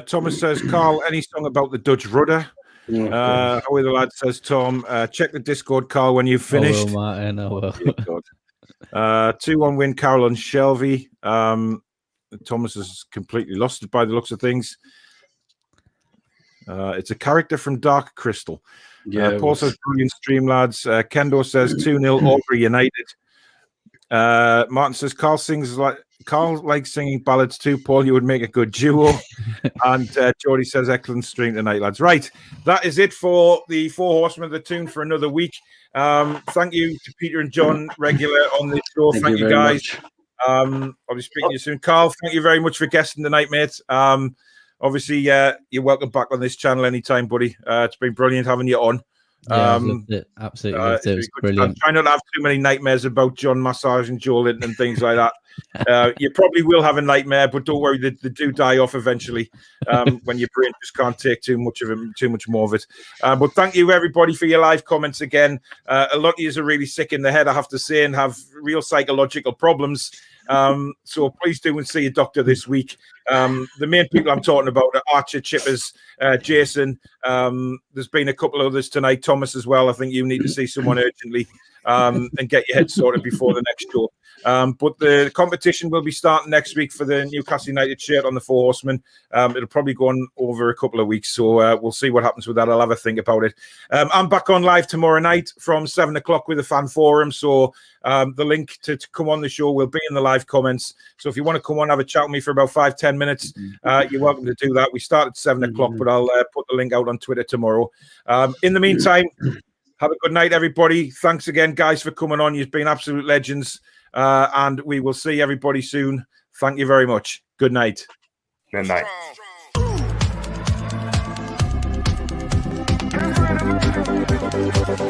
Thomas says, Karl, any song about the Dutch rudder? How are the lads, says Tom. Check the Discord, Karl, when you've finished. I will, Martin, I will. 2-1 win, Karl on Shelby. Thomas is completely lost it by the looks of things. It's a character from Dark Crystal. Paul says, brilliant stream, lads. Kendo says, 2-0 over United. Martin says, Karl likes singing ballads too, Paul. You would make a good duo. And Geordie says, excellent stream tonight, lads. Right, that is it for the Four Horsemen of the Toon for another week. Thank you to Peter and John, regular on this show. Thank you guys. I'll be speaking to you soon. Karl, thank you very much for guesting tonight, mate. Obviously, you're welcome back on this channel anytime, buddy. It's been brilliant having you on. Yeah, I loved it. Absolutely loved it. It was brilliant. I'm trying not to have too many nightmares about John massaging Joelinton and things like that. You probably will have a nightmare, but don't worry, they do die off eventually when your brain just can't take too much more of it. But thank you, everybody, for your live comments again. A lot of you are really sick in the head, I have to say, and have real psychological problems. So please do and see a doctor this week. The main people I'm talking about are Archer, Chippers, Jason. There's been a couple others tonight, Thomas as well. I think you need to see someone urgently and get your head sorted before the next show. But the competition will be starting next week for the Newcastle United shirt on the Four Horsemen. It'll probably go on over a couple of weeks, so we'll see what happens with that. I'll have a think about it. I'm back on live tomorrow night from 7 o'clock with the fan forum, so the link to come on the show will be in the live comments. So if you want to come on, have a chat with me for about 5-10 minutes, you're welcome to do that. We start at 7 o'clock, but I'll put the link out on Twitter tomorrow. In the meantime, have a good night, everybody. Thanks again, guys, for coming on. You've been absolute legends. And we will see everybody soon. Thank you very much. Good night. Good night. Strong.